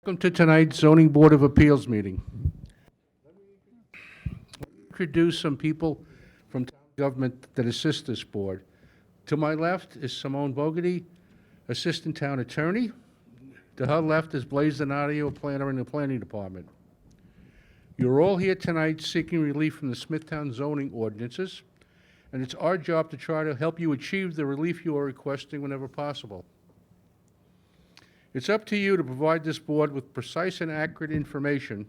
Welcome to tonight's Zoning Board of Appeals meeting. Introduce some people from town government that assist this board. To my left is Simone Bogarty, Assistant Town Attorney. To her left is Blaise Donadio, Planner in the Planning Department. You're all here tonight seeking relief from the Smithtown zoning ordinances, and it's our job to try to help you achieve the relief you are requesting whenever possible. It's up to you to provide this board with precise and accurate information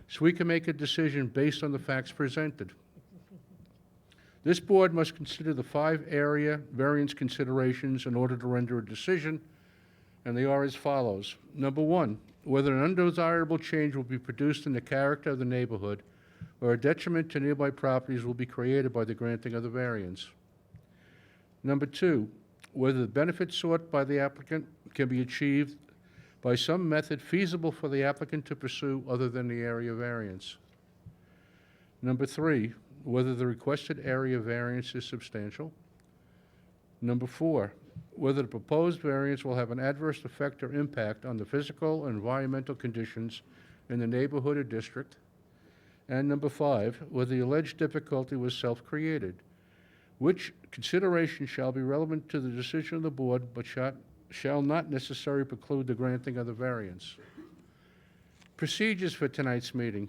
so we can make a decision based on the facts presented. This board must consider the 5 area variance considerations in order to render a decision, and they are as follows. Number 1, whether an undesirable change will be produced in the character of the neighborhood or a detriment to nearby properties will be created by the granting of the variance. Number 2, whether the benefits sought by the applicant can be achieved by some method feasible for the applicant to pursue other than the area variance. Number 3, whether the requested area variance is substantial. Number 4, whether the proposed variance will have an adverse effect or impact on the physical and environmental conditions in the neighborhood or district. And number 5, whether the alleged difficulty was self-created, which consideration shall be relevant to the decision of the board but shall not necessarily preclude the granting of the variance. Procedures for tonight's meeting.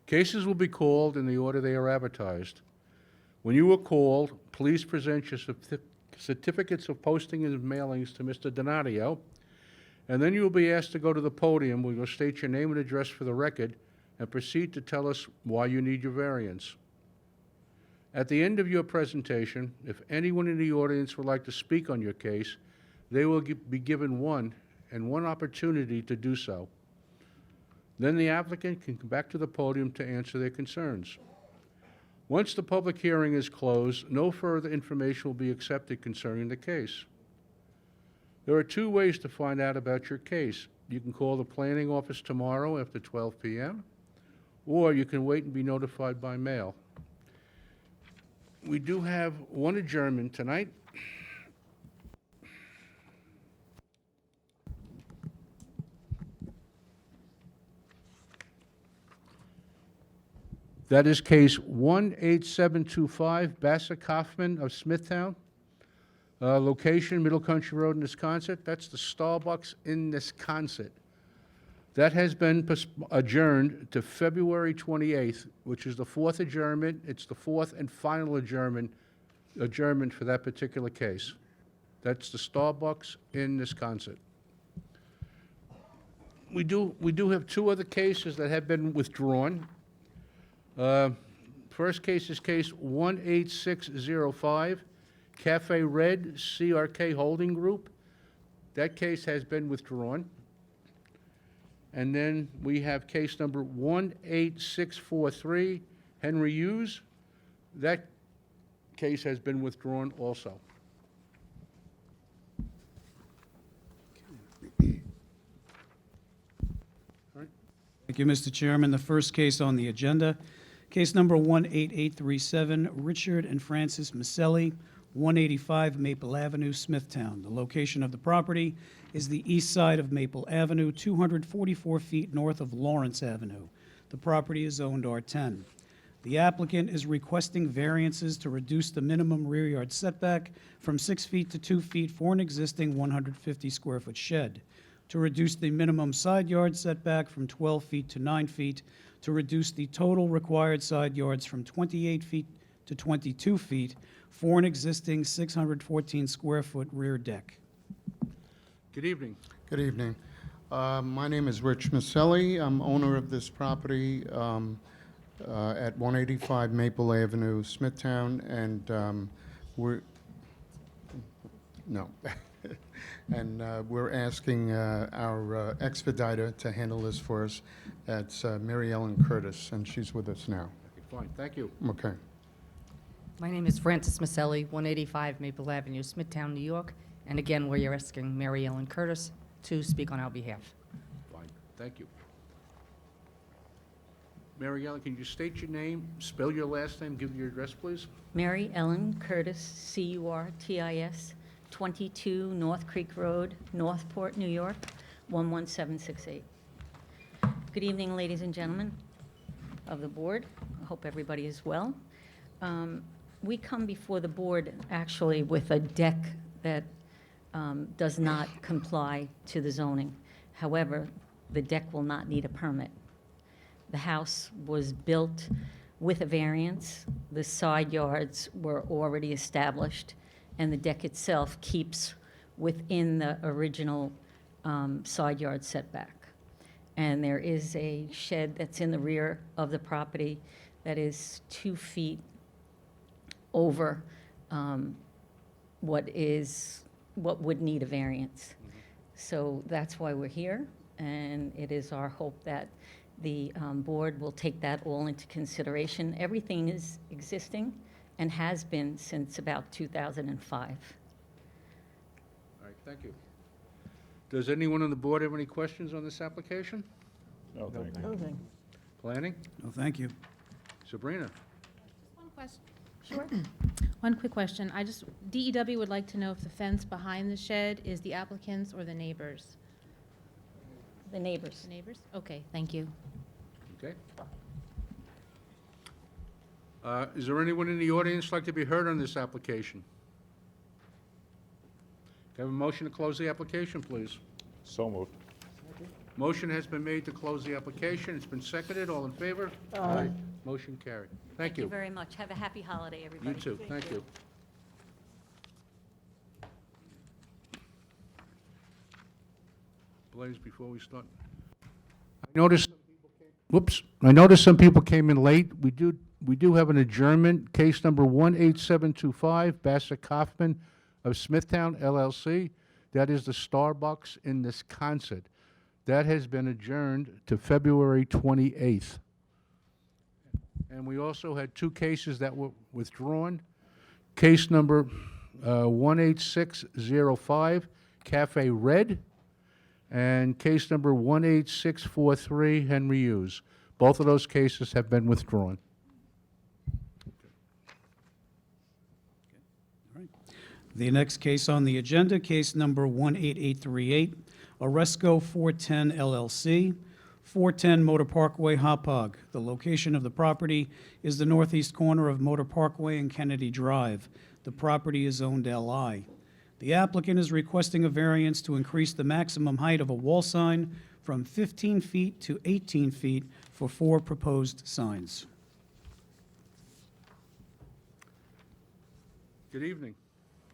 Cases will be called in the order they are advertised. When you are called, please present your certificates of posting and mailings to Mr. Donadio, and then you will be asked to go to the podium where you'll state your name and address for the record and proceed to tell us why you need your variance. At the end of your presentation, if anyone in the audience would like to speak on your case, they will be given one opportunity to do so. Then the applicant can come back to the podium to answer their concerns. Once the public hearing is closed, no further information will be accepted concerning the case. There are 2 ways to find out about your case. You can call the planning office tomorrow after 12 p.m., or you can wait and be notified by mail. We do have one adjournment tonight. That is case 18725, Bassett Kaufman of Smithtown. Location, Middle Country Road in Wisconsin. That's the Starbucks in Wisconsin. That has been adjourned to February 28th, which is the 4th adjournment. It's the 4th and final adjournment for that particular case. That's the Starbucks in Wisconsin. We do have 2 other cases that have been withdrawn. First case is case 18605, Cafe Red, CRK Holding Group. That case has been withdrawn. And then we have case number 18643, Henry Hughes. That case has been withdrawn also. Thank you, Mr. Chairman. The first case on the agenda, case number 18837, Richard and Frances Maselli, 185 Maple Avenue, Smithtown. The location of the property is the east side of Maple Avenue, 244 feet north of Lawrence Avenue. The property is zoned R10. The applicant is requesting variances to reduce the minimum rear yard setback from 6 feet to 2 feet for an existing 150-square-foot shed, to reduce the minimum side yard setback from 12 feet to 9 feet, to reduce the total required side yards from 28 feet to 22 feet for an existing 614-square-foot rear deck. Good evening. Good evening. My name is Rich Maselli. I'm owner of this property at 185 Maple Avenue, Smithtown, and we're asking our expediter to handle this for us. That's Mary Ellen Curtis, and she's with us now. Okay, fine, thank you. Okay. My name is Frances Maselli, 185 Maple Avenue, Smithtown, New York. And again, we're asking Mary Ellen Curtis to speak on our behalf. Fine, thank you. Mary Ellen, can you state your name, spell your last name, give your address, please? Mary Ellen Curtis, Curtis, 22 North Creek Road, Northport, New York, 11768. Good evening, ladies and gentlemen of the board. I hope everybody is well. We come before the board actually with a deck that does not comply to the zoning. However, the deck will not need a permit. The house was built with a variance. The side yards were already established, and the deck itself keeps within the original side yard setback. And there is a shed that's in the rear of the property that is 2 feet over what would need a variance. So that's why we're here, and it is our hope that the board will take that all into consideration. Everything is existing and has been since about 2005. All right, thank you. Does anyone on the board have any questions on this application? No, thank you. Planning? No, thank you. Sabrina? One question. Sure. One quick question. DEW would like to know if the fence behind the shed is the applicant's or the neighbor's? The neighbors. The neighbor's? Okay, thank you. Okay. Is there anyone in the audience like to be heard on this application? Can I have a motion to close the application, please? So moved. Motion has been made to close the application. It's been seconded. All in favor? Aye. Motion carried. Thank you. very much. Have a happy holiday, everybody. You too. Thank you. Blaze, before we start. I noticed some people came in late. We do have an adjournment, case number 18725, Bassett Kaufman of Smithtown LLC. That is the Starbucks in Wisconsin. That has been adjourned to February 28th. And we also had 2 cases that were withdrawn. Case number 18605, Cafe Red, and case number 18643, Henry Hughes. Both of those cases have been withdrawn. The next case on the agenda, case number 18838, Oresco 410 LLC, 410 Motor Parkway, Hauppauge. The location of the property is the northeast corner of Motor Parkway and Kennedy Drive. The property is zoned LI. The applicant is requesting a variance to increase the maximum height of a wall sign from 15 feet to 18 feet for 4 proposed signs. Good evening.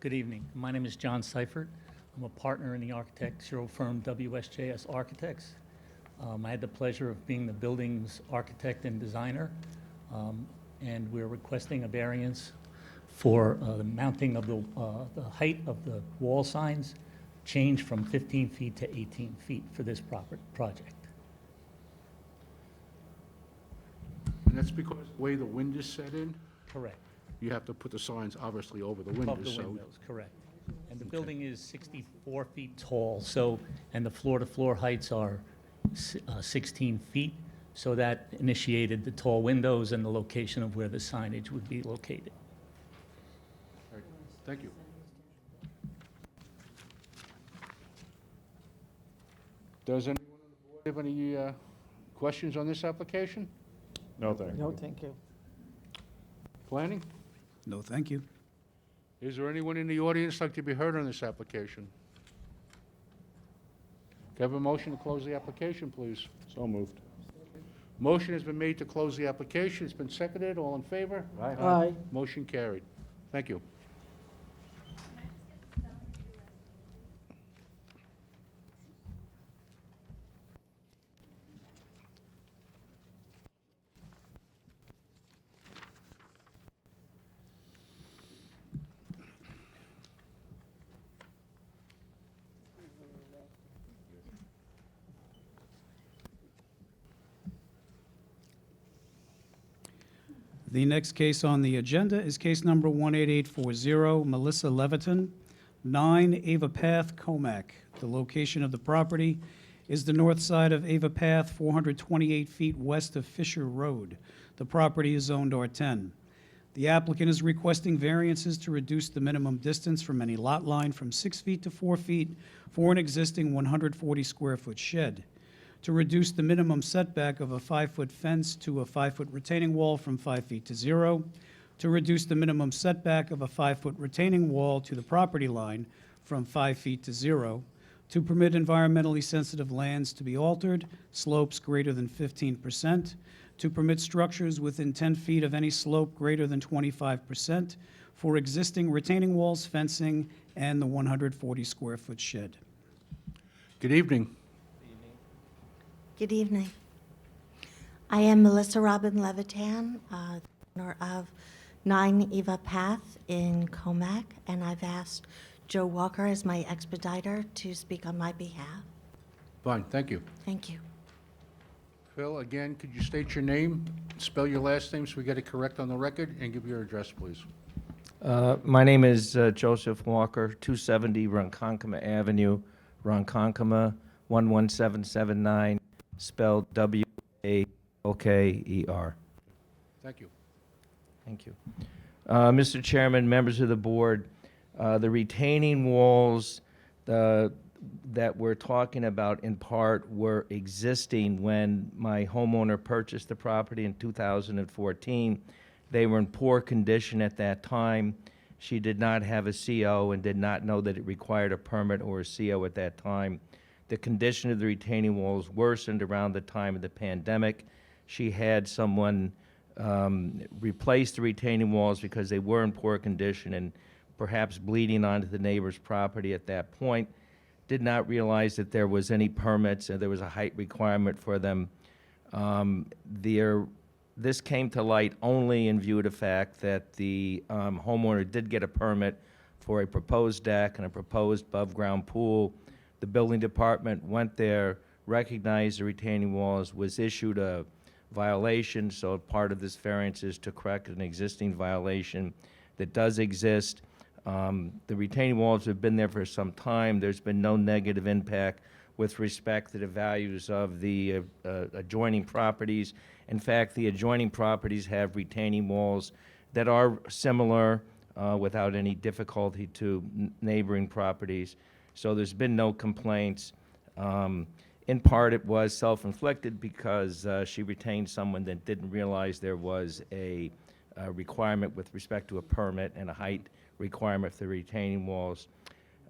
Good evening. My name is John Seifert. I'm a partner in the architectural firm WSJS Architects. I had the pleasure of being the building's architect and designer, and we're requesting a variance for the mounting of the height of the wall signs, change from 15 feet to 18 feet for this project. And that's because the way the wind is set in, Correct. you have to put the signs obviously over the Above windows, the so. windows, correct. And the building is 64 feet tall, so, and the floor-to-floor heights are 16 feet, so that initiated the tall windows and the location of where the signage would be located. All right, thank you. Does anyone on the board have any questions on this application? No, thank you. No, thank you. Planning? No, thank you. Is there anyone in the audience like to be heard on this application? Can I have a motion to close the application, please? So moved. Motion has been made to close the application. It's been seconded. All in favor? Aye. Motion carried. Thank you. The next case on the agenda is case number 18840, Melissa Leviton, 9 Ava Path, Comac. The location of the property is the north side of Ava Path, 428 feet west of Fisher Road. The property is zoned R10. The applicant is requesting variances to reduce the minimum distance from any lot line from 6 feet to 4 feet for an existing 140-square-foot shed, to reduce the minimum setback of a 5-foot fence to a 5-foot retaining wall from 5 feet to 0, to reduce the minimum setback of a 5-foot retaining wall to the property line from 5 feet to 0, to permit environmentally sensitive lands to be altered, slopes greater than 15%, to permit structures within 10 feet of any slope greater than 25% for existing retaining walls, fencing, and the 140-square-foot shed. Good evening. Good evening. I am Melissa Robin Levitan, owner of 9 Eva Path in Comac, and I've asked Joe Walker as my expediter to speak on my behalf. Fine, thank you. Thank you. Phil, again, could you state your name, spell your last name so we get it correct on the record, and give your address, please? My name is Joseph Walker, 270 Ronkonkoma Avenue, Ronkonkoma, 11779, spelled W-A-L-K-E-R. Thank you. Thank you. Mr. Chairman, members of the board, the retaining walls that we're talking about in part were existing when my homeowner purchased the property in 2014. They were in poor condition at that time. She did not have a CO and did not know that it required a permit or a CO at that time. The condition of the retaining walls worsened around the time of the pandemic. She had someone replace the retaining walls because they were in poor condition and perhaps bleeding onto the neighbor's property at that point. Did not realize that there was any permits and there was a height requirement for them. This came to light only in view of the fact that the homeowner did get a permit for a proposed deck and a proposed above-ground pool. The building department went there, recognized the retaining walls, was issued a violation, so part of this variance is to correct an existing violation that does exist. The retaining walls have been there for some time. There's been no negative impact with respect to the values of the adjoining properties. In fact, the adjoining properties have retaining walls that are similar without any difficulty to neighboring properties. So there's been no complaints. In part, it was self-inflicted because she retained someone that didn't realize there was a requirement with respect to a permit and a height requirement for the retaining walls.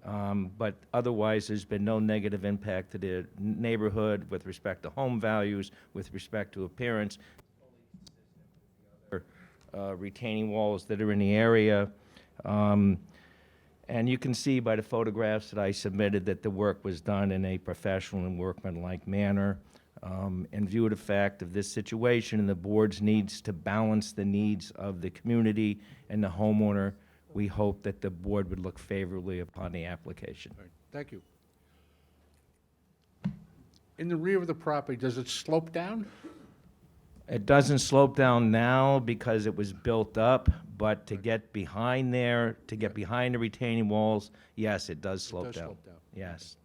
But otherwise, there's been no negative impact to the neighborhood with respect to home values, with respect to appearance. Retaining walls that are in the area. And you can see by the photographs that I submitted that the work was done in a professional and workmanlike manner. In view of the fact of this situation and the board's needs to balance the needs of the community and the homeowner, we hope that the board would look favorably upon the application. All right, thank you. In the rear of the property, does it slope down? It doesn't slope down now because it was built up, but to get behind there, to get behind the retaining walls, yes, it does slope does down. slope down. Yes.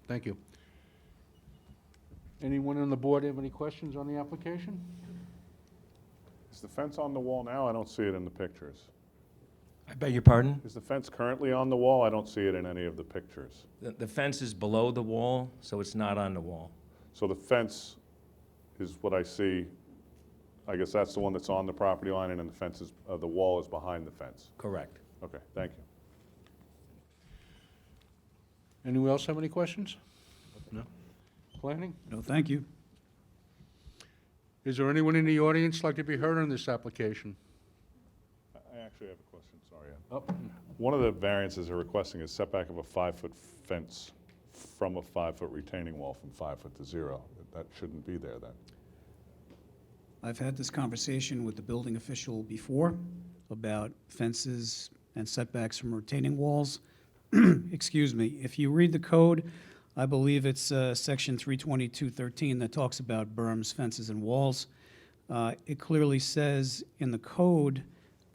Thank you. Anyone on the board have any questions on the application? Is the fence on the wall now? I don't see it in the pictures. I beg your pardon? Is the fence currently on the wall? I don't see it in any of the pictures. The fence is below the wall, so it's not on the wall. So the fence is what I see. I guess that's the one that's on the property line, and then the fence is, the wall is behind the fence. Correct. Okay, thank you. Anyone else have any questions? No. Planning? No, thank you. Is there anyone in the audience like to be heard on this application? I actually have a question, sorry. Oh, One of the variances they're requesting is setback of a 5-foot fence from a 5-foot retaining wall from 5 foot to 0. That shouldn't be there then. I've had this conversation with the building official before about fences and setbacks from retaining walls. Excuse me. If you read the code, I believe it's section 322.13 that talks about berms, fences, and walls. It clearly says in the code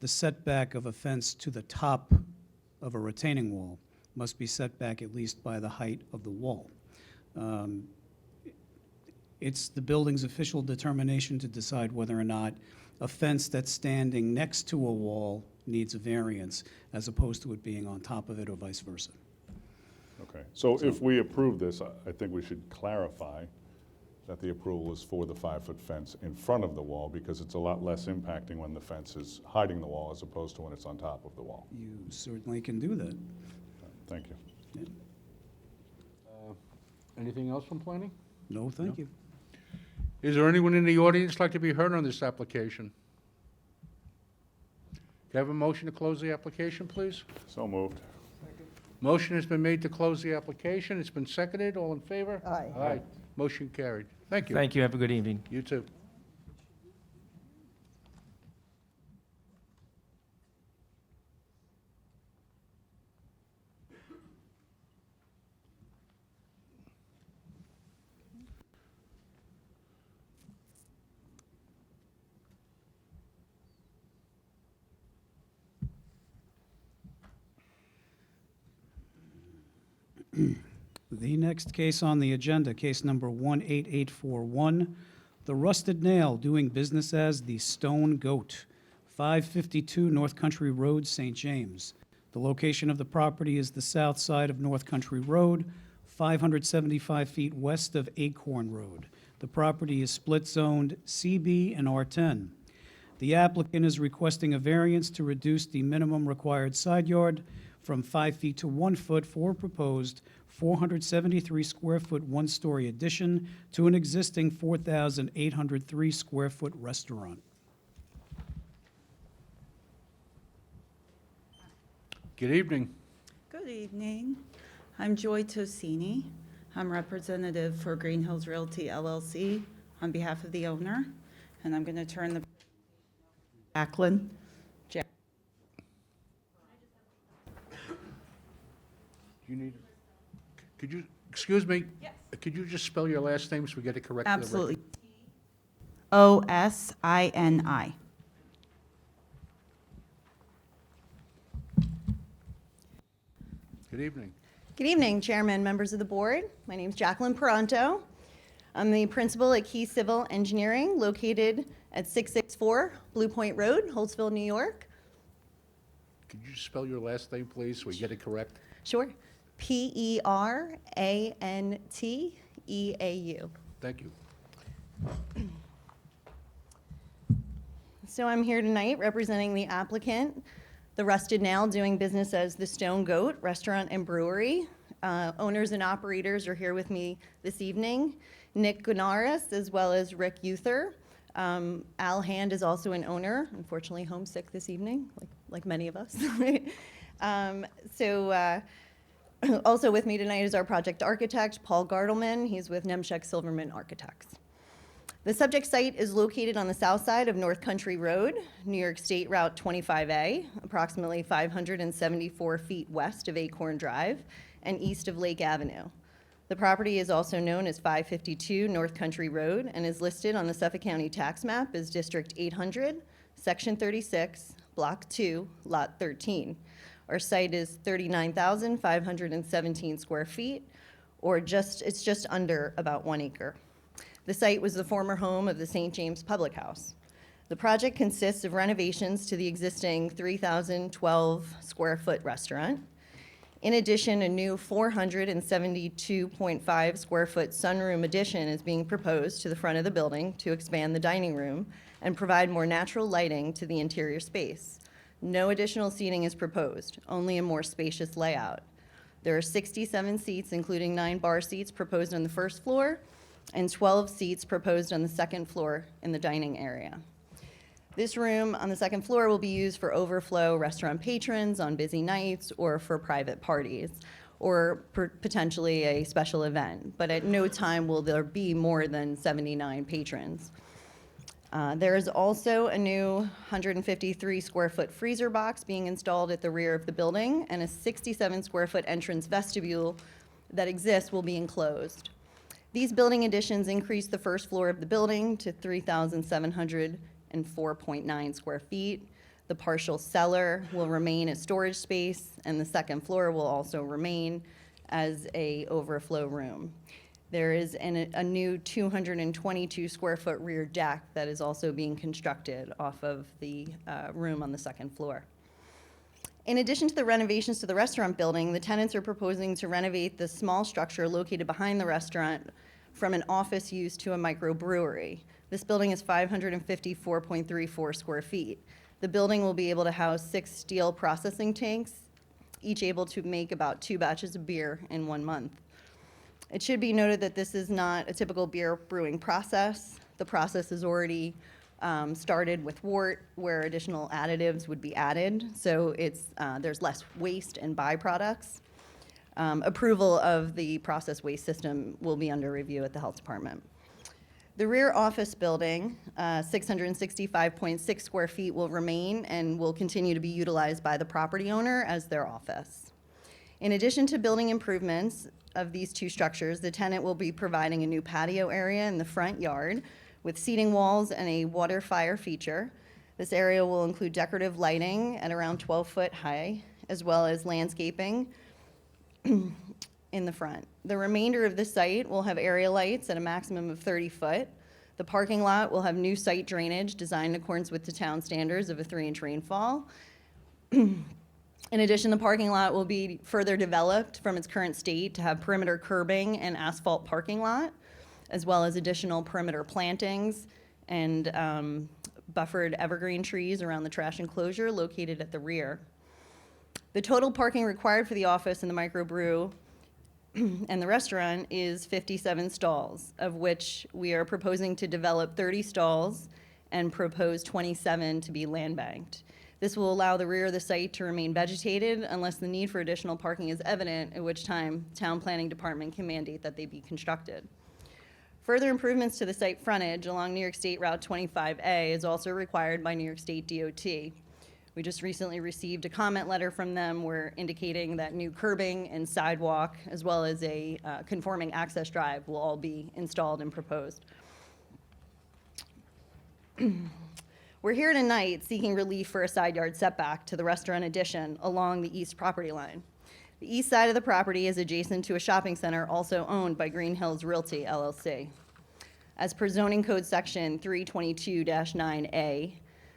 the setback of a fence to the top of a retaining wall must be set back at least by the height of the wall. It's the building's official determination to decide whether or not a fence that's standing next to a wall needs a variance as opposed to it being on top of it or vice versa. Okay, so if we approve this, I think we should clarify that the approval is for the 5-foot fence in front of the wall, because it's a lot less impacting when the fence is hiding the wall as opposed to when it's on top of the wall. You certainly can do that. Thank you. Anything else from planning? No, thank you. Is there anyone in the audience like to be heard on this application? Can I have a motion to close the application, please? So moved. Motion has been made to close the application. It's been seconded. All in favor? Aye. Aye. Motion carried. Thank you. Thank you, have a good evening. You too. The next case on the agenda, case number 18841, The Rusted Nail, doing business as The Stone Goat, 552 North Country Road, St. James. The location of the property is the south side of North Country Road, 575 feet west of Acorn Road. The property is split-zoned CB and R10. The applicant is requesting a variance to reduce the minimum required side yard from 5 feet to 1 foot for a proposed 473 square foot, one-story addition to an existing 4,803 square foot restaurant. Good evening. Good evening. I'm Joy Tosini. I'm representative for Green Hills Realty LLC on behalf of the owner, and I'm going to turn the Jacqueline. You need, could you, excuse me? Yes. Could you just spell your last name so we get it correct? for the record? Absolutely. Osini. Good evening. Good evening, Chairman, members of the board. My name is Jacqueline Peranto. I'm the principal at Key Civil Engineering, located at 664 Blue Point Road, Holtzville, New York. Could you spell your last name, please, so we get it correct? Sure. Peranteau. Thank you. So I'm here tonight representing the applicant, The Rusted Nail, doing business as The Stone Goat Restaurant and Brewery. Owners and operators are here with me this evening. Nick Gunaris, as well as Rick Uther. Al Hand is also an owner, unfortunately homesick this evening, like many of us. Also with me tonight is our project architect, Paul Gardelman. He's with Nemchek Silverman Architects. The subject site is located on the south side of North Country Road, New York State Route 25A, approximately 574 feet west of Acorn Drive and east of Lake Avenue. The property is also known as 552 North Country Road and is listed on the Suffolk County tax map as District 800, Section 36, Block 2, Lot 13. Our site is 39,517 square feet, or it's just under about 1 acre. The site was the former home of the St. James Public House. The project consists of renovations to the existing 3,012 square foot restaurant. In addition, a new 472.5 square foot sunroom addition is being proposed to the front of the building to expand the dining room and provide more natural lighting to the interior space. No additional seating is proposed, only a more spacious layout. There are 67 seats, including 9 bar seats proposed on the first floor and 12 seats proposed on the second floor in the dining area. This room on the second floor will be used for overflow restaurant patrons on busy nights or for private parties or potentially a special event, but at no time will there be more than 79 patrons. There is also a new 153 square foot freezer box being installed at the rear of the building, and a 67 square foot entrance vestibule that exists will be enclosed. These building additions increase the first floor of the building to 3,704.9 square feet. The partial cellar will remain as storage space, and the second floor will also remain as a overflow room. There is a new 222 square foot rear deck that is also being constructed off of the room on the second floor. In addition to the renovations to the restaurant building, the tenants are proposing to renovate the small structure located behind the restaurant from an office use to a microbrewery. This building is 554.34 square feet. The building will be able to house 6 steel processing tanks, each able to make about 2 batches of beer in 1 month. It should be noted that this is not a typical beer brewing process. The process is already started with wort, where additional additives would be added, so there's less waste and byproducts. Approval of the process waste system will be under review at the Health Department. The rear office building, 665.6 square feet, will remain and will continue to be utilized by the property owner as their office. In addition to building improvements of these 2 structures, the tenant will be providing a new patio area in the front yard with seating walls and a water fire feature. This area will include decorative lighting at around 12 foot high, as well as landscaping in the front. The remainder of the site will have area lights at a maximum of 30 foot. The parking lot will have new site drainage designed in accordance with the town standards of a 3-inch rainfall. In addition, the parking lot will be further developed from its current state to have perimeter curbing and asphalt parking lot, as well as additional perimeter plantings and buffered evergreen trees around the trash enclosure located at the rear. The total parking required for the office and the microbrew and the restaurant is 57 stalls, of which we are proposing to develop 30 stalls and propose 27 to be land banked. This will allow the rear of the site to remain vegetated unless the need for additional parking is evident, at which time Town Planning Department can mandate that they be constructed. Further improvements to the site frontage along New York State Route 25A is also required by New York State DOT. We just recently received a comment letter from them where indicating that new curbing and sidewalk, as well as a conforming access drive, will all be installed and proposed. We're here tonight seeking relief for a side yard setback to the restaurant addition along the east property line. The east side of the property is adjacent to a shopping center also owned by Green Hills Realty, LLC. As per zoning code section 322-9A,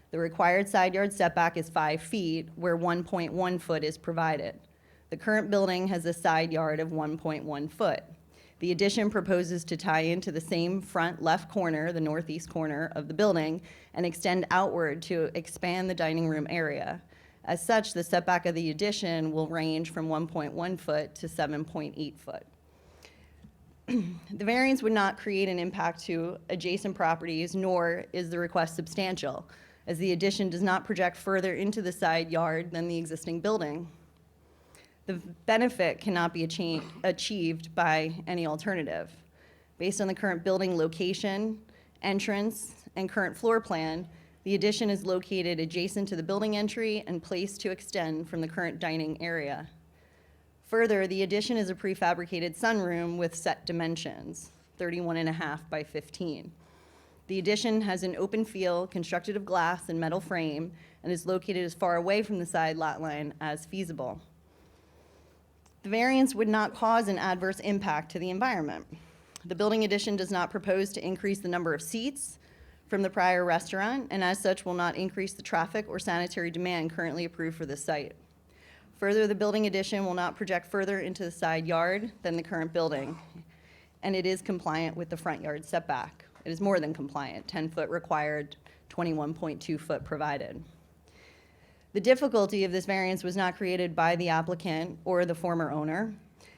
the required side yard setback is 5 feet, where 1.1 foot is provided. The current building has a side yard of 1.1 foot. The addition proposes to tie into the same front left corner, the northeast corner of the building, and extend outward to expand the dining room area. As such, the setback of the addition will range from 1.1 foot to 7.8 foot. The variance would not create an impact to adjacent properties, nor is the request substantial, as the addition does not project further into the side yard than the existing building. The benefit cannot be achieved by any alternative. Based on the current building location, entrance, and current floor plan, the addition is located adjacent to the building entry and placed to extend from the current dining area. Further, the addition is a prefabricated sunroom with set dimensions, 31.5 by 15. The addition has an open feel constructed of glass and metal frame and is located as far away from the side lot line as feasible. The variance would not cause an adverse impact to the environment. The building addition does not propose to increase the number of seats from the prior restaurant, and as such will not increase the traffic or sanitary demand currently approved for this site. Further, the building addition will not project further into the side yard than the current building, and it is compliant with the front yard setback. It is more than compliant, 10 foot required, 21.2 foot provided. The difficulty of this variance was not created by the applicant or the former owner.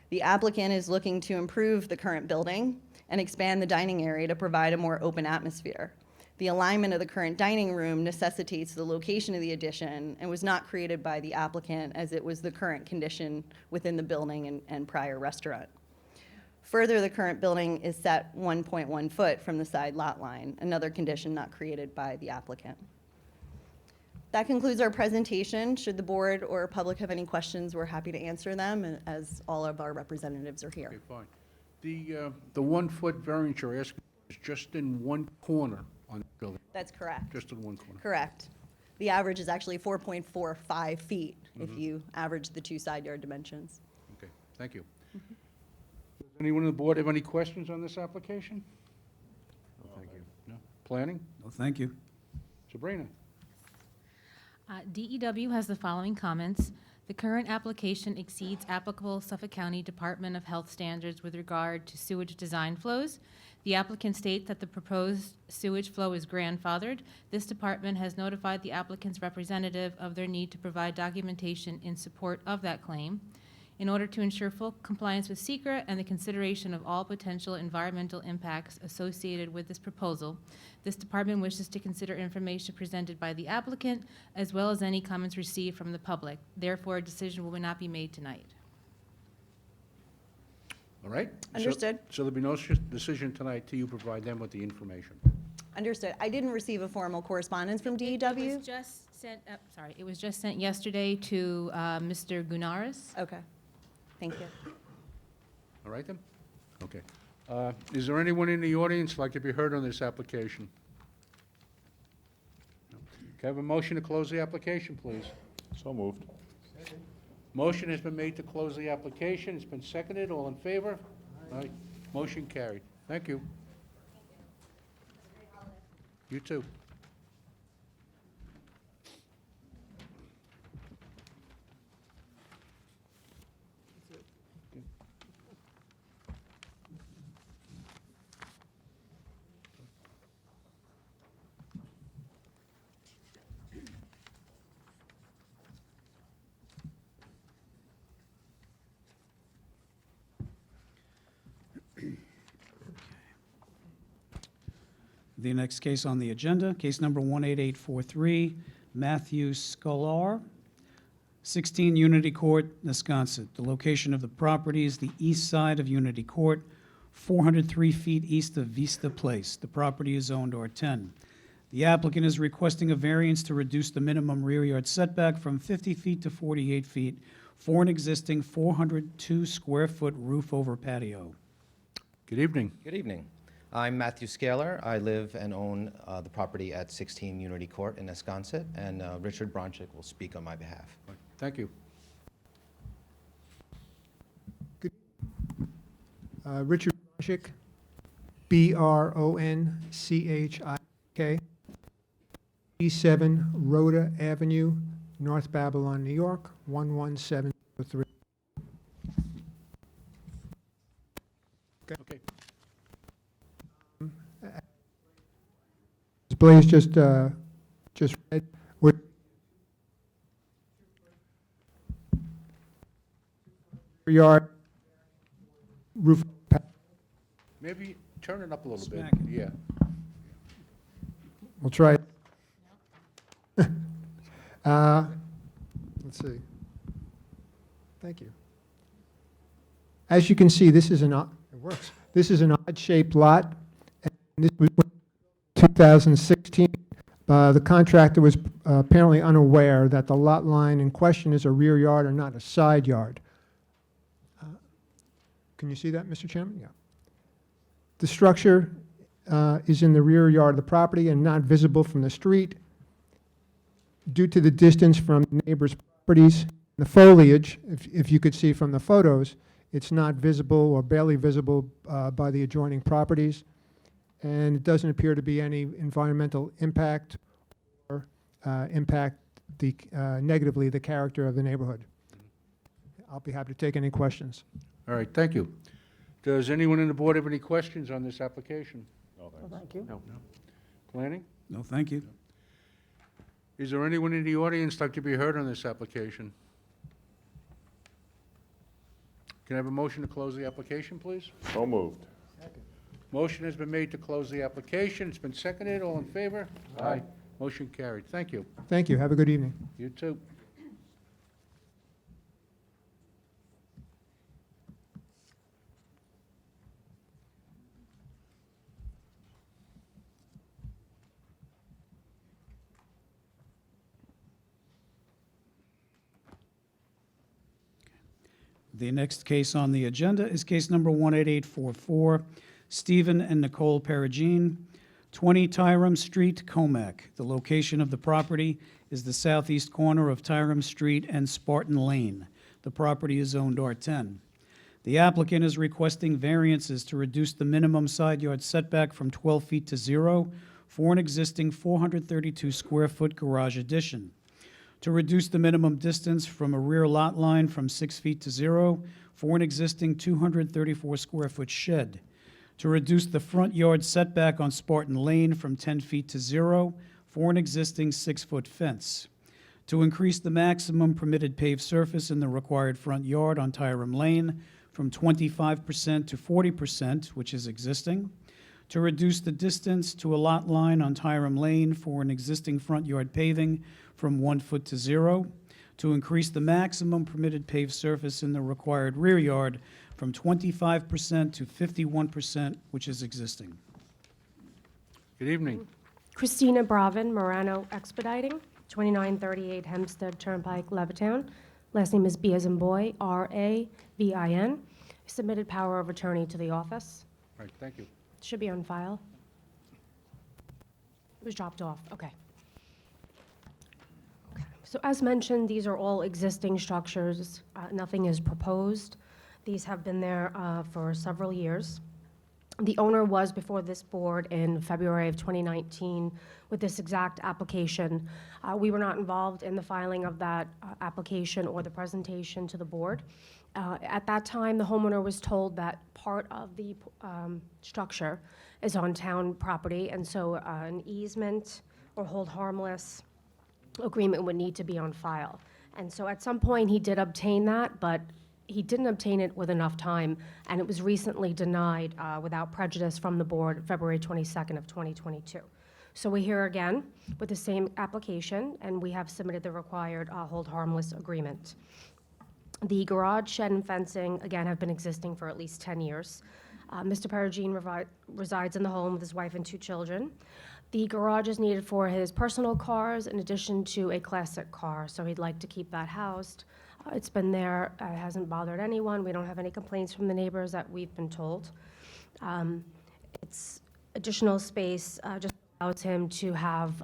The applicant is looking to improve the current building and expand the dining area to provide a more open atmosphere. The alignment of the current dining room necessitates the location of the addition and was not created by the applicant, as it was the current condition within the building and prior restaurant. Further, the current building is set 1.1 foot from the side lot line, another condition not created by the applicant. That concludes our presentation. Should the board or public have any questions, we're happy to answer them, as all of our representatives are here. Okay, fine. The 1 foot variance you're asking is just in one corner on the building, That's correct. just in one corner. Correct. The average is actually 4.45 feet if you average the 2 side yard dimensions. Okay, thank you. Does Anyone on the board have any questions on this application? No, thank you. No? Planning? No, thank you. Sabrina? DEW has the following comments. The current application exceeds applicable Suffolk County Department of Health standards with regard to sewage design flows. The applicant states that the proposed sewage flow is grandfathered. This department has notified the applicant's representative of their need to provide documentation in support of that claim. In order to ensure full compliance with SECRA and the consideration of all potential environmental impacts associated with this proposal, this department wishes to consider information presented by the applicant as well as any comments received from the public. Therefore, a decision will not be made tonight. All right? Understood. So there'll be no decision tonight till you provide them with the information. Understood. I didn't receive a formal correspondence from It DEW. was just sent, it was just sent yesterday to Mr. Gunaris. Okay, thank you. All right, then? Okay. Is there anyone in the audience who'd like to be heard on this application? No. Can I have a motion to close the application, please? So moved. Motion has been made to close the application. It's been seconded. All in favor? Aye. Motion carried. Thank you. You too. The next case on the agenda, case number 18843, Matthew Scolar, 16 Unity Court, Wisconsin. The location of the property is the east side of Unity Court, 403 feet east of Vista Place. The property is zoned R10. The applicant is requesting a variance to reduce the minimum rear yard setback from 50 feet to 48 feet for an existing 402-square-foot roof-over patio. Good evening. Good evening. I'm Matthew Scaler. I live and own the property at 16 Unity Court in Esconset, and Richard Bronchick will speak on my behalf. Thank you. Richard Bronchick, B-R-O-N-C-H-I-K, E7 Rhoda Avenue, North Babylon, New York, 11703. Okay. As Blaze just read, yard roof. Maybe turn it up a little bit. Smack it. Yeah. We'll try it. Let's see. Thank you. As you can see, this is it works. This is an odd-shaped lot. And this was 2016. The contractor was apparently unaware that the lot line in question is a rear yard and not a side yard. Can you see that, Mr. Chairman? Yeah. The structure is in the rear yard of the property and not visible from the street. Due to the distance from neighbors' properties, the foliage, if you could see from the photos, it's not visible or barely visible by the adjoining properties. And it doesn't appear to be any environmental impact or impact negatively the character of the neighborhood. I'll be happy to take any questions. All right, thank you. Does anyone in the board have any questions on this application? No, thanks. Thank you. No. Planning? No, thank you. Is there anyone in the audience like to be heard on this application? Can I have a motion to close the application, please? So moved. Motion has been made to close the application. It's been seconded. All in favor? Aye. Motion carried. Thank you. Thank you. Have a good evening. You too. The next case on the agenda is case number 18844, Stephen and Nicole Perugine, 20 Tyrone Street, Comac. The location of the property is the southeast corner of Tyrone Street and Spartan Lane. The property is zoned R10. The applicant is requesting variances to reduce the minimum side yard setback from 12 feet to 0 for an existing 432-square-foot garage addition, to reduce the minimum distance from a rear lot line from 6 feet to 0 for an existing 234-square-foot shed, to reduce the front yard setback on Spartan Lane from 10 feet to 0 for an existing 6-foot fence, to increase the maximum permitted paved surface in the required front yard on Tyrem Lane from 25% to 40%, which is existing, to reduce the distance to a lot line on Tyrem Lane for an existing front yard paving from 1 foot to 0, to increase the maximum permitted paved surface in the required rear yard from 25% to 51%, which is existing. Good evening. Christina Bravin, Morano Expediting, 2938 Hempstead Turnpike, Levittown. Last name is B as in boy, R-A-V-I-N. Submitted power of attorney to the office. All right, thank you. Should be on file. It was dropped off, okay. Okay. So as mentioned, these are all existing structures. Nothing is proposed. These have been there for several years. The owner was before this board in February of 2019 with this exact application. We were not involved in the filing of that application or the presentation to the board. At that time, the homeowner was told that part of the structure is on town property, and so an easement or hold harmless agreement would need to be on file. And so at some point, he did obtain that, but he didn't obtain it with enough time, and it was recently denied without prejudice from the board February 22nd of 2022. So we're here again with the same application, and we have submitted the required hold harmless agreement. The garage, shed, and fencing, again, have been existing for at least 10 years. Mr. Perugine resides in the home with his wife and 2 children. The garage is needed for his personal cars in addition to a classic car, so he'd like to keep that housed. It's been there, it hasn't bothered anyone. We don't have any complaints from the neighbors that we've been told. It's additional space just allows him to have,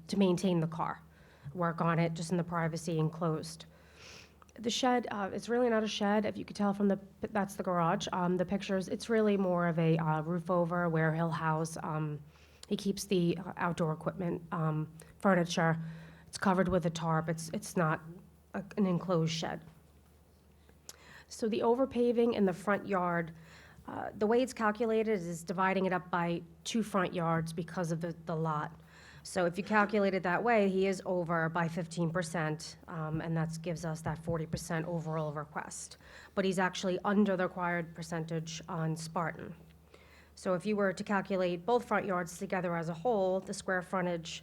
to maintain the car, work on it just in the privacy enclosed. The shed, it's really not a shed, if you could tell from that's the garage. The pictures, it's really more of a roof over where he'll house, he keeps the outdoor equipment, furniture. It's covered with a tarp. It's not an enclosed shed. So the overpaving in the front yard, the way it's calculated is dividing it up by 2 front yards because of the lot. So if you calculate it that way, he is over by 15%, and that gives us that 40% overall request. But he's actually under the required percentage on Spartan. So if you were to calculate both front yards together as a whole, the square footage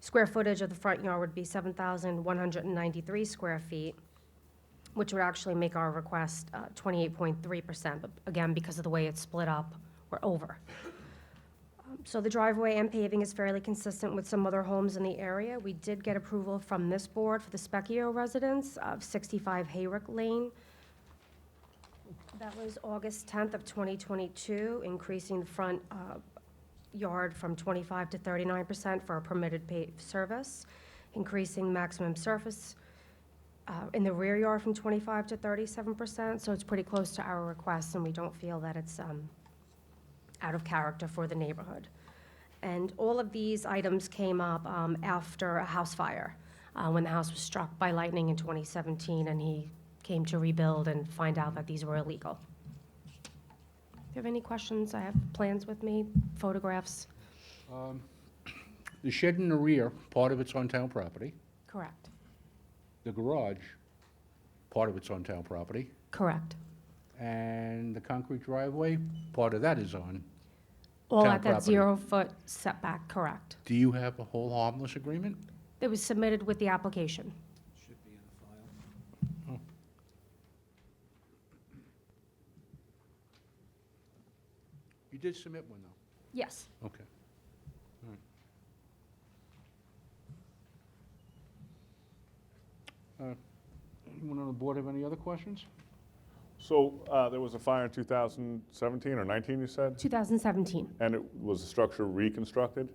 of the front yard would be 7,193 square feet, which would actually make our request 28.3%. But again, because of the way it's split up, we're over. So the driveway and paving is fairly consistent with some other homes in the area. We did get approval from this board for the Specchio residence of 65 Hayrick Lane. That was August 10th of 2022, increasing the front yard from 25 to 39% for a permitted paved service, increasing maximum surface in the rear yard from 25 to 37%, so it's pretty close to our request, and we don't feel that it's out of character for the neighborhood. And all of these items came up after a house fire, when the house was struck by lightning in 2017, and he came to rebuild and find out that these were illegal. If you have any questions, I have plans with me, photographs. The shed in the rear, part of it's on town property. Correct. The garage, part of it's on town property. Correct. And the concrete driveway, part of that is on All town at that property. 0-foot setback, correct. Do you have a hold harmless agreement? It was submitted with the application. Should be in the file. You did submit one, though? Yes. Okay. All right. Anyone on the board have any other questions? So there was a fire in 2017 or 19, you said? 2017. And was the structure reconstructed?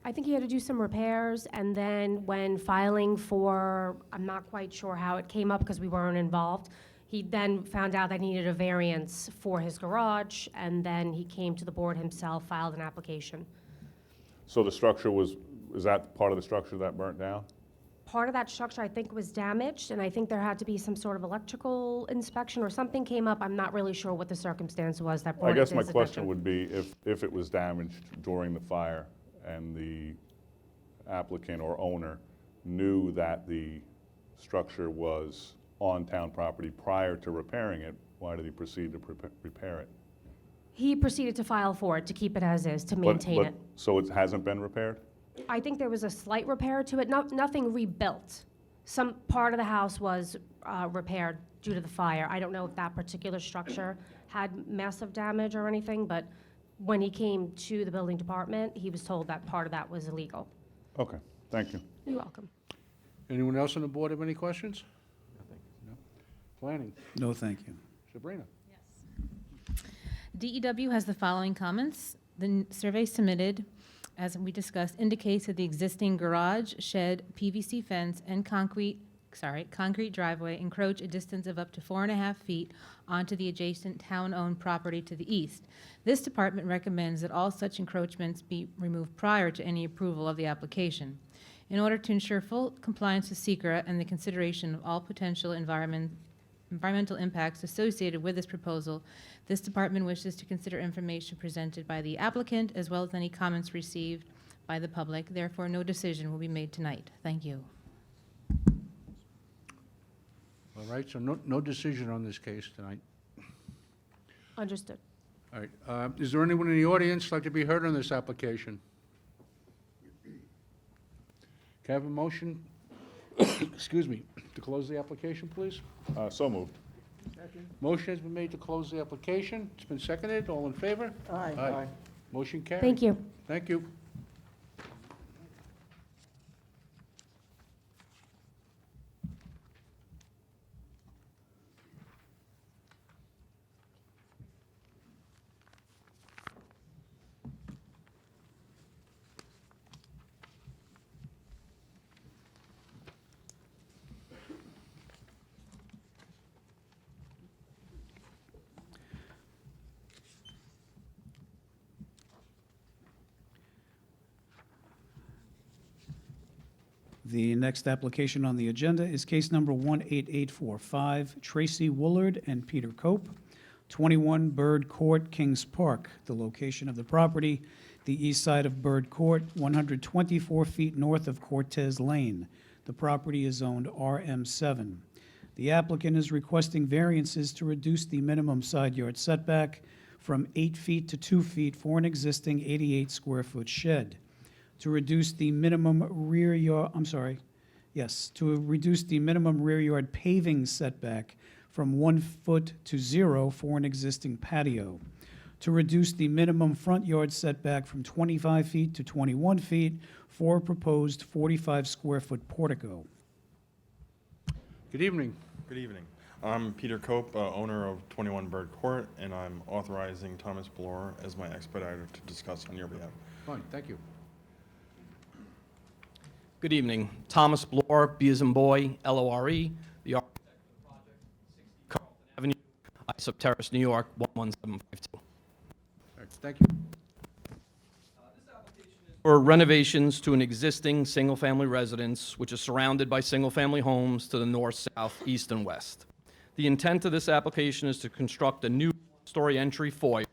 I think he had to do some repairs, and then when filing for, I'm not quite sure how it came up because we weren't involved, He then found out that he needed a variance for his garage, and then he came to the board himself, filed an application. So the structure is that part of the structure that burnt down? Part of that structure, I think, was damaged, and I think there had to be some sort of electrical inspection or something came up. I'm not really sure what the circumstance was that brought I it guess to my his question attention. would be if it was damaged during the fire and the applicant or owner knew that the structure was on town property prior to repairing it, why did he proceed to repair it? He proceeded to file for it, to keep it as is, to maintain it. So it hasn't been repaired? I think there was a slight repair to it, nothing rebuilt. Some part of the house was repaired due to the fire. I don't know if that particular structure had massive damage or anything, but when he came to the building department, he was told that part of that was illegal. Okay, thank you. You're welcome. Anyone else on the board have any questions? No. Planning, No, thank you. Sabrina. DEW has the following comments. The survey submitted, as we discussed, indicates that the existing garage, shed, PVC fence, and concrete driveway encroach a distance of up to 4.5 feet onto the adjacent town-owned property to the east. This department recommends that all such encroachments be removed prior to any approval of the application. In order to ensure full compliance with SECRA and the consideration of all potential environmental impacts associated with this proposal, this department wishes to consider information presented by the applicant as well as any comments received by the public. Therefore, no decision will be made tonight. Thank you. All right, so no decision on this case tonight. Understood. All right, is there anyone in the audience like to be heard on this application? Can I have a motion, excuse me, to close the application, please? So moved. Motion has been made to close the application. It's been seconded. All in favor? Aye. Motion carried. Thank you. Thank you. The next application on the agenda is case number 18845, Tracy Woolard and Peter Cope, 21 Bird Court, Kings Park. The location of the property, the east side of Bird Court, 124 feet north of Cortez Lane. The property is zoned RM7. The applicant is requesting variances to reduce the minimum side yard setback from 8 feet to 2 feet for an existing 88-square-foot shed. To reduce the minimum rear yard, to reduce the minimum rear yard paving setback from 1 foot to 0 for an existing patio. To reduce the minimum front yard setback from 25 feet to 21 feet for a proposed 45-square-foot portico. Good evening. Good evening. I'm Peter Cope, owner of 21 Bird Court, and I'm authorizing Thomas Bloor as my expediter to discuss on your behalf. Fine, thank you. Good evening. Thomas Bloor, B as in boy, L-O-R-E, the architect of the project, 60 Carlton Avenue, Islip Terrace, New York, 11752. All right, thank you. For renovations to an existing single-family residence, which is surrounded by single-family homes to the north, south, east, and west. The intent of this application is to construct a new story entry foyer.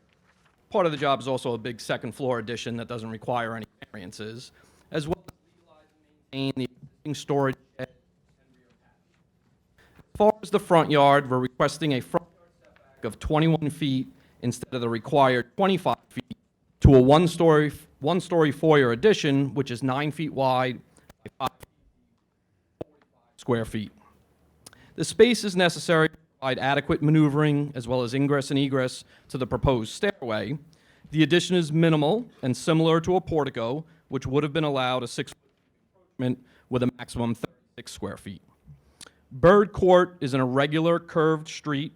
Part of the job is also a big second-floor addition that doesn't require any variances, as well as legalize and maintain the existing storage shed and rear patio. As far as the front yard, we're requesting a front yard setback of 21 feet instead of the required 25 feet to a one-story foyer addition, which is 9 feet wide by 5 feet deep, 45 square feet. The space is necessary to provide adequate maneuvering as well as ingress and egress to the proposed stairway. The addition is minimal and similar to a portico, which would have been allowed a 6-foot encroachment with a maximum 36 square feet. Bird Court is an irregular curved street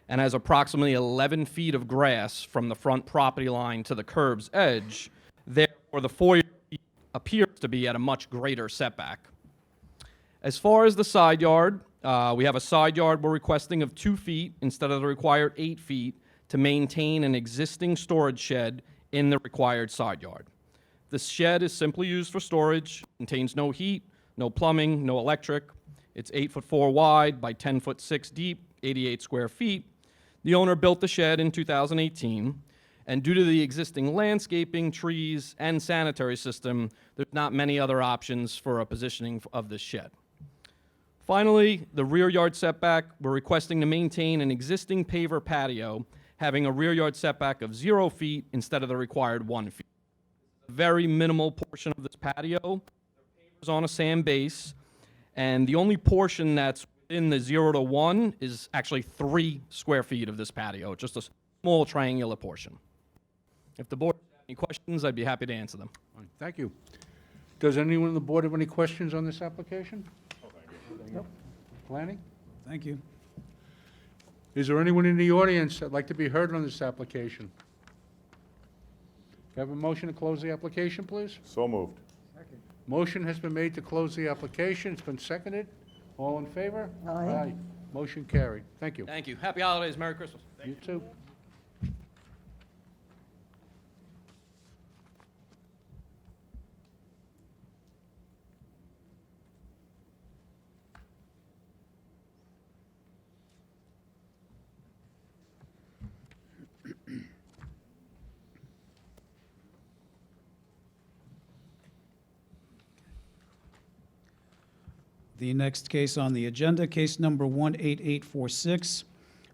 and has approximately 11 feet of grass from the front property line to the curb's edge. Therefore, the foyer appears to be at a much greater setback. As far as the side yard, We have a side yard we're requesting of 2 feet instead of the required 8 feet to maintain an existing storage shed in the required side yard. The shed is simply used for storage, contains no heat, no plumbing, no electric. It's 8'4" wide by 10'6" deep, 88 square feet. The owner built the shed in 2018, and due to the existing landscaping, trees, and sanitary system, there's not many other options for a positioning of this shed. Finally, the rear yard setback, we're requesting to maintain an existing paver patio having a rear yard setback of 0 feet instead of the required 1 feet. A very minimal portion of this patio is on a sand base, and the only portion that's within the 0 to 1 is actually 3 square feet of this patio, just a small triangular portion. If the board has any questions, I'd be happy to answer them. Fine, thank you. Does anyone on the board have any questions on this application? No. Planning? Thank you. Is there anyone in the audience that'd like to be heard on this application? Can I have a motion to close the application, please? So moved. Motion has been made to close the application. It's been seconded. All in favor? Aye. Motion carried. Thank you. Thank you. Happy holidays. Merry Christmas. You too. The next case on the agenda, case number 18846,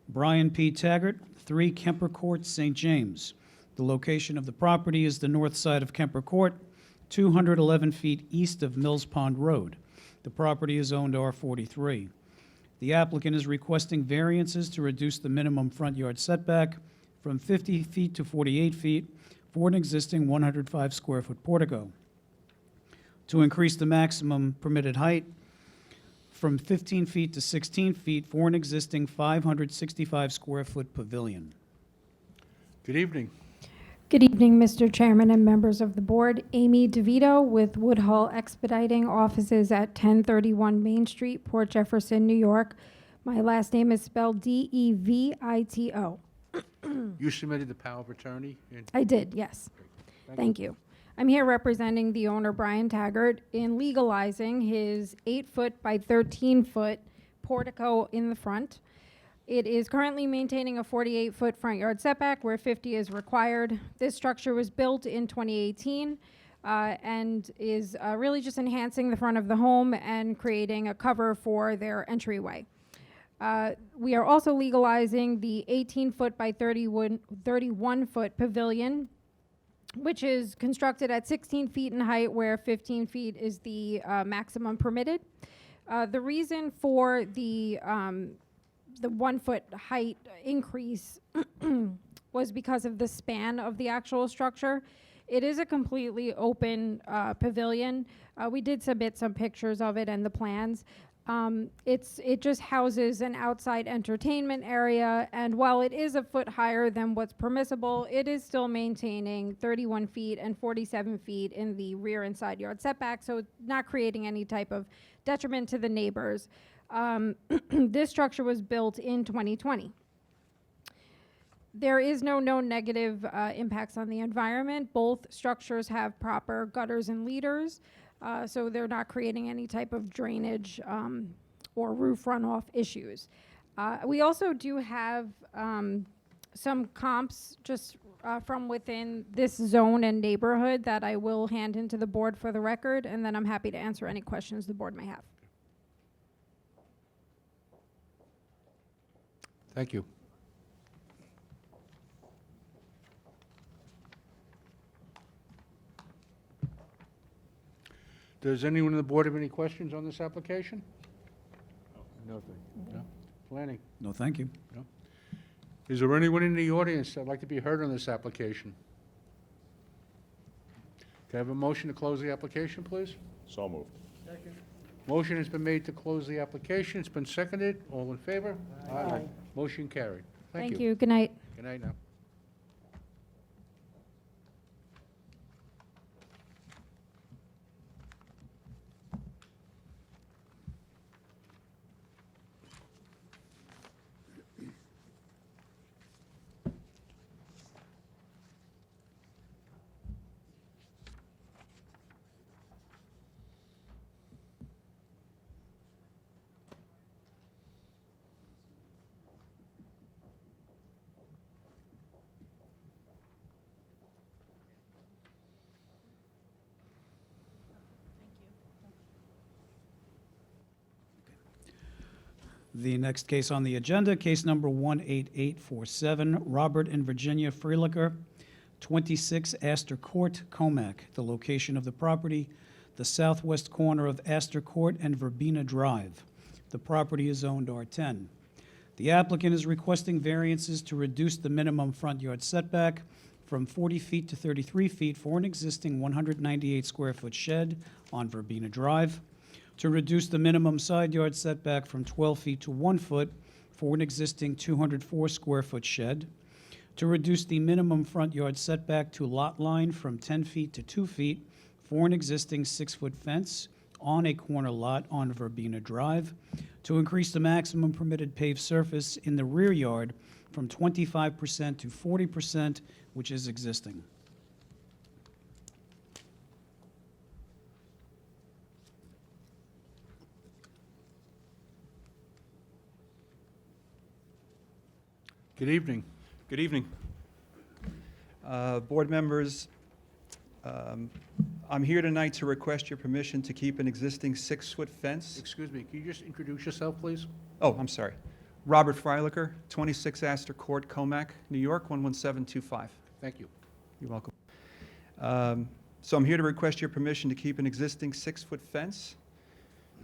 Brian P. Taggart, 3 Kemper Court, St. James. The location of the property is the north side of Kemper Court, 211 feet east of Mills Pond Road. The property is owned R43. The applicant is requesting variances to reduce the minimum front yard setback from 50 feet to 48 feet for an existing 105 square foot portico. To increase the maximum permitted height from 15 feet to 16 feet for an existing 565 square foot pavilion. Good evening. Good evening, Mr. Chairman and members of the board. Amy DeVito with Woodhull Expediting, offices at 1031 Main Street, Port Jefferson, New York. My last name is spelled D-E-V-I-T-O. You submitted the power of attorney? I did, yes. Thank you. I'm here representing the owner, Brian Taggart, in legalizing his 8-foot by 13-foot portico in the front. It is currently maintaining a 48-foot front yard setback where 50 is required. This structure was built in 2018 and is really just enhancing the front of the home and creating a cover for their entryway. We are also legalizing the 18-foot by 31-foot pavilion, which is constructed at 16 feet in height where 15 feet is the maximum permitted. The reason for the 1-foot height increase was because of the span of the actual structure. It is a completely open pavilion. We did submit some pictures of it and the plans. It just houses an outside entertainment area, and while it is a foot higher than what's permissible, it is still maintaining 31 feet and 47 feet in the rear and side yard setback, so not creating any type of detriment to the neighbors. This structure was built in 2020. There is no known negative impacts on the environment. Both structures have proper gutters and leaders. So they're not creating any type of drainage or roof runoff issues. We also do have some comps just from within this zone and neighborhood that I will hand into the board for the record, and then I'm happy to answer any questions the board may have. Thank you. Does anyone on the board have any questions on this application? Nothing. No? Planning? No, thank you. No? Is there anyone in the audience that'd like to be heard on this application? Can I have a motion to close the application, please? So moved. Motion has been made to close the application. It's been seconded. All in favor? Aye. Motion carried. Thank you. Good night. Good night now. The next case on the agenda, case number 18847, Robert and Virginia Freilicher, 26 Astor Court, Comac. The location of the property, the southwest corner of Astor Court and Verbena Drive. The property is zoned R10. The applicant is requesting variances to reduce the minimum front yard setback from 40 feet to 33 feet for an existing 198 square foot shed on Verbena Drive, to reduce the minimum side yard setback from 12 feet to 1 foot for an existing 204 square foot shed, to reduce the minimum front yard setback to lot line from 10 feet to 2 feet for an existing 6-foot fence on a corner lot on Verbena Drive, to increase the maximum permitted paved surface in the rear yard from 25% to 40%, which is existing. Good evening. Good evening. Board members, I'm here tonight to request your permission to keep an existing 6-foot fence. Excuse me, can you just introduce yourself, please? Oh, I'm sorry. Robert Freilicher, 26 Astor Court, Comac, New York, 11725. Thank you. You're welcome. So I'm here to request your permission to keep an existing 6-foot fence,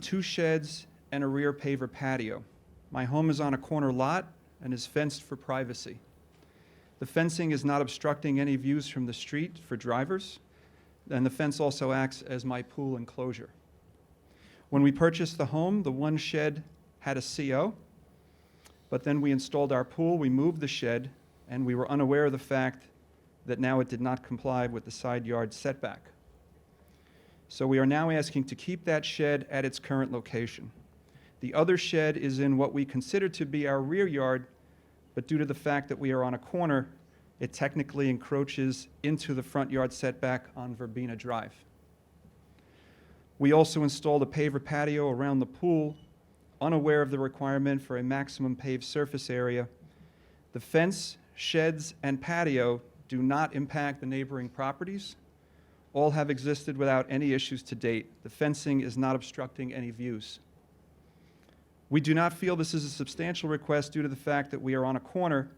2 sheds, and a rear paver patio. My home is on a corner lot and is fenced for privacy. The fencing is not obstructing any views from the street for drivers, and the fence also acts as my pool enclosure. When we purchased the home, the one shed had a CO, but then we installed our pool, we moved the shed, and we were unaware of the fact that now it did not comply with the side yard setback. So we are now asking to keep that shed at its current location. The other shed is in what we consider to be our rear yard, but due to the fact that we are on a corner, it technically encroaches into the front yard setback on Verbena Drive. We also installed a paver patio around the pool, unaware of the requirement for a maximum paved surface area. The fence, sheds, and patio do not impact the neighboring properties. All have existed without any issues to date. The fencing is not obstructing any views. We do not feel this is a substantial request due to the fact that we are on a corner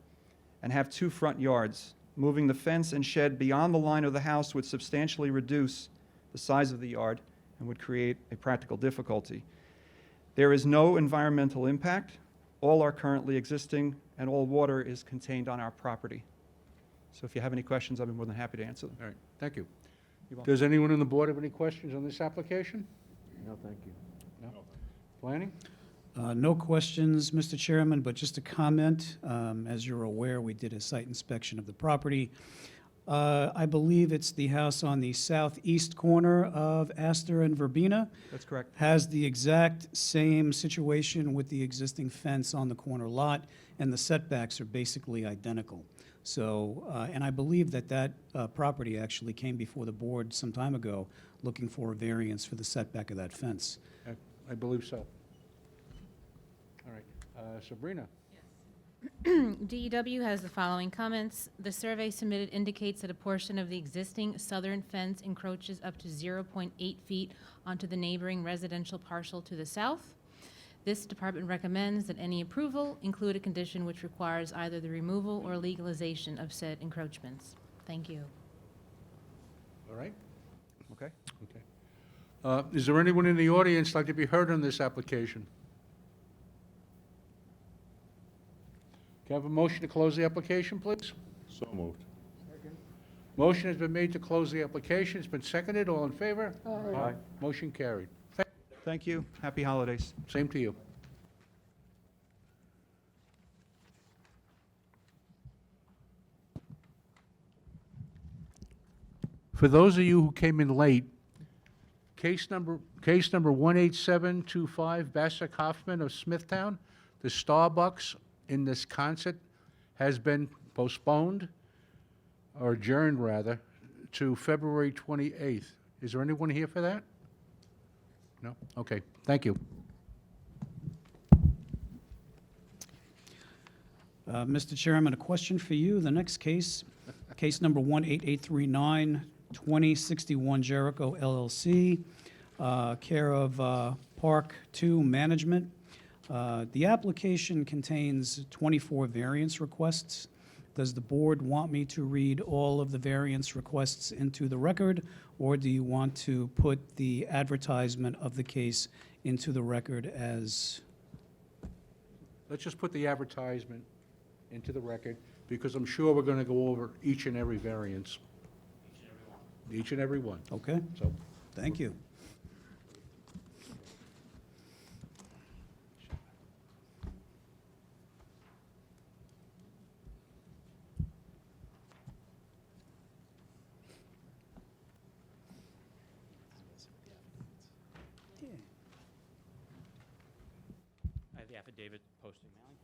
and have 2 front yards. Moving the fence and shed beyond the line of the house would substantially reduce the size of the yard and would create a practical difficulty. There is no environmental impact. All are currently existing, and all water is contained on our property. So if you have any questions, I'll be more than happy to answer them. All right, thank you. You're welcome. Does anyone on the board have any questions on this application? No, thank you. No? Planning? No questions, Mr. Chairman, but just a comment. As you're aware, we did a site inspection of the property. I believe it's the house on the southeast corner of Astor and Verbena. That's correct. Has the exact same situation with the existing fence on the corner lot, and the setbacks are basically identical. So, and I believe that property actually came before the board some time ago, looking for a variance for the setback of that fence. I believe so. All right, Sabrina? DEW has the following comments. The survey submitted indicates that a portion of the existing southern fence encroaches up to 0.8 feet onto the neighboring residential parcel to the south. This department recommends that any approval include a condition which requires either the removal or legalization of said encroachments. Thank you. All right. Okay. Okay. Is there anyone in the audience like to be heard on this application? Can I have a motion to close the application, please? So moved. Motion has been made to close the application. It's been seconded. All in favor? Aye. Motion carried. Thank you. Happy holidays. Same to you. For those of you who came in late, case number 18725, Bassett Hoffman of Smithtown, the Starbucks in Wisconsin, has been postponed, or adjourned rather, to February 28th. Is there anyone here for that? No? Okay, thank you. Mr. Chairman, a question for you. The next case, case number 18839, 2061 Jericho LLC, care of Park 2 Management. The application contains 24 variance requests. Does the board want me to read all of the variance requests into the record, or do you want to put the advertisement of the case into the record as? Let's just put the advertisement into the record, because I'm sure we're going to go over each and every variance. Each and every one. Okay, So, thank you. I have the affidavit posting mailing.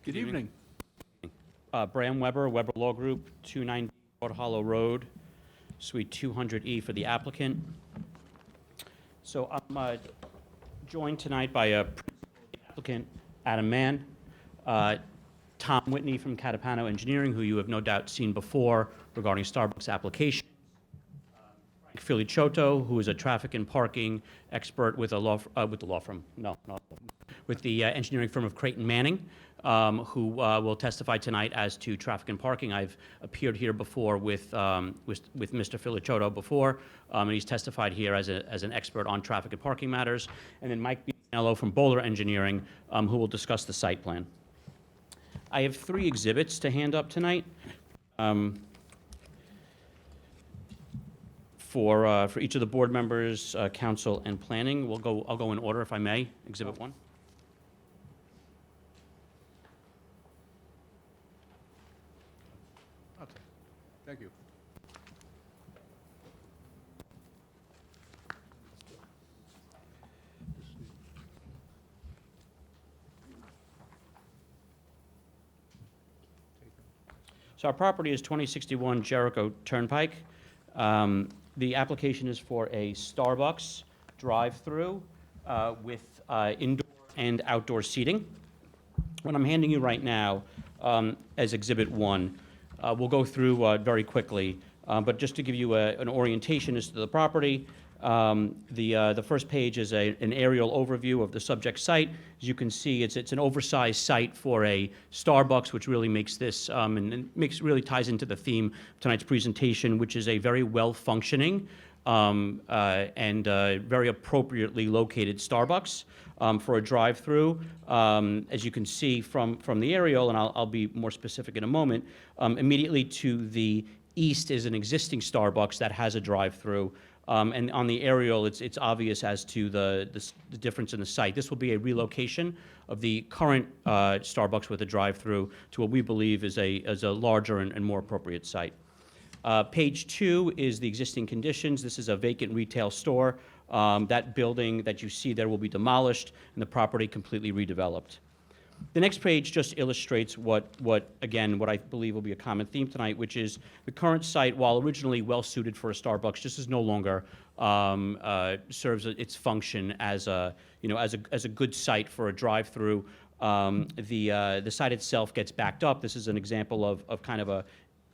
good evening. Bram Weber, Weber Law Group, 290 Broad Hollow Road, Suite 200E for the applicant. So I'm joined tonight by applicant Adam Mann, Tom Whitney from Catapano Engineering, who you have no doubt seen before regarding Starbucks application. Frank Filiciotto, who is a traffic and parking expert with the law firm, with the engineering firm of Creighton Manning, who will testify tonight as to traffic and parking. I've appeared here before with Mr. Filiciotto before, and he's testified here as an expert on traffic and parking matters. And then Mike Bianello from Bowler Engineering, who will discuss the site plan. I have 3 exhibits to hand up tonight. For each of the board members, council, and planning. I'll go in order, if I may. Exhibit 1. Okay. Thank you. So our property is 2061 Jericho Turnpike. The application is for a Starbucks drive-through with indoor and outdoor seating. What I'm handing you right now as Exhibit 1, we'll go through very quickly, but just to give you an orientation as to the property, the first page is an aerial overview of the subject site. As you can see, it's an oversized site for a Starbucks, which really makes this and really ties into the theme of tonight's presentation, which is a very well-functioning and very appropriately located Starbucks for a drive-through. As you can see from the aerial, and I'll be more specific in a moment, immediately to the east is an existing Starbucks that has a drive-through. And on the aerial, it's obvious as to the difference in the site. This will be a relocation of the current Starbucks with a drive-through to what we believe is a larger and more appropriate site. Page 2 is the existing conditions. This is a vacant retail store. That building that you see there will be demolished and the property completely redeveloped. The next page just illustrates what I believe will be a common theme tonight, which is the current site, while originally well-suited for a Starbucks, just is no longer serves its function as a good site for a drive-through. The site itself gets backed up. This is an example of kind of a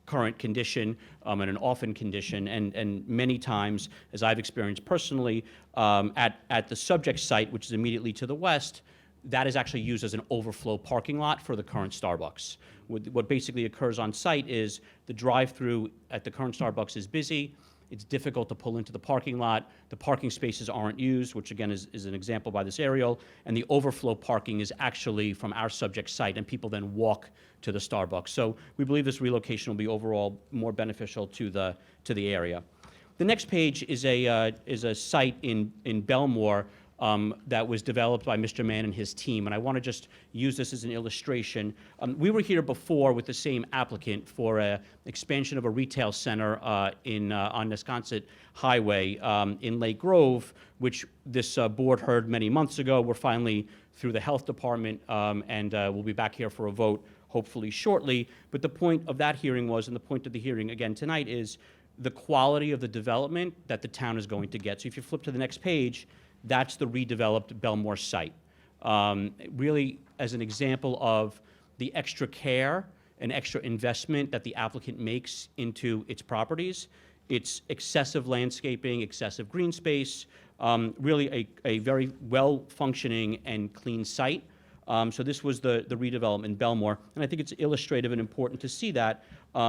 current condition and an often condition, and many times, as I've experienced personally, at the subject site, which is immediately to the west, that is actually used as an overflow parking lot for the current Starbucks. What basically occurs on site is the drive-through at the current Starbucks is busy. It's difficult to pull into the parking lot. The parking spaces aren't used, which again is an example by this aerial. And the overflow parking is actually from our subject site, and people then walk to the Starbucks. So we believe this relocation will be overall more beneficial to the area. The next page is a site in Belmore that was developed by Mr. Mann and his team, and I want to just use this as an illustration. We were here before with the same applicant for an expansion of a retail center on Nesconset Highway in Lake Grove, which this board heard many months ago. We're finally through the health department, and we'll be back here for a vote hopefully shortly. But the point of that hearing was, and the point of the hearing again tonight, is the quality of the development that the town is going to get. So if you flip to the next page, that's the redeveloped Belmore site. Really, as an example of the extra care and extra investment that the applicant makes into its properties. It's excessive landscaping, excessive green space, really a very well-functioning and clean site. So this was the redevelopment in Belmore, and I think it's illustrative and important to see that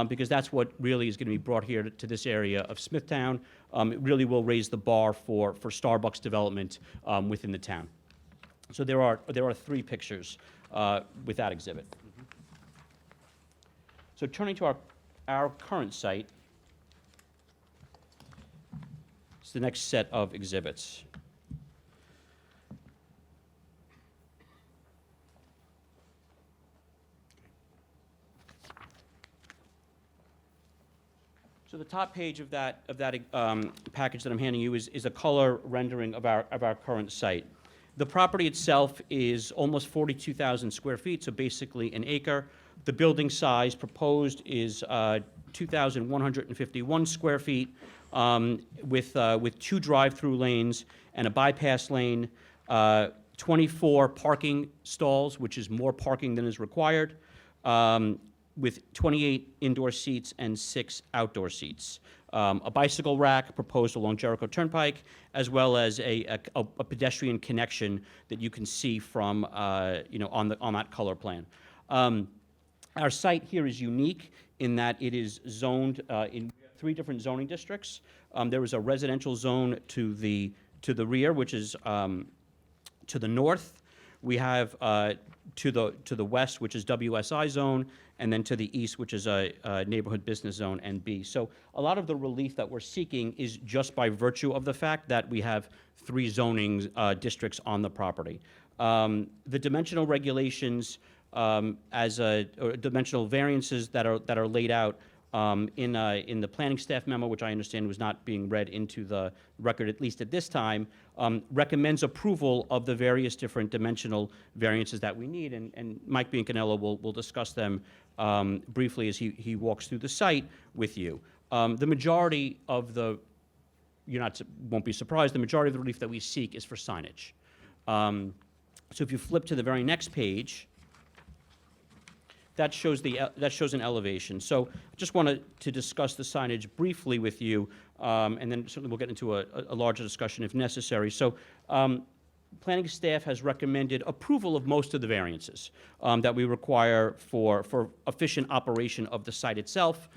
because that's what really is going to be brought here to this area of Smithtown. It really will raise the bar for Starbucks development within the town. So there are 3 pictures with that exhibit. So turning to our current site, it's the next set of exhibits. So the top page of that package that I'm handing you is a color rendering of our current site. The property itself is almost 42,000 square feet, so basically an acre. The building size proposed is 2,151 square feet with 2 drive-through lanes and a bypass lane, 24 parking stalls, which is more parking than is required, with 28 indoor seats and 6 outdoor seats. A bicycle rack proposed along Jericho Turnpike, as well as a pedestrian connection that you can see from, on that color plan. Our site here is unique in that it is zoned in 3 different zoning districts. There is a residential zone to the rear, which is to the north. We have to the west, which is WSI zone, and then to the east, which is a neighborhood business zone, NB. So a lot of the relief that we're seeking is just by virtue of the fact that we have 3 zoning districts on the property. The dimensional regulations or dimensional variances that are laid out in the planning staff memo, which I understand was not being read into the record, at least at this time, recommends approval of the various different dimensional variances that we need, and Mike Bianconello will discuss them briefly as he walks through the site with you. The majority of won't be surprised, the majority of the relief that we seek is for signage. So if you flip to the very next page, that shows an elevation. So I just wanted to discuss the signage briefly with you, and then certainly we'll get into a larger discussion if necessary. So planning staff has recommended approval of most of the variances that we require for efficient operation of the site itself,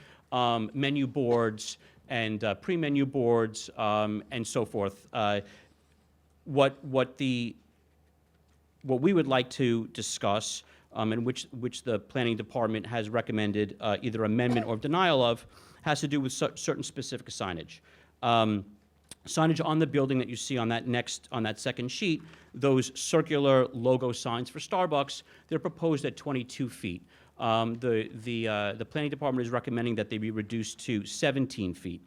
menu boards and pre-menu boards and so forth. What we would like to discuss and which the planning department has recommended either amendment or denial of, has to do with certain specific signage. Signage on the building that you see on that second sheet, those circular logo signs for Starbucks, they're proposed at 22 feet. The planning department is recommending that they be reduced to 17 feet.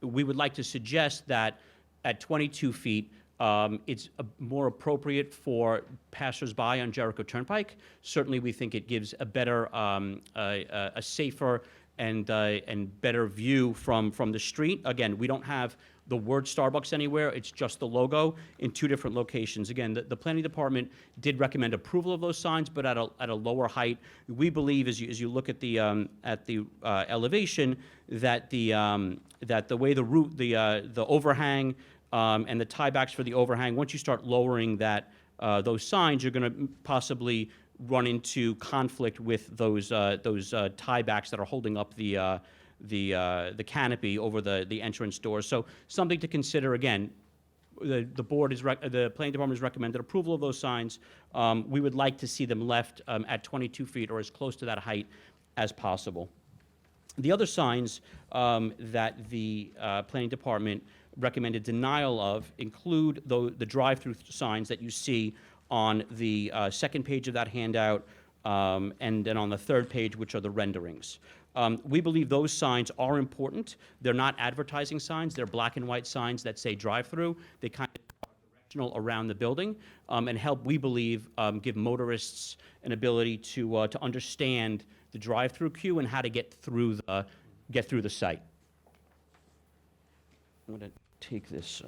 We would like to suggest that at 22 feet, it's more appropriate for passersby on Jericho Turnpike. Certainly, we think it gives a better, a safer and better view from the street. Again, we don't have the word Starbucks anywhere. It's just the logo in 2 different locations. Again, the planning department did recommend approval of those signs, but at a lower height. We believe, as you look at the elevation, that the way the overhang and the tiebacks for the overhang, once you start lowering those signs, you're going to possibly run into conflict with those tiebacks that are holding up the canopy over the entrance doors. So something to consider. Again, the planning department has recommended approval of those signs. We would like to see them left at 22 feet or as close to that height as possible. The other signs that the planning department recommended denial of include the drive-through signs that you see on the second page of that handout, and then on the third page, which are the renderings. We believe those signs are important. They're not advertising signs. They're black and white signs that say drive-through. They kind of are directional around the building and help, we believe, give motorists an ability to understand the drive-through queue and how to get through the site. I'm going to take this.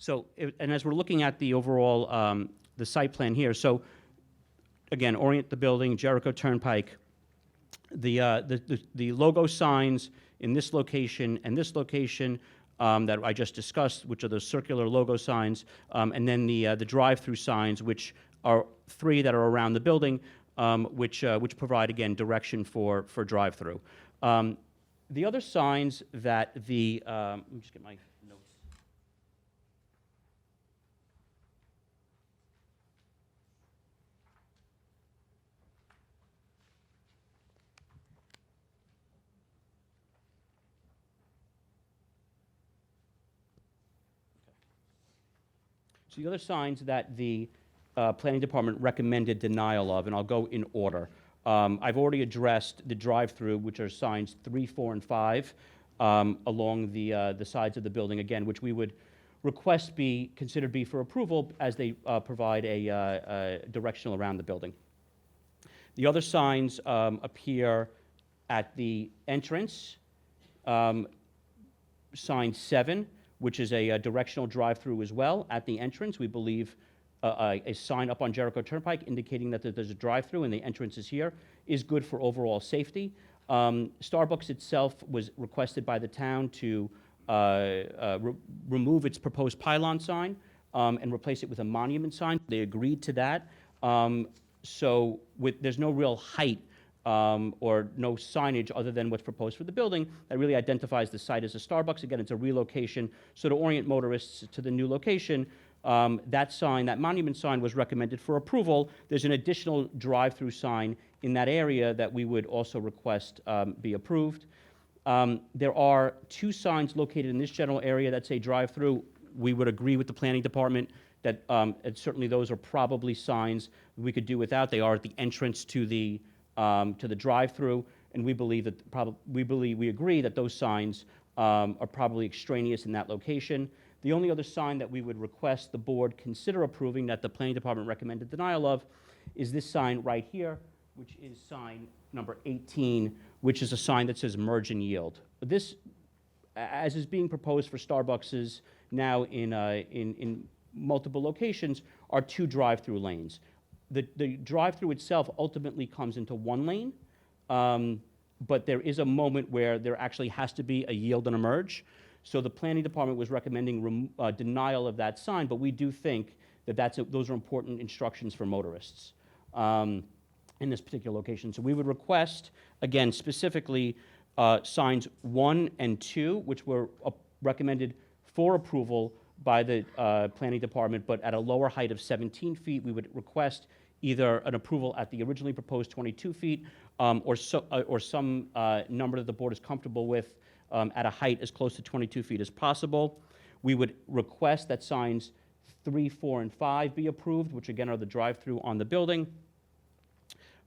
And as we're looking at the overall, the site plan here, so again, orient the building, Jericho Turnpike, the logo signs in this location and this location that I just discussed, which are those circular logo signs, and then the drive-through signs, which are 3 that are around the building, which provide, again, direction for drive-through. The other signs that let me just get my notes. So the other signs that the Planning Department recommended denial of, and I'll go in order. I've already addressed the drive-through, which are signs 3, 4, and 5 along the sides of the building, again, which we would request be considered be for approval as they provide a directional around the building. The other signs appear at the entrance. Sign 7, which is a directional drive-through as well at the entrance. We believe a sign up on Jericho Turnpike indicating that there's a drive-through and the entrance is here is good for overall safety. Starbucks itself was requested by the town to remove its proposed pylon sign and replace it with a monument sign. They agreed to that. There's no real height or no signage other than what's proposed for the building that really identifies the site as a Starbucks. Again, it's a relocation. So to orient motorists to the new location, that sign, that monument sign, was recommended for approval. There's an additional drive-through sign in that area that we would also request be approved. There are 2 signs located in this general area that say drive-through. We would agree with the Planning Department that and certainly those are probably signs we could do without. They are at the entrance to the drive-through, and we believe that we agree that those signs are probably extraneous in that location. The only other sign that we would request the board consider approving that the Planning Department recommended denial of is this sign right here, which is sign number 18, which is a sign that says merge and yield. This, as is being proposed for Starbucks now in multiple locations, are 2 drive-through lanes. The drive-through itself ultimately comes into 1 lane, but there is a moment where there actually has to be a yield and a merge. So the Planning Department was recommending denial of that sign, but we do think that those are important instructions for motorists in this particular location. So we would request, again, specifically signs 1 and 2, which were recommended for approval by the Planning Department, but at a lower height of 17 feet. We would request either an approval at the originally proposed 22 feet or some number that the board is comfortable with at a height as close to 22 feet as possible. We would request that signs 3, 4, and 5 be approved, which again are the drive-through on the building.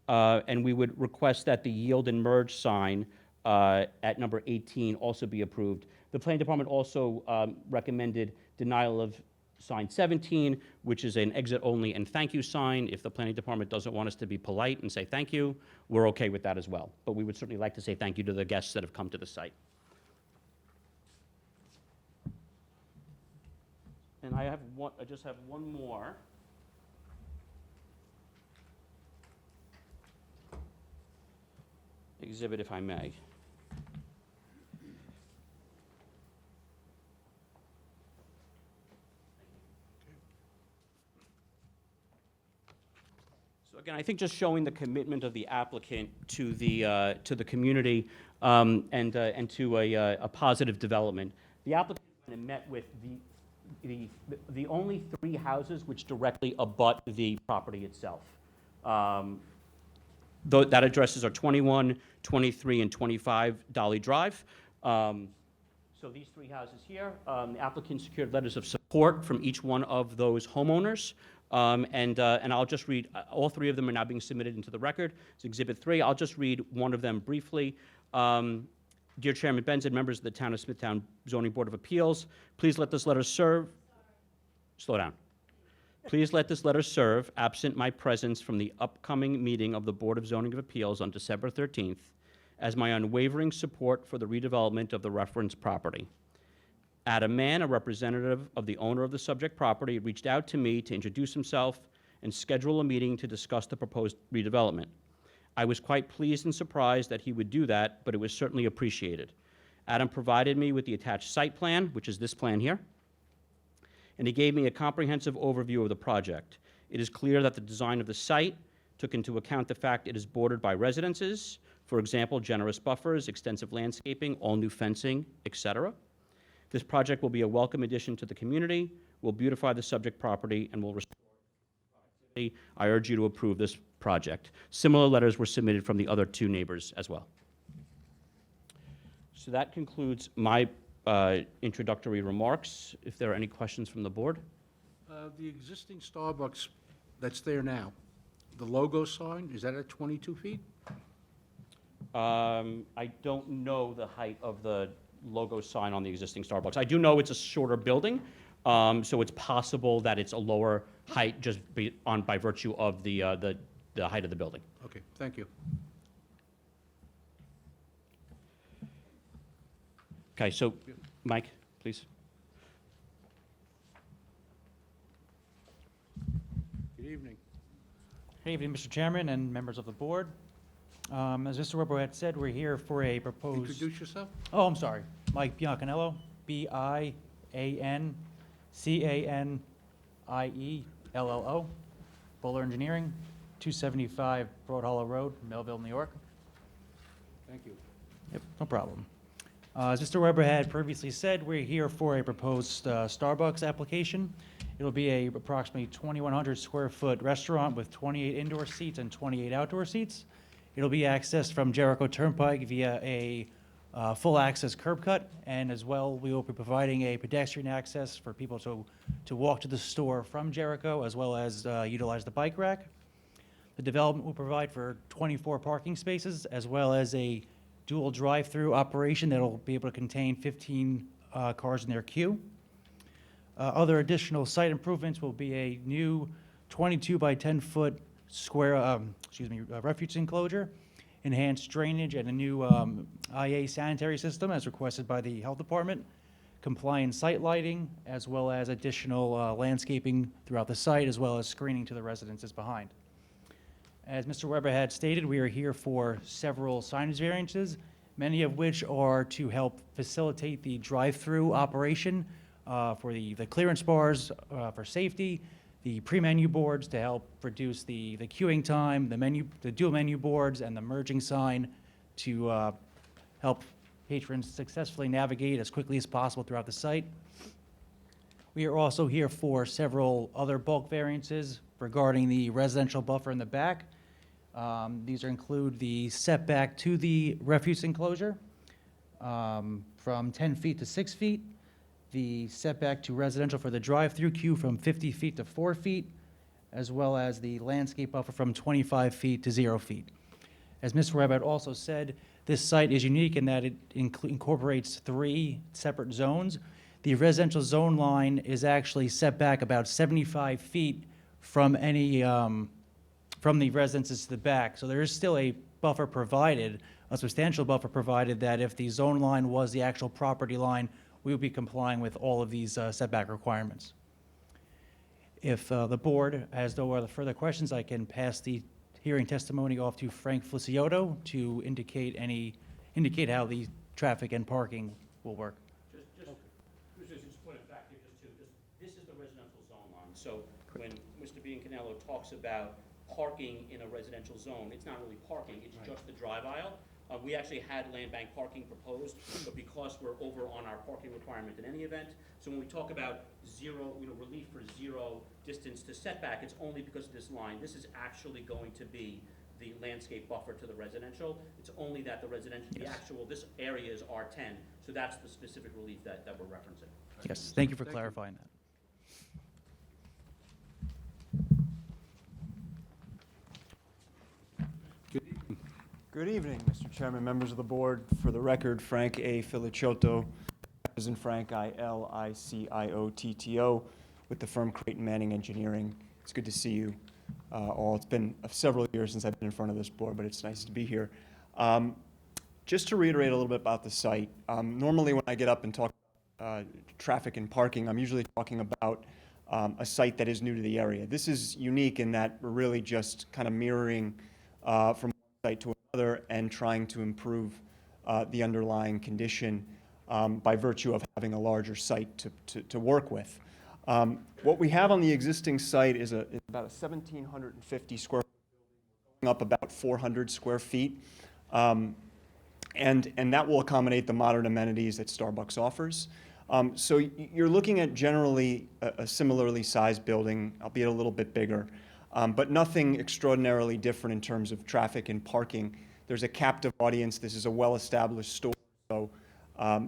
And we would request that the yield and merge sign at number 18 also be approved. The Planning Department also recommended denial of sign 17, which is an exit only and thank you sign. If the Planning Department doesn't want us to be polite and say thank you, we're okay with that as well. But we would certainly like to say thank you to the guests that have come to the site. And I just have one more. Exhibit, if I may. So again, I think just showing the commitment of the applicant to the community and to a positive development. The applicant met with the only 3 houses which directly abut the property itself. That addresses are 21, 23, and 25 Dolly Drive. So these 3 houses here, the applicant secured letters of support from each one of those homeowners. And I'll just read, all 3 of them are now being submitted into the record. It's Exhibit 3. I'll just read one of them briefly. Dear Chairman Benson, members of the Town of Smithtown Zoning Board of Appeals, please let this letter serve. Slow down. Please let this letter serve, absent my presence from the upcoming meeting of the Board of Zoning of Appeals on December 13th, as my unwavering support for the redevelopment of the referenced property. Adam Mann, a representative of the owner of the subject property, reached out to me to introduce himself and schedule a meeting to discuss the proposed redevelopment. I was quite pleased and surprised that he would do that, but it was certainly appreciated. Adam provided me with the attached site plan, which is this plan here, and he gave me a comprehensive overview of the project. It is clear that the design of the site took into account the fact it is bordered by residences, for example, generous buffers, extensive landscaping, all new fencing, etc. This project will be a welcome addition to the community, will beautify the subject property, and will restore productivity. I urge you to approve this project. Similar letters were submitted from the other two neighbors as well. So that concludes my introductory remarks. If there are any questions from the board? The existing Starbucks that's there now, the logo sign, is that at 22 feet? I don't know the height of the logo sign on the existing Starbucks. I do know it's a shorter building, so it's possible that it's a lower height just by virtue of the height of the building. Okay, thank you. Okay, so, Mike, please. Good evening. Good evening, Mr. Chairman and members of the board. As Mr. Weber had said, we're here for a proposed... Introduce yourself. Oh, I'm sorry. Mike Biancanello, B-I-A-N-C-A-N-I-E-L-L-O, Bowler Engineering, 275 Broad Hollow Road, Melville, New York. Thank you. Yep, no problem. As Mr. Weber had previously said, we're here for a proposed Starbucks application. It'll be a approximately 2,100 square foot restaurant with 28 indoor seats and 28 outdoor seats. It'll be accessed from Jericho Turnpike via a full access curb cut, and as well, we will be providing a pedestrian access for people to walk to the store from Jericho, as well as utilize the bike rack. The development will provide for 24 parking spaces, as well as a dual drive-through operation that'll be able to contain 15 cars in their queue. Other additional site improvements will be a new 22 by 10 foot square, refuge enclosure, enhanced drainage, and a new IA sanitary system as requested by the health department, compliant site lighting, as well as additional landscaping throughout the site, as well as screening to the residences behind. As Mr. Weber had stated, we are here for several signage variances, many of which are to help facilitate the drive-through operation for the clearance bars for safety, the pre-menu boards to help reduce the queuing time, the dual menu boards, and the merging sign to help patrons successfully navigate as quickly as possible throughout the site. We are also here for several other bulk variances regarding the residential buffer in the back. These include the setback to the refuse enclosure from 10 feet to 6 feet, the setback to residential for the drive-through queue from 50 feet to 4 feet, as well as the landscape buffer from 25 feet to 0 feet. As Mr. Webb had also said, this site is unique in that it incorporates 3 separate zones. The residential zone line is actually set back about 75 feet from any, from the residences to the back. So there is still a buffer provided, a substantial buffer provided, that if the zone line was the actual property line, we would be complying with all of these setback requirements. If the board has no other further questions, I can pass the hearing testimony off to Frank Feliciotto to indicate how the traffic and parking will work. Just point of fact here, this is the residential zone line. So when Mr. Biancanello talks about parking in a residential zone, it's not really parking, it's just the drive aisle. We actually had land bank parking proposed, but because we're over on our parking requirement in any event, so when we talk about zero, relief for zero distance to setback, it's only because of this line. This is actually going to be the landscape buffer to the residential. It's only that the residential, this area is R10, so that's the specific relief that we're referencing. Yes, thank you for clarifying that. Good evening, Mr. Chairman, members of the board. For the record, Frank A. Feliciotto, as in Frank, I-L-I-C-I-O-T-T-O, with the firm Creighton Manning Engineering. It's good to see you all. It's been several years since I've been in front of this board, but it's nice to be here. Just to reiterate a little bit about the site, normally when I get up and talk traffic and parking, I'm usually talking about a site that is new to the area. This is unique in that we're really just kind of mirroring from one site to another and trying to improve the underlying condition by virtue of having a larger site to work with. What we have on the existing site is about a 1,750 square foot, up about 400 square feet. And that will accommodate the modern amenities that Starbucks offers. So you're looking at generally a similarly sized building, albeit a little bit bigger, but nothing extraordinarily different in terms of traffic and parking. There's a captive audience. This is a well-established store. So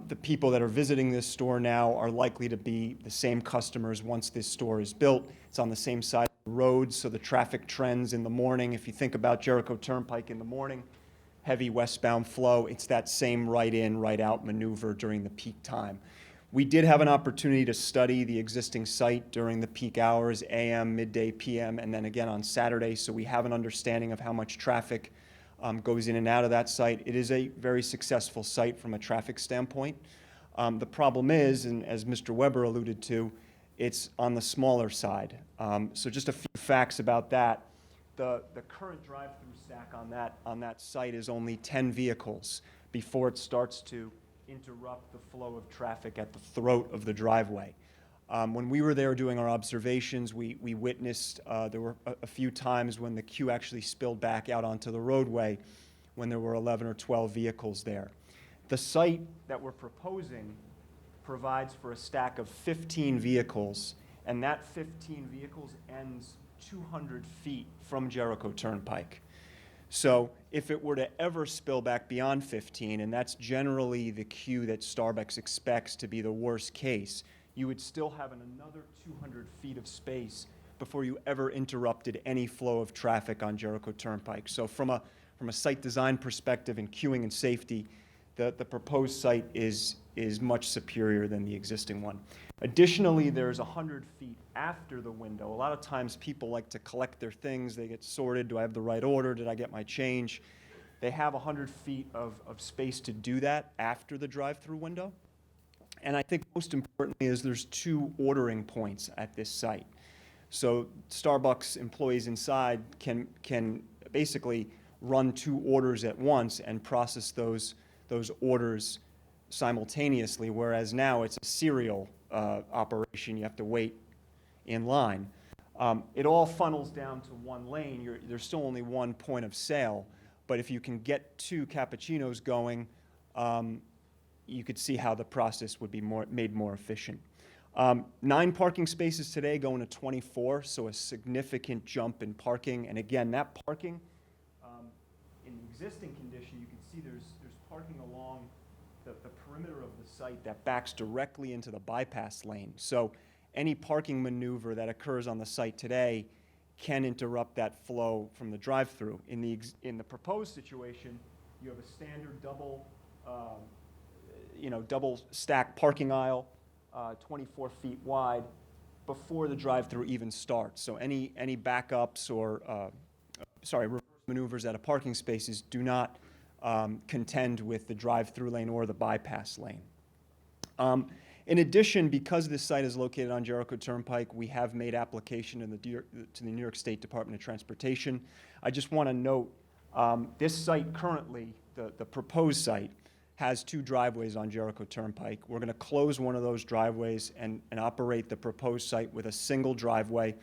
the people that are visiting this store now are likely to be the same customers once this store is built. It's on the same side of the road, so the traffic trends in the morning, if you think about Jericho Turnpike in the morning, heavy westbound flow, it's that same right in, right out maneuver during the peak time. We did have an opportunity to study the existing site during the peak hours, AM, midday, PM, and then again on Saturday, so we have an understanding of how much traffic goes in and out of that site. It is a very successful site from a traffic standpoint. The problem is, and as Mr. Weber alluded to, it's on the smaller side. So just a few facts about that. The current drive-through stack on that site is only 10 vehicles before it starts to interrupt the flow of traffic at the throat of the driveway. When we were there doing our observations, we witnessed there were a few times when the queue actually spilled back out onto the roadway when there were 11 or 12 vehicles there. The site that we're proposing provides for a stack of 15 vehicles, and that 15 vehicles ends 200 feet from Jericho Turnpike. So if it were to ever spill back beyond 15, and that's generally the queue that Starbucks expects to be the worst case, you would still have another 200 feet of space before you ever interrupted any flow of traffic on Jericho Turnpike. So from a site design perspective and queuing and safety, the proposed site is much superior than the existing one. Additionally, there's 100 feet after the window. A lot of times people like to collect their things. They get sorted. Do I have the right order? Did I get my change? They have 100 feet of space to do that after the drive-through window. And I think most importantly is there's 2 ordering points at this site. So Starbucks employees inside can basically run 2 orders at once and process those orders simultaneously, whereas now it's a serial operation. You have to wait in line. It all funnels down to one lane. There's still only one point of sale, but if you can get 2 cappuccinos going, you could see how the process would be made more efficient. 9 parking spaces today going to 24, so a significant jump in parking. And again, that parking, in the existing condition, you can see there's parking along the perimeter of the site that backs directly into the bypass lane. So any parking maneuver that occurs on the site today can interrupt that flow from the drive-through. In the proposed situation, you have a standard double stack parking aisle, 24 feet wide, before the drive-through even starts. So any backups or reverse maneuvers out of parking spaces do not contend with the drive-through lane or the bypass lane. In addition, because this site is located on Jericho Turnpike, we have made application to the New York State Department of Transportation. I just want to note, this site currently, the proposed site, has 2 driveways on Jericho Turnpike. We're going to close one of those driveways and operate the proposed site with a single driveway.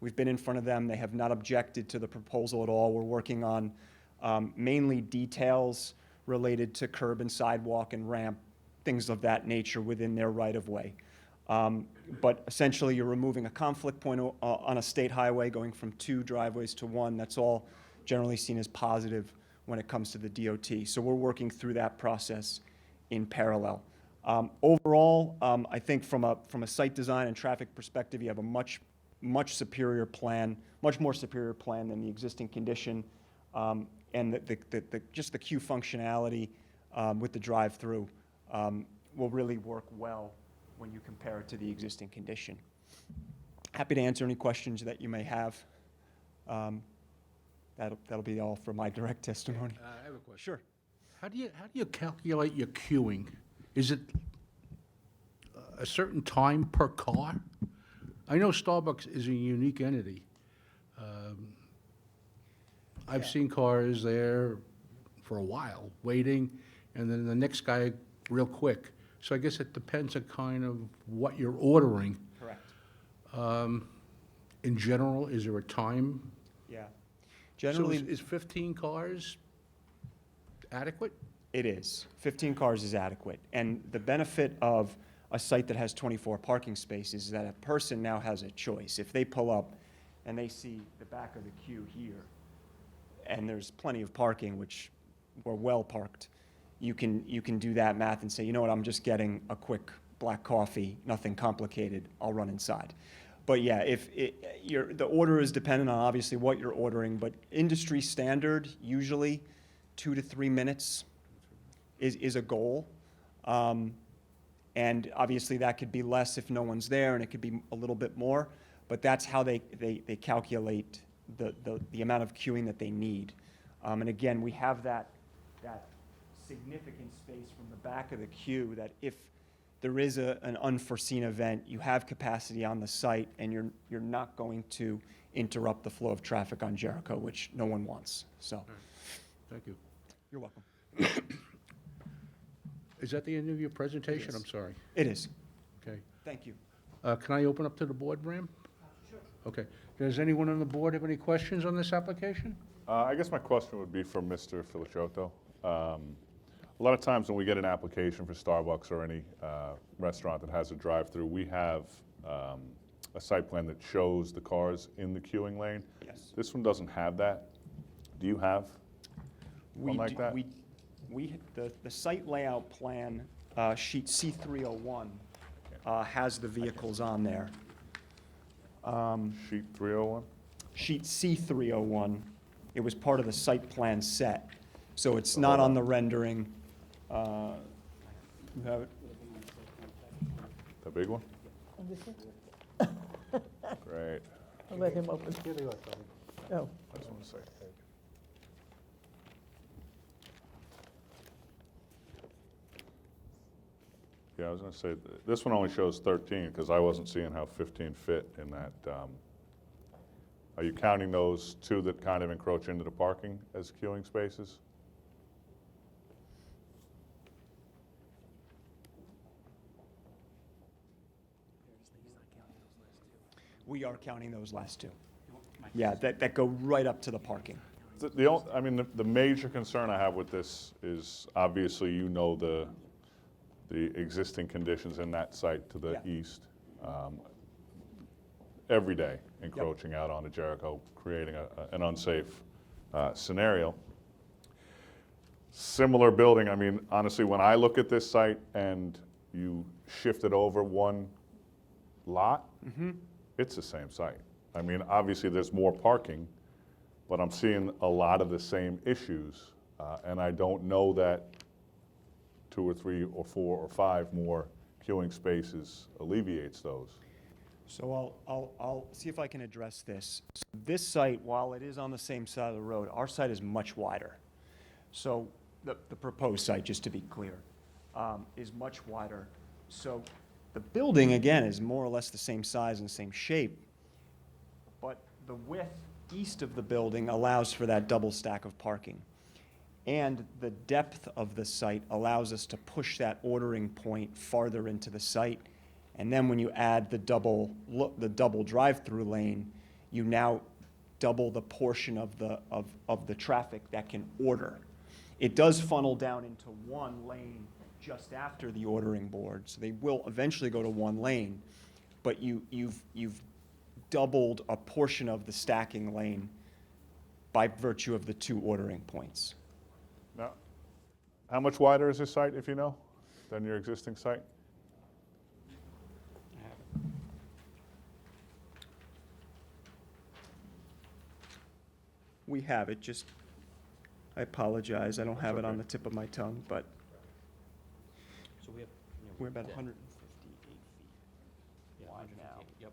We've been in front of them. They have not objected to the proposal at all. We're working on mainly details related to curb and sidewalk and ramp, things of that nature within their right-of-way. But essentially, you're removing a conflict point on a state highway, going from 2 driveways to 1. That's all generally seen as positive when it comes to the DOT. So we're working through that process in parallel. Overall, I think from a site design and traffic perspective, you have a much superior plan, much more superior plan than the existing condition, and just the queue functionality with the drive-through will really work well when you compare it to the existing condition. Happy to answer any questions that you may have. That'll be all for my direct testimony. I have a question. Sure. How do you calculate your queuing? Is it a certain time per car? I know Starbucks is a unique entity. I've seen cars there for a while, waiting, and then the next guy real quick. So I guess it depends on kind of what you're ordering. Correct. In general, is there a time? Yeah. So Generally, is 15 cars adequate? it is. 15 cars is adequate. And the benefit of a site that has 24 parking spaces is that a person now has a choice. If they pull up and they see the back of the queue here, and there's plenty of parking, which we're well parked, you can do that math and say, you know what, I'm just getting a quick black coffee, nothing complicated, I'll run inside. But yeah, the order is dependent on obviously what you're ordering, but industry standard, usually 2 to 3 minutes is a goal. And obviously that could be less if no one's there, and it could be a little bit more, but that's how they calculate the amount of queuing that they need. And again, we have that significant space from the back of the queue that if there is an unforeseen event, you have capacity on the site, and you're not going to interrupt the flow of traffic on Jericho, which no one wants. So, Thank you. you're welcome. Is that the end of your presentation? It is. I'm sorry. It is. Okay. Thank you. Can I open up to the board, Bram? Sure. Okay. Does anyone on the board have any questions on this application? I guess my question would be for Mr. Filicciotto. A lot of times when we get an application for Starbucks or any restaurant that has a drive-through, we have a site plan that shows the cars in the queuing lane. Yes. This one doesn't have that. Do you have one like that? The site layout plan, sheet C301, has the vehicles on there. Sheet 301? Sheet C301, it was part of the site plan set, so it's not on the rendering. You have it? The big one? Great. I'll let him open. Oh. I just want to say. Yeah, I was going to say, this one only shows 13, because I wasn't seeing how 15 fit in that. Are you counting those two that kind of encroach into the parking as queuing spaces? We are counting those last two. Yeah, that go right up to the parking. The major concern I have with this is, obviously, you know the existing conditions in that site to the east. Every day encroaching out onto Jericho, creating an unsafe scenario. Similar building, I mean, honestly, when I look at this site and you shift it over one lot, it's the same site. I mean, obviously, there's more parking, but I'm seeing a lot of the same issues, and I don't know that 2 or 3 or 4 or 5 more queuing spaces alleviates those. So I'll see if I can address this. So this site, while it is on the same side of the road, our site is much wider. So the proposed site, just to be clear, is much wider. So the building, again, is more or less the same size and the same shape, but the width east of the building allows for that double stack of parking. And the depth of the site allows us to push that ordering point farther into the site. And then when you add the double drive-through lane, you now double the portion of the traffic that can order. It does funnel down into one lane just after the ordering board, so they will eventually go to one lane, but you've doubled a portion of the stacking lane by virtue of the 2 ordering points. Now, how much wider is this site, if you know, than your existing site? We have it, just, I apologize, I don't have it on the tip of my tongue, but So we have. we're about 158 feet wide now. Yep.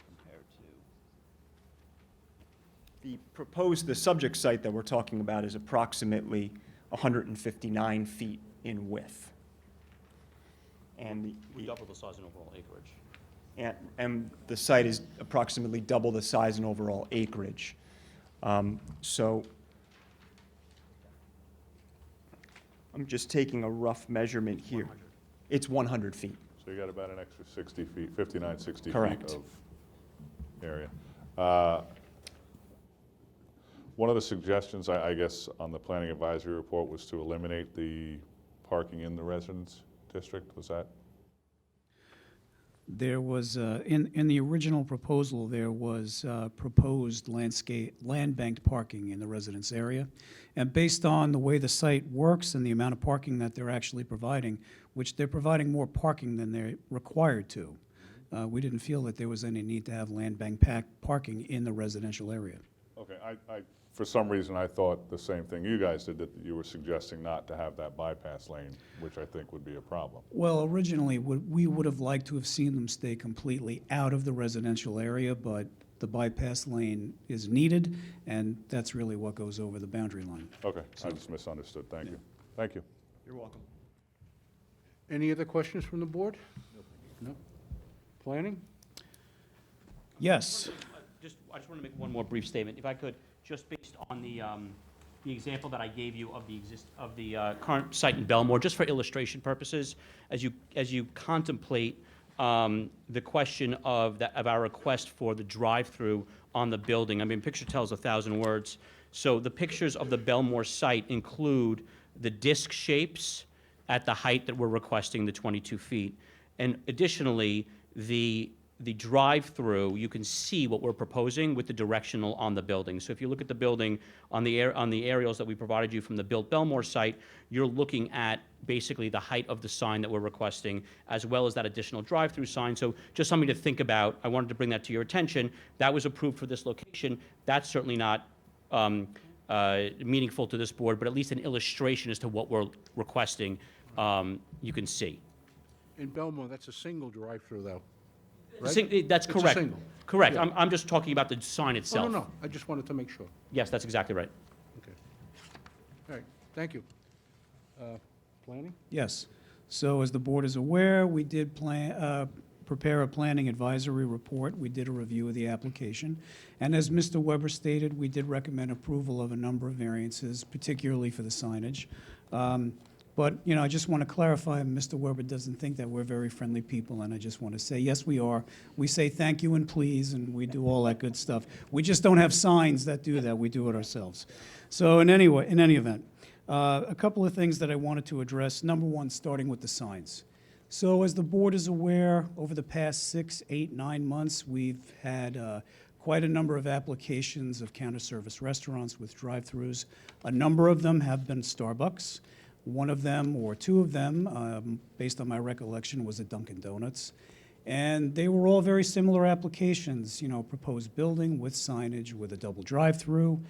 Compared to. The subject site that we're talking about is approximately 159 feet in width. and We double the size and overall acreage. and the site is approximately double the size and overall acreage. So I'm just taking a rough measurement here. It's 100 feet. So you got about an extra 60 feet, 59, 60 feet Correct. of area. One of the suggestions, I guess, on the planning advisory report was to eliminate the parking in the residence district, was that? There was, in the original proposal, there was proposed land banked parking in the residence area. And based on the way the site works and the amount of parking that they're actually providing, which they're providing more parking than they're required to, we didn't feel that there was any need to have land bank parking in the residential area. Okay, for some reason, I thought the same thing you guys did, that you were suggesting not to have that bypass lane, which I think would be a problem. Well, originally, we would have liked to have seen them stay completely out of the residential area, but the bypass lane is needed, and that's really what goes over the boundary line. Okay, I just misunderstood, thank you. Thank you. You're welcome. Any other questions from the board? No? Planning? Yes. I just want to make one more brief statement, if I could, just based on the example that I gave you of the current site in Belmore, just for illustration purposes, as you contemplate the question of our request for the drive-through on the building. I mean, picture tells 1,000 words. So the pictures of the Belmore site include the disc shapes at the height that we're requesting, the 22 feet. And additionally, the drive-through, you can see what we're proposing with the directional on the building. So if you look at the building on the aerials that we provided you from the Built Belmore site, you're looking at basically the height of the sign that we're requesting, as well as that additional drive-through sign. So just something to think about. I wanted to bring that to your attention. That was approved for this location. That's certainly not meaningful to this board, but at least an illustration as to what we're requesting, you can see. In Belmont, that's a single drive-through, though. That's Right? It's a correct. single. Correct. Yeah. I'm just talking about the sign Oh, itself. no, I just wanted to make sure. Yes, that's exactly right. Okay. All right, thank you. Planning? Yes. So as the board is aware, we did prepare a planning advisory report. We did a review of the application. And as Mr. Weber stated, we did recommend approval of a number of variances, particularly for the signage. But, I just want to clarify, Mr. Weber doesn't think that we're very friendly people, and I just want to say, yes, we are. We say thank you and please, and we do all that good stuff. We just don't have signs that do that. We do it ourselves. So in any event, a couple of things that I wanted to address. Number one, starting with the signs. So as the board is aware, over the past 6, 8, 9 months, we've had quite a number of applications of counter-service restaurants with drive-throughs. A number of them have been Starbucks. One of them, or two of them, based on my recollection, was a Dunkin' Donuts. And they were all very similar applications, proposed building with signage, with a double drive-through.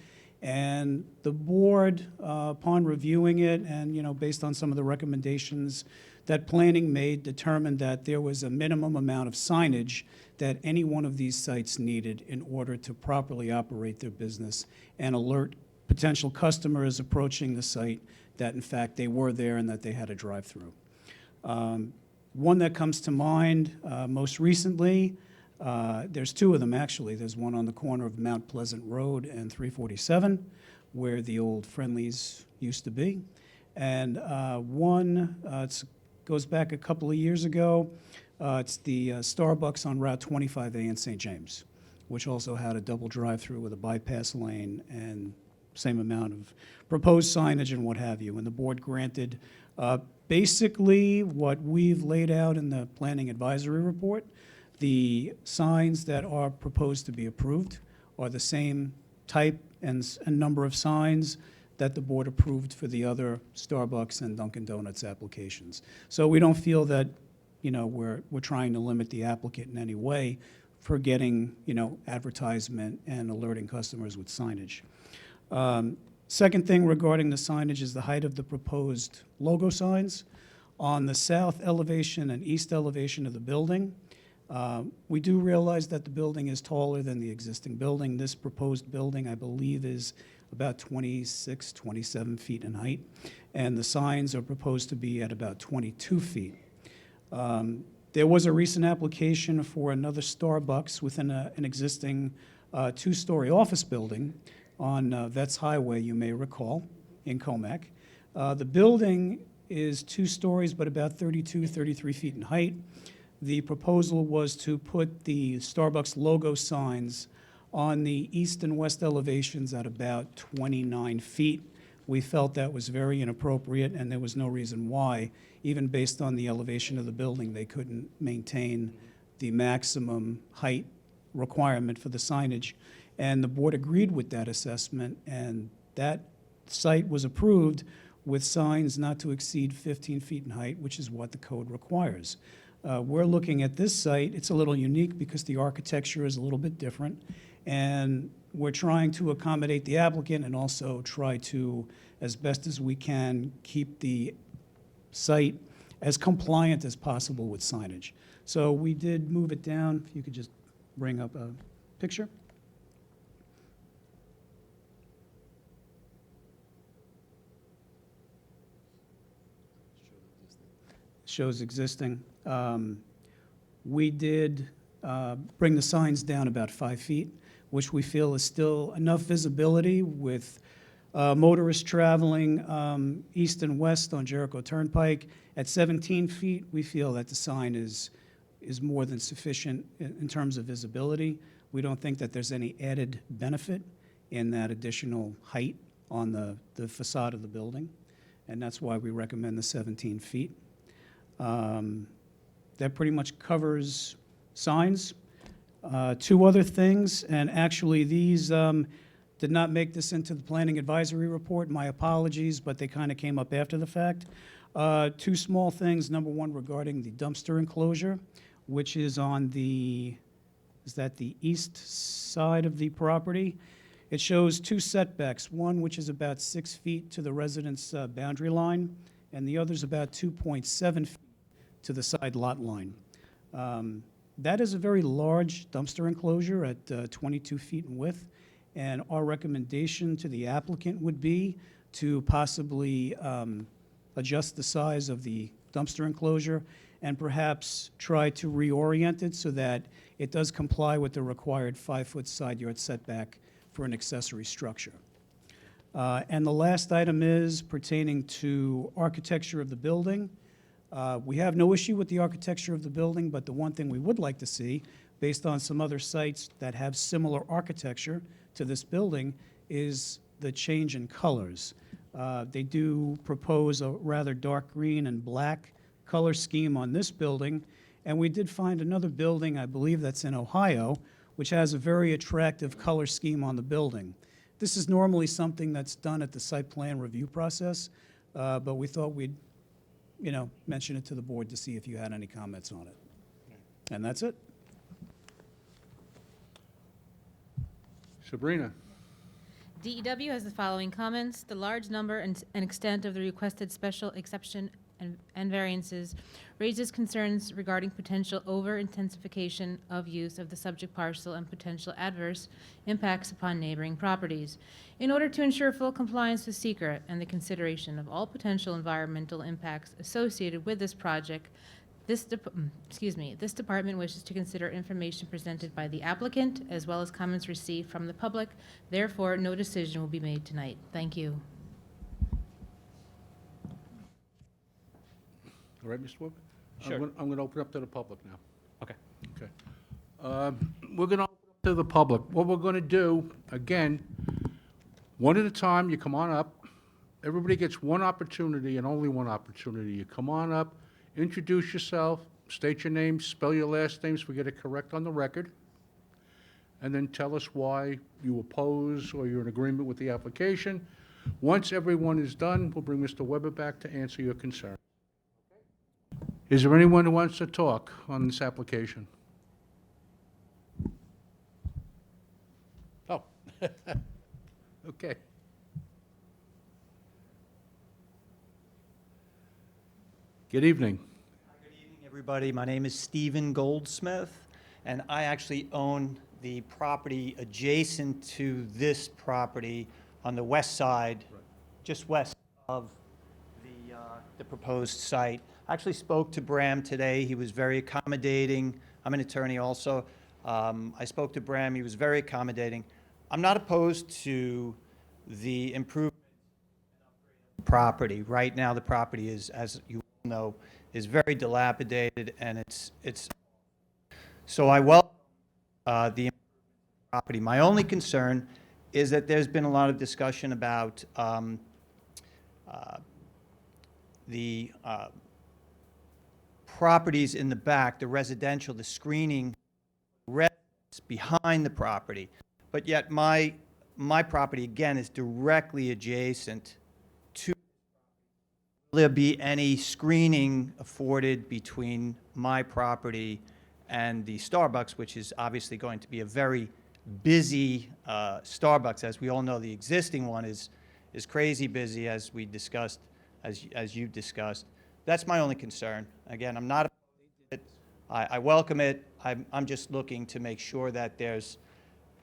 And the board, upon reviewing it and, based on some of the recommendations that planning made, determined that there was a minimum amount of signage that any one of these sites needed in order to properly operate their business and alert potential customers approaching the site that in fact they were there and that they had a drive-through. One that comes to mind most recently, there's two of them actually. There's one on the corner of Mount Pleasant Road and 347, where the old Friendlies used to be. And one goes back a couple of years ago. It's the Starbucks on Route 25A in St. James, which also had a double drive-through with a bypass lane and same amount of proposed signage and what have you. And the board granted basically what we've laid out in the planning advisory report. The signs that are proposed to be approved are the same type and number of signs that the board approved for the other Starbucks and Dunkin' Donuts applications. So we don't feel that, we're trying to limit the applicant in any way for getting, advertisement and alerting customers with signage. Second thing regarding the signage is the height of the proposed logo signs. On the south elevation and east elevation of the building, we do realize that the building is taller than the existing building. This proposed building, I believe, is about 26, 27 feet in height, and the signs are proposed to be at about 22 feet. There was a recent application for another Starbucks within an existing two-story office building on Vets Highway, you may recall, in Comac. The building is 2 stories, but about 32, 33 feet in height. The proposal was to put the Starbucks logo signs on the east and west elevations at about 29 feet. We felt that was very inappropriate, and there was no reason why, even based on the elevation of the building, they couldn't maintain the maximum height requirement for the signage. And the board agreed with that assessment, and that site was approved with signs not to exceed 15 feet in height, which is what the code requires. We're looking at this site. It's a little unique because the architecture is a little bit different, and we're trying to accommodate the applicant and also try to, as best as we can, keep the site as compliant as possible with signage. So we did move it down. If you could just bring up a picture. Shows existing. We did bring the signs down about 5 feet, which we feel is still enough visibility with motorists traveling east and west on Jericho Turnpike. At 17 feet, we feel that the sign is more than sufficient in terms of visibility. We don't think that there's any added benefit in that additional height on the facade of the building, and that's why we recommend the 17 feet. That pretty much covers signs. 2 other things, and actually these did not make this into the planning advisory report. My apologies, but they kind of came up after the fact. 2 small things. Number 1, regarding the dumpster enclosure, which is on the east side of the property. It shows 2 setbacks, one which is about 6 feet to the residence boundary line, and the other's about 2.7 feet to the side lot line. That is a very large dumpster enclosure at 22 feet in width, and our recommendation to the applicant would be to possibly adjust the size of the dumpster enclosure and perhaps try to reorient it so that it does comply with the required 5-foot side yard setback for an accessory structure. And the last item is pertaining to architecture of the building. We have no issue with the architecture of the building, but the one thing we would like to see, based on some other sites that have similar architecture to this building, is the change in colors. They do propose a rather dark green and black color scheme on this building, and we did find another building, I believe that's in Ohio, which has a very attractive color scheme on the building. This is normally something that's done at the site plan review process, but we thought we'd mention it to the board to see if you had any comments on it. And that's it. Sabrina? DEW has the following comments. The large number and extent of the requested special exception and variances raises concerns regarding potential over-intensification of use of the subject parcel and potential adverse impacts upon neighboring properties. In order to ensure full compliance with SECRET and the consideration of all potential environmental impacts associated with this project, this department wishes to consider information presented by the applicant as well as comments received from the public. Therefore, no decision will be made tonight. Thank you. All right, Mr. Webb? Sure. I'm going to open up to the public now. Okay. Okay. We're going to open up to the public. What we're going to do, again, one at a time, you come on up. Everybody gets one opportunity and only one opportunity. You come on up, introduce yourself, state your name, spell your last name so we get it correct on the record, and then tell us why you oppose or you're in agreement with the application. Once everyone is done, we'll bring Mr. Weber back to answer your concern. Is there anyone who wants to talk on this application? Oh, okay. Good evening. Good evening, everybody. My name is Stephen Goldsmith, and I actually own the property adjacent to this property on the west side, just west of the proposed site. I actually spoke to Bram today. He was very accommodating. I'm an attorney also. I spoke to Bram. He was very accommodating. I'm not opposed to the improvement of property. Right now, the property is, as you all know, is very dilapidated, and it's so I welcome the property. My only concern is that there's been a lot of discussion about the properties in the back, the residential, the screening behind the property. But yet my property, again, is directly adjacent to. Will there be any screening afforded between my property and the Starbucks, which is obviously going to be a very busy Starbucks? As we all know, the existing one is crazy busy, as we discussed, as you discussed. That's my only concern. Again, I'm not opposed to it. I welcome it. I'm just looking to make sure that there's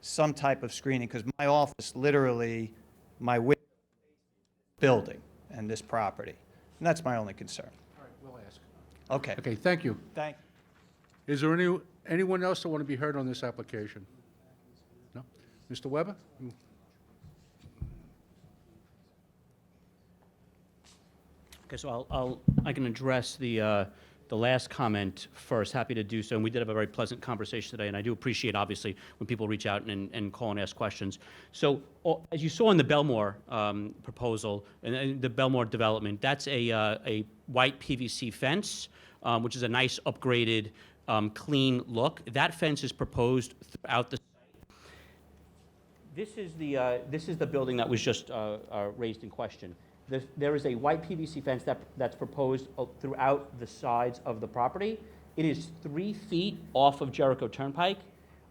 some type of screening, because my office, literally, my window building and this property. And that's my only concern. All right, we'll ask. Okay. Okay, thank you. Thank Is there anyone else that want to be heard on this application? No? Mr. Weber? Okay, so I can address the last comment first. Happy to do so. And we did have a very pleasant conversation today, and I do appreciate, obviously, when people reach out and call and ask questions. So as you saw in the Belmore proposal, and the Belmore development, that's a white PVC fence, which is a nice upgraded, clean look. That fence is proposed throughout the site. This is the building that was just raised in question. There is a white PVC fence that's proposed throughout the sides of the property. It is 3 feet off of Jericho Turnpike.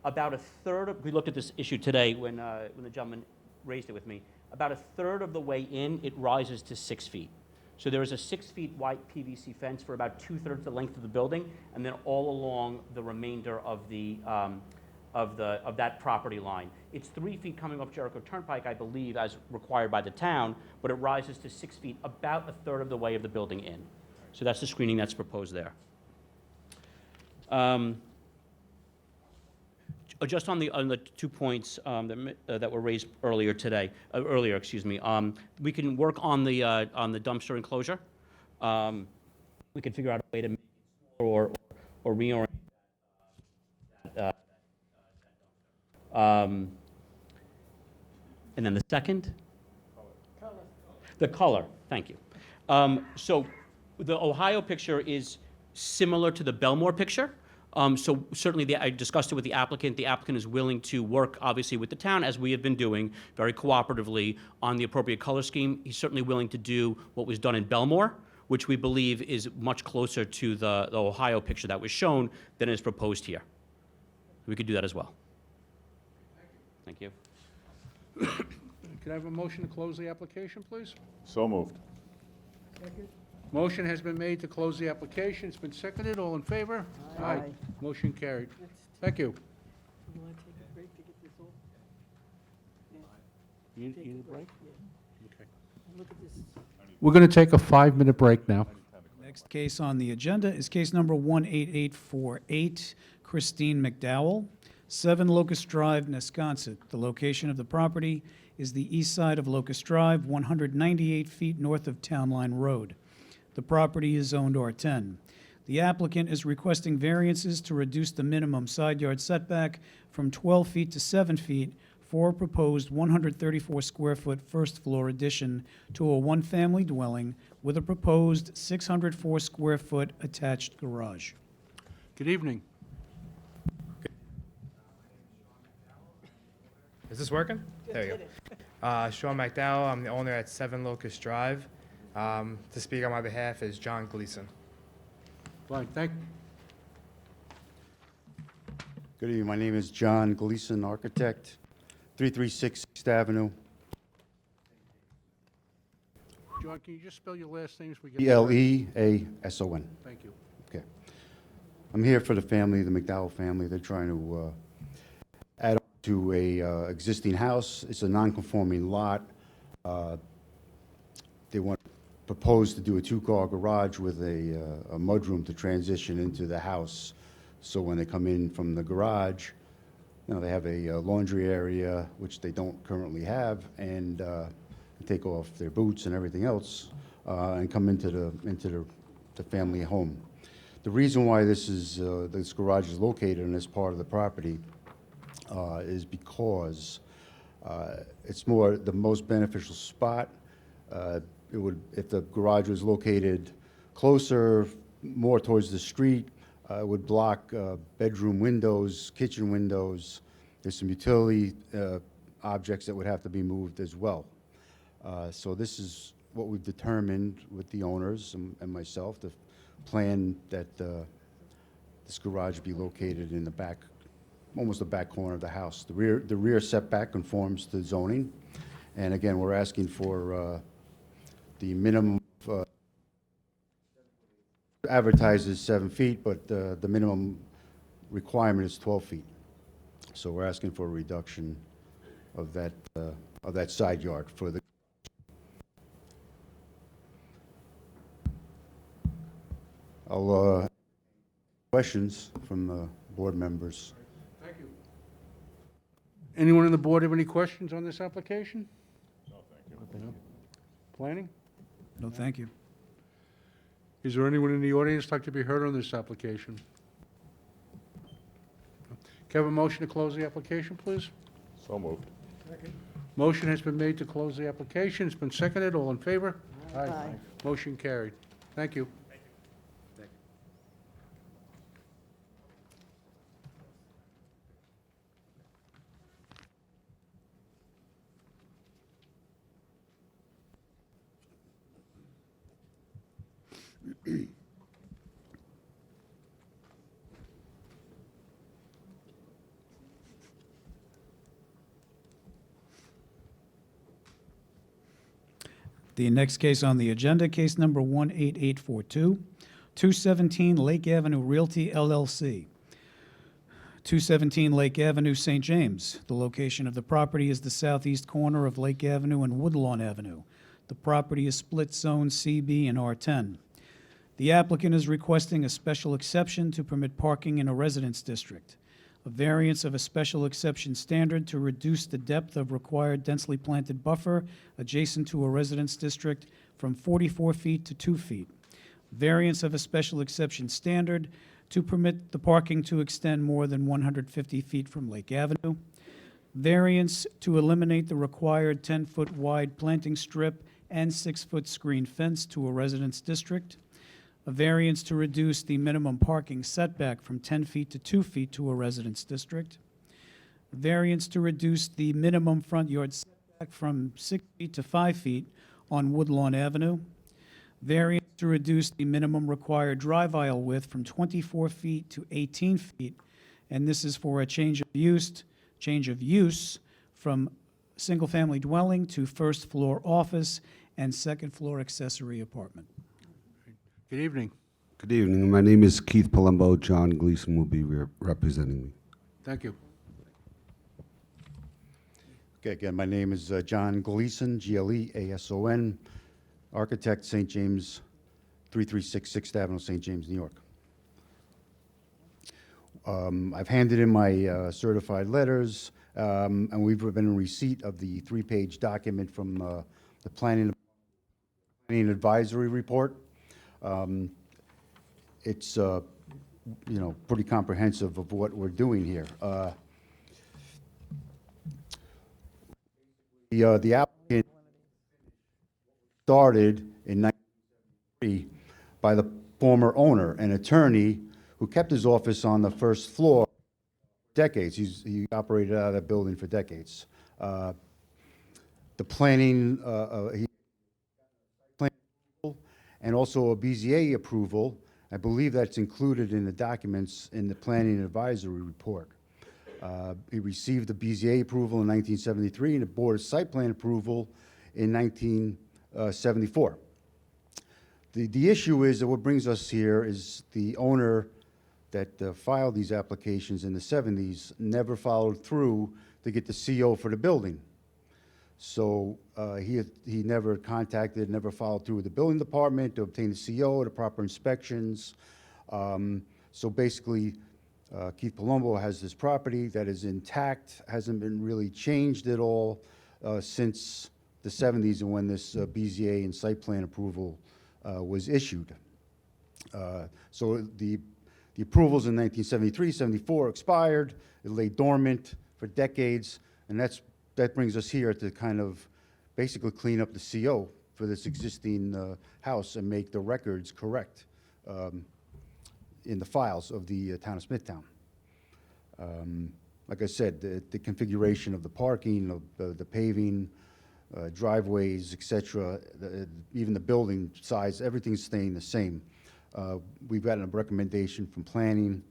About a third of, we looked at this issue today when the gentleman raised it with me. About a third of the way in, it rises to 6 feet. So there is a 6 feet white PVC fence for about 2/3 the length of the building, and then all along the remainder of that property line. It's 3 feet coming off Jericho Turnpike, I believe, as required by the town, but it rises to 6 feet, about a third of the way of the building in. So that's the screening that's proposed there. Just on the 2 points that were raised earlier today, we can work on the dumpster enclosure. We can figure out a way to make it or reorient that. And then the second? The color, thank you. So the Ohio picture is similar to the Belmore picture. So certainly I discussed it with the applicant. The applicant is willing to work, obviously, with the town, as we have been doing, very cooperatively on the appropriate color scheme. He's certainly willing to do what was done in Belmore, which we believe is much closer to the Ohio picture that was shown than is proposed here. We could do that as well. Thank you. Can I have a motion to close the application, please? So moved. Motion has been made to close the application. It's been seconded. All in favor? Aye. Motion carried. Thank you. You want to take a break to get this all? You Take need a a break? Yeah. Okay. Look at this. We're going to take a 5-minute break now. Next case on the agenda is case number 18848, Christine McDowell, 7 Locust Drive, Nesconset. The location of the property is the east side of Locust Drive, 198 feet north of Town Line Road. The property is zoned R10. The applicant is requesting variances to reduce the minimum side yard setback from 12 feet to 7 feet for a proposed 134-square-foot first-floor addition to a one-family dwelling with a proposed 604-square-foot attached garage. Good evening. Is this working? There you go. Sean McDowell, I'm the owner at 7 Locust Drive. To speak on my behalf is John Gleason. Fine, thank you. Good evening. My name is John Gleason, architect, 336 6th Avenue. John, can you just spell your last names? Gleason. Thank you. Okay. I'm here for the family, the McDowell family. They're trying to add on to a existing house. It's a non-conforming lot. They want to proposed to do a two-car garage with a mudroom to transition into the house. So when they come in from the garage, you know, they have a laundry area, which they don't currently have, and take off their boots and everything else, and come into the family home. The reason why this garage is located in this part of the property is because it's the most beneficial spot. If the garage was located closer, more towards the street, it would block bedroom windows, kitchen windows. There's some utility objects that would have to be moved as well. So this is what we've determined with the owners and myself, the plan that this garage be located in the back, almost the back corner of the house. The rear setback conforms to zoning. And again, we're asking for the minimum advertises 7 feet, but the minimum requirement is 12 feet. So we're asking for a reduction of that side yard for the. I'll questions from the board members. Thank you. Anyone on the board have any questions on this application? No, thank you. Planning? No, thank you. Is there anyone in the audience like to be heard on this application? Can I have a motion to close the application, please? So moved. Motion has been made to close the application. It's been seconded. All in favor? Aye. Motion carried. Thank you. The next case on the agenda, case number 18842, 217 Lake Avenue Realty LLC. 217 Lake Avenue, St. James. The location of the property is the southeast corner of Lake Avenue and Woodlawn Avenue. The property is split zone CB and R10. The applicant is requesting a special exception to permit parking in a residence district, a variance of a special exception standard to reduce the depth of required densely planted buffer adjacent to a residence district from 44 feet to 2 feet, variance of a special exception standard to permit the parking to extend more than 150 feet from Lake Avenue, variance to eliminate the required 10-foot wide planting strip and 6-foot screen fence to a residence district, a variance to reduce the minimum parking setback from 10 feet to 2 feet to a residence district, a variance to reduce the minimum front yard setback from 6 feet to 5 feet on Woodlawn Avenue, variance to reduce the minimum required drive aisle width from 24 feet to 18 feet, and this is for a change of use from single-family dwelling to first-floor office and second-floor accessory apartment. Good evening. Good evening. My name is Keith Palumbo. John Gleason will be representing me. Thank you. Okay, again, my name is John Gleason, Gleason, architect, St. James, 336 6th Avenue, St. James, New York. I've handed in my certified letters, and we've been in receipt of the 3-page document from the Planning Advisory Report. It's pretty comprehensive of what we're doing here. The applicant started in 1993 by the former owner, an attorney who kept his office on the first floor for decades. He operated out of that building for decades. The planning, and also a BZA approval. I believe that's included in the documents in the Planning Advisory Report. He received the BZA approval in 1973 and the Board of Site Plan approval in 1974. The issue is that what brings us here is the owner that filed these applications in the 70s never followed through to get the CO for the building. So he never contacted, never followed through with the building department to obtain the CO, the proper inspections. So basically, Keith Palumbo has this property that is intact, hasn't been really changed at all since the 70s and when this BZA and site plan approval was issued. So the approvals in 1973, 74 expired. It lay dormant for decades, and that brings us here to kind of basically clean up the CO for this existing house and make the records correct in the files of the town of Smithtown. Like I said, the configuration of the parking, of the paving, driveways, et cetera, even the building size, everything's staying the same. We've gotten a recommendation from planning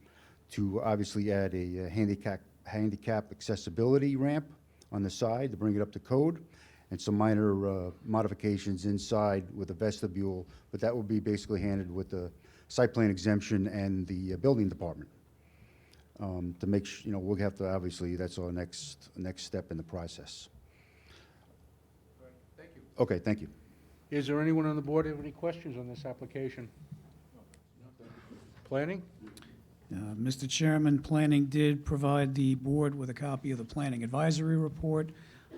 to obviously add a handicap accessibility ramp on the side to bring it up to code, and some minor modifications inside with a vestibule, but that will be basically handled with the site plan exemption and the building department. To make we'll have to, obviously, that's our next step in the process. Thank you. Okay, thank you. Is there anyone on the board who have any questions on this application? Planning? Mr. Chairman, Planning did provide the board with a copy of the Planning Advisory Report.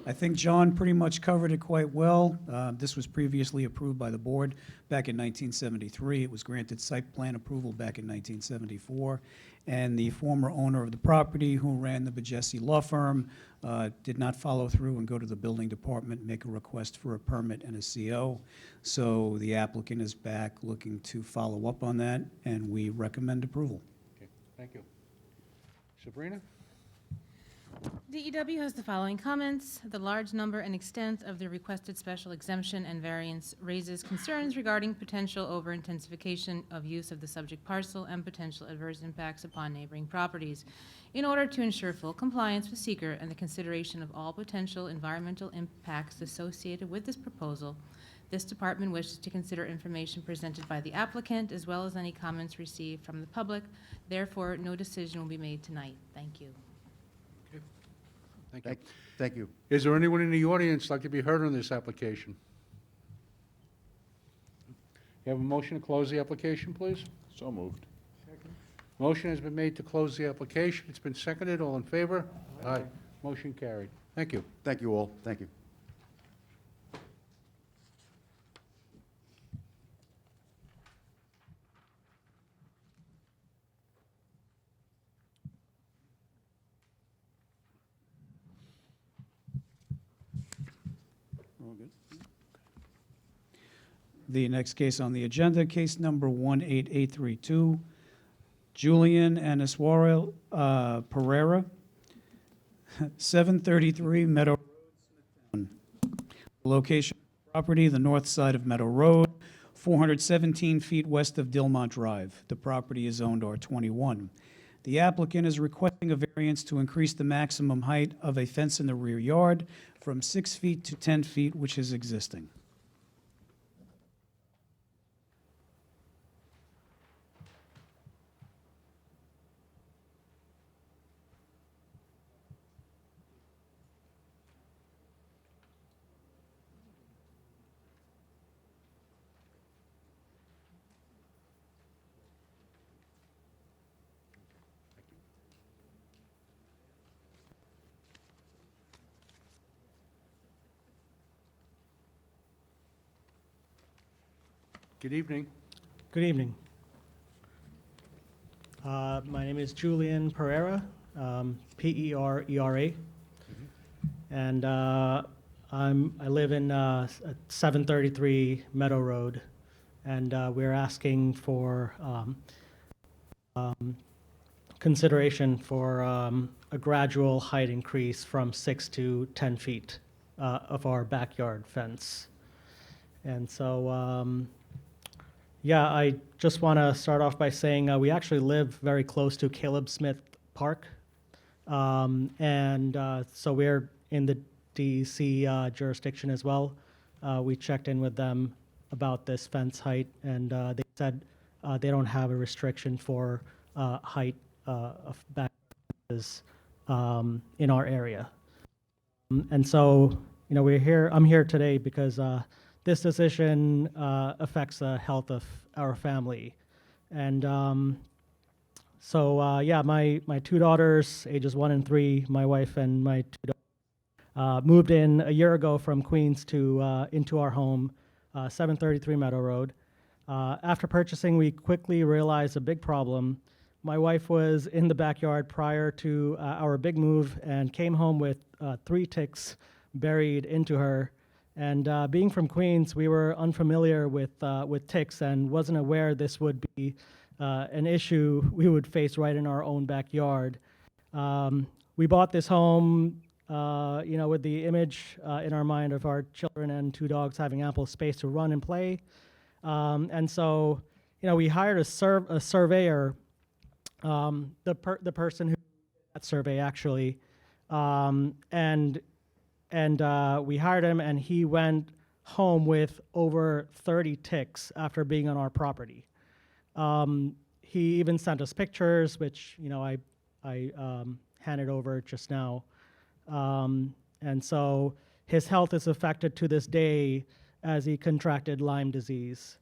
I think John pretty much covered it quite well. This was previously approved by the board back in 1973. It was granted site plan approval back in 1974. And the former owner of the property, who ran the Bajesi Law Firm, did not follow through and go to the building department, make a request for a permit and a CO. So the applicant is back looking to follow up on that, and we recommend approval. Okay, thank you. Sabrina? DEW has the following comments. The large number and extent of the requested special exemption and variance raises concerns regarding potential over-intensification of use of the subject parcel and potential adverse impacts upon neighboring properties. In order to ensure full compliance with seeker and the consideration of all potential environmental impacts associated with this proposal, this department wishes to consider information presented by the applicant as well as any comments received from the public. Therefore, no decision will be made tonight. Thank you. Thank you. Thank you. Is there anyone in the audience like to be heard on this application? You have a motion to close the application, please? So moved. Motion has been made to close the application. It's been seconded. All in favor? Aye. Motion carried. Thank you. Thank you all. Thank you. The next case on the agenda, case number 18832, Julian Aniswara Pereira, 733 Meadow Road, Smithtown. Location of the property, the north side of Meadow Road, 417 feet west of Dilmont Drive. The property is zoned R21. The applicant is requesting a variance to increase the maximum height of a fence in the rear yard from 6 feet to 10 feet, which is existing. Good evening. Good evening. My name is Julian Pereira, P-E-R-E-R-A. And I live in 733 Meadow Road. And we're asking for consideration for a gradual height increase from 6 to 10 feet of our backyard fence. And so, yeah, I just want to start off by saying we actually live very close to Caleb Smith Park. So we're in the DEC jurisdiction as well. We checked in with them about this fence height, and they said they don't have a restriction for height of back fences in our area. And so, I'm here today because this decision affects the health of our family. And my two daughters, ages 1 and 3, my wife and my two daughters, moved in a year ago from Queens to into our home, 733 Meadow Road. After purchasing, we quickly realized a big problem. My wife was in the backyard prior to our big move and came home with 3 ticks buried into her. And being from Queens, we were unfamiliar with ticks and wasn't aware this would be an issue we would face right in our own backyard. We bought this home, with the image in our mind of our children and 2 dogs having ample space to run and play. And so, we hired a surveyor, the person who did that survey actually, and we hired him, and he went home with over 30 ticks after being on our property. He even sent us pictures, which I handed over just now. And so his health is affected to this day as he contracted Lyme disease.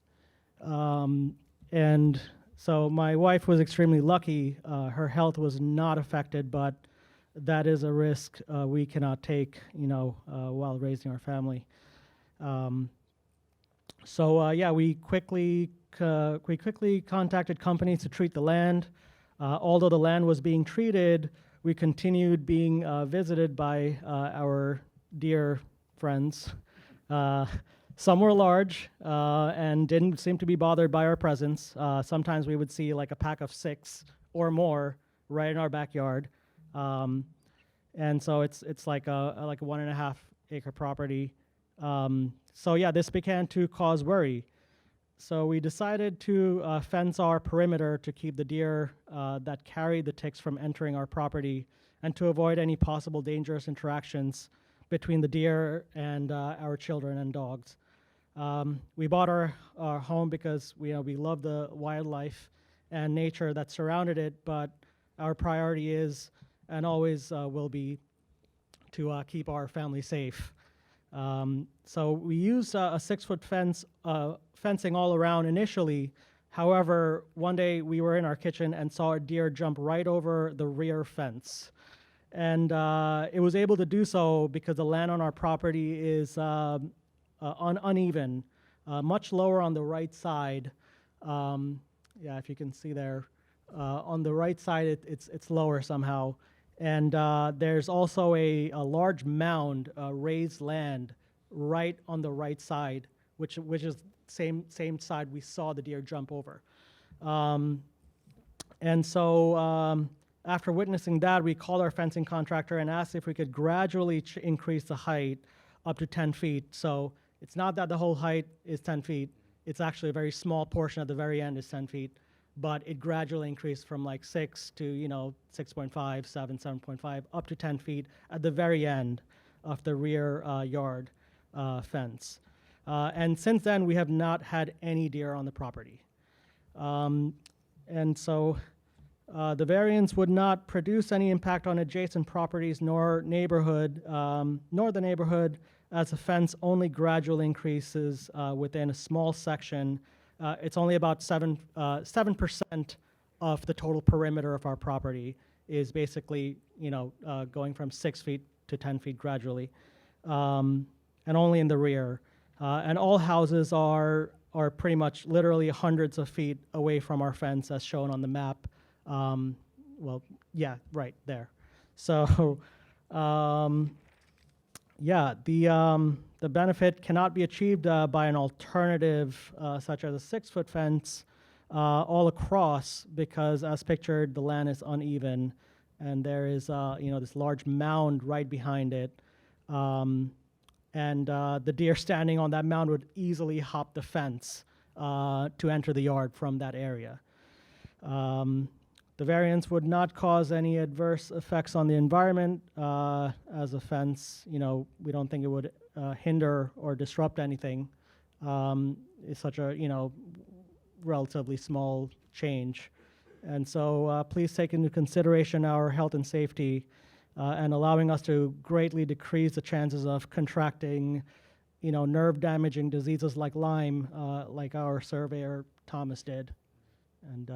And so my wife was extremely lucky. Her health was not affected, but that is a risk we cannot take, while raising our family. We quickly contacted companies to treat the land. Although the land was being treated, we continued being visited by our dear friends. Some were large and didn't seem to be bothered by our presence. Sometimes we would see like a pack of 6 or more right in our backyard. And so it's like a 1.5 acre property. This began to cause worry. So we decided to fence our perimeter to keep the deer that carry the ticks from entering our property and to avoid any possible dangerous interactions between the deer and our children and dogs. We bought our home because we love the wildlife and nature that surrounded it, but our priority is and always will be to keep our family safe. So we used a 6-foot fence, fencing all around initially. However, one day we were in our kitchen and saw a deer jump right over the rear fence. And it was able to do so because the land on our property is uneven, much lower on the right side. If you can see there, on the right side it's lower somehow. And there's also a large mound, raised land, right on the right side, which is same side we saw the deer jump over. After witnessing that, we called our fencing contractor and asked if we could gradually increase the height up to 10 feet. So it's not that the whole height is 10 feet. It's actually a very small portion at the very end is 10 feet. But it gradually increased from like 6 to 6.5, 7, 7.5, up to 10 feet at the very end of the rear yard fence. And since then, we have not had any deer on the property. The variance would not produce any impact on adjacent properties nor the neighborhood, as the fence only gradually increases within a small section. It's only about 7% of the total perimeter of our property is basically, going from 6 feet to 10 feet gradually, and only in the rear. And all houses are pretty much literally hundreds of feet away from our fence, as shown on the map. Right there. So, the benefit cannot be achieved by an alternative such as a 6-foot fence all across, because as pictured, the land is uneven and there is this large mound right behind it. The deer standing on that mound would easily hop the fence to enter the yard from that area. The variance would not cause any adverse effects on the environment, as a fence, we don't think it would hinder or disrupt anything. It's such a, relatively small change. And so please take into consideration our health and safety and allowing us to greatly decrease the chances of contracting, nerve-damaging diseases like Lyme, like our surveyor Thomas did. And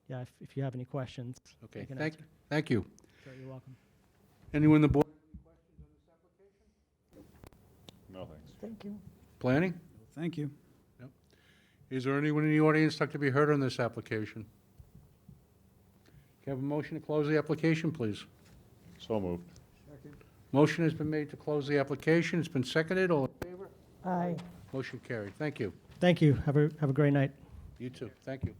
yeah, if you have any questions. I Okay, can thank, answer. thank you. Sure, you're welcome. Anyone in the board? No, thanks. Thank you. Planning? Thank you. Is there anyone in the audience like to be heard on this application? Can I have a motion to close the application, please? So moved. Motion has been made to close the application. It's been seconded. All in favor? Aye. Motion carried. Thank you. Thank you. Have a great night. You too. Thank you.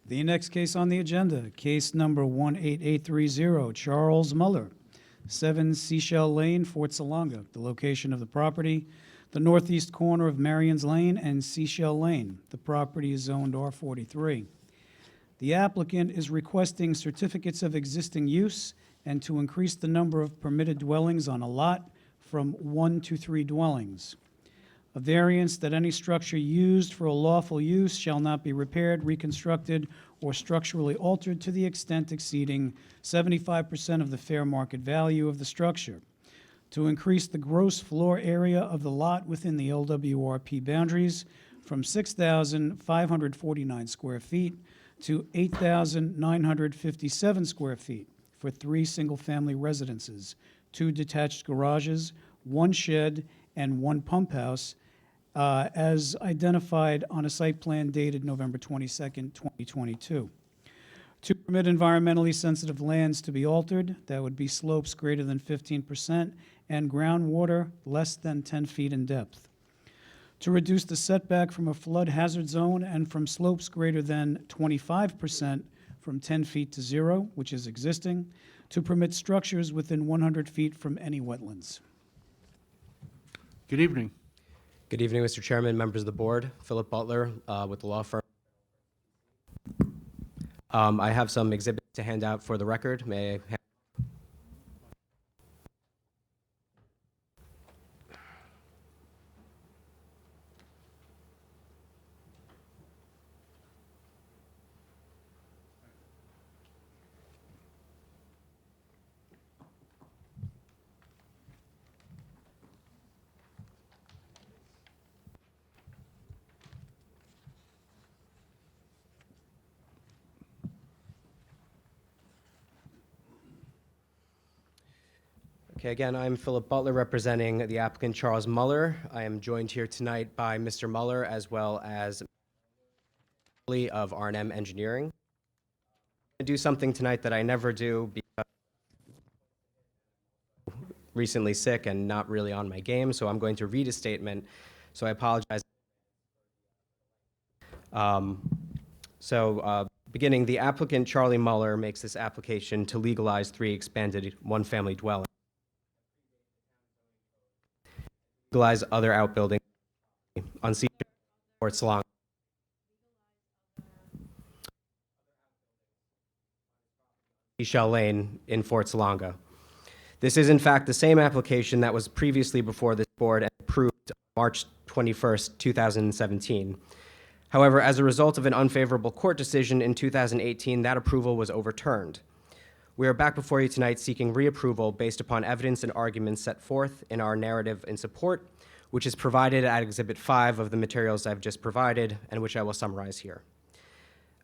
The next case on the agenda, case number 18830, Charles Muller, 7 Seashell Lane, Fort Salonga. The location of the property, the northeast corner of Marion's Lane and Seashell Lane. The property is zoned R43. The applicant is requesting certificates of existing use and to increase the number of permitted dwellings on a lot from 1 to 3 dwellings. A variance that any structure used for a lawful use shall not be repaired, reconstructed, or structurally altered to the extent exceeding 75% of the fair market value of the structure. To increase the gross floor area of the lot within the LWRP boundaries from 6,549 square feet to 8,957 square feet for 3 single-family residences, 2 detached garages, 1 shed, and 1 pump house, as identified on a site plan dated November 22nd, 2022. To permit environmentally sensitive lands to be altered, that would be slopes greater than 15% and groundwater less than 10 feet in depth. To reduce the setback from a flood hazard zone and from slopes greater than 25% from 10 feet to 0, which is existing. To permit structures within 100 feet from any wetlands. Good evening. Good evening, Mr. Chairman, members of the board. Philip Butler with the law firm. I have some exhibits to hand out for the record. May I have? Okay, again, I'm Philip Butler representing the applicant Charles Muller. I am joined here tonight by Mr. Muller as well as of R&M Engineering. I'm going to do something tonight that I never do because I'm recently sick and not really on my game, so I'm going to read a statement, so I apologize. Beginning, the applicant Charlie Muller makes this application to legalize 3 expanded one-family dwellings. Legalize other outbuildings on Fort Salonga. Seashell Lane in Fort Salonga. This is in fact the same application that was previously before this board and approved on March 21st, 2017. However, as a result of an unfavorable court decision in 2018, that approval was overturned. We are back before you tonight seeking reapproval based upon evidence and arguments set forth in our narrative in support, which is provided at Exhibit 5 of the materials I've just provided, and which I will summarize here.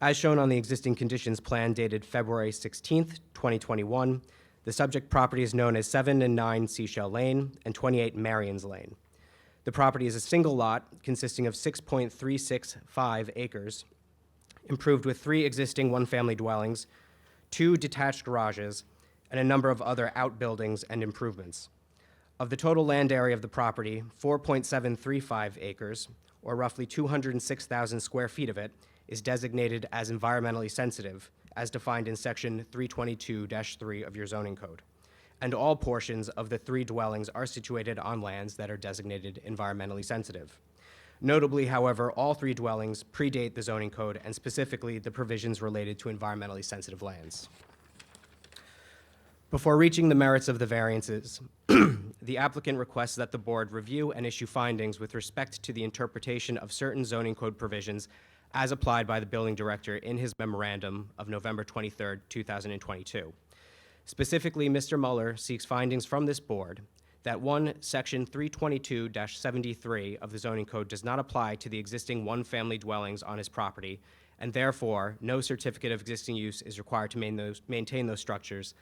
As shown on the existing conditions plan dated February 16th, 2021, the subject property is known as 7 and 9 Seashell Lane and 28 Marion's Lane. The property is a single lot consisting of 6.365 acres, improved with 3 existing one-family dwellings, 2 detached garages, and a number of other outbuildings and improvements. Of the total land area of the property, 4.735 acres, or roughly 206,000 square feet of it, is designated as environmentally sensitive, as defined in Section 322-3 of your zoning code. And all portions of the 3 dwellings are situated on lands that are designated environmentally sensitive. Notably, however, all 3 dwellings predate the zoning code and specifically the provisions related to environmentally sensitive lands. Before reaching the merits of the variances, the applicant requests that the board review and issue findings with respect to the interpretation of certain zoning code provisions as applied by the building director in his memorandum of November 23, 2022. Specifically, Mr. Mueller seeks findings from this board that 1, Section 322-73 of the zoning code does not apply to the existing one-family dwellings on his property, and therefore, no certificate of existing use is required to maintain those structures.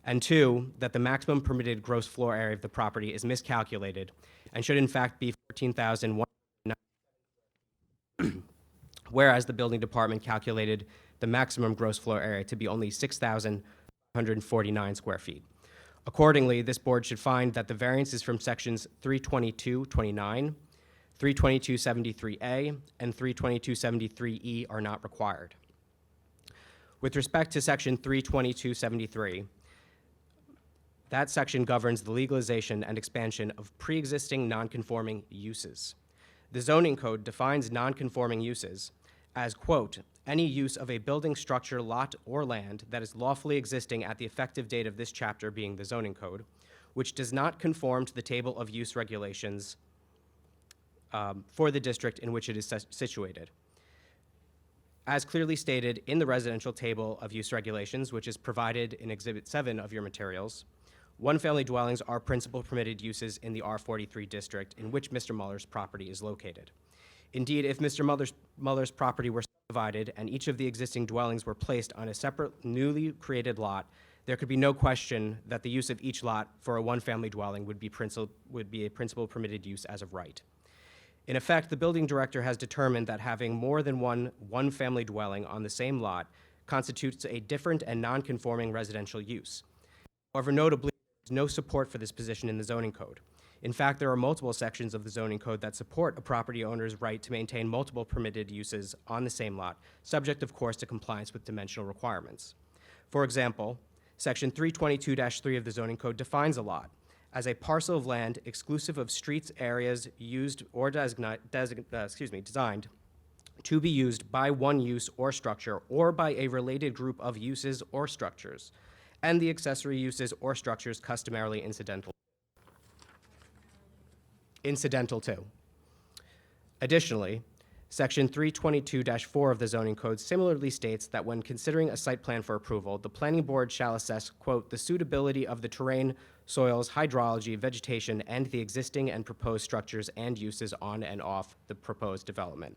And 2, that the maximum permitted gross floor area of the property is miscalculated and should in fact be 14,190, whereas the building department calculated the maximum gross floor area to be only 6,149 square feet. Accordingly, this board should find that the variances from sections 322-29, 322-73A, and 322-73E are not required. With respect to section 322-73, that section governs the legalization and expansion of pre-existing non-conforming uses. The zoning code defines non-conforming uses as, quote, any use of a building, structure, lot, or land that is lawfully existing at the effective date of this chapter being the zoning code, which does not conform to the table of use regulations for the district in which it is situated. As clearly stated in the residential table of use regulations, which is provided in Exhibit 7 of your materials, one-family dwellings are principal permitted uses in the R43 district in which Mr. Muller's property is located. Indeed, if Mr. Muller's property were subdivided and each of the existing dwellings were placed on a separate, newly created lot, there could be no question that the use of each lot for a one-family dwelling would be a principal permitted use as of right. In effect, the building director has determined that having more than one-family dwelling on the same lot constitutes a different and non-conforming residential use. However, notably, there is no support for this position in the zoning code. In fact, there are multiple sections of the zoning code that support a property owner's right to maintain multiple permitted uses on the same lot, subject, of course, to compliance with dimensional requirements. For example, Section 322-3 of the zoning code defines a lot as a parcel of land exclusive of streets, areas used or designed to be used by one use or structure or by a related group of uses or structures, and the accessory uses or structures customarily incidental to. Additionally, Section 322-4 of the zoning code similarly states that when considering a site plan for approval, the planning board shall assess, quote, the suitability of the terrain, soils, hydrology, vegetation, and the existing and proposed structures and uses on and off the proposed development.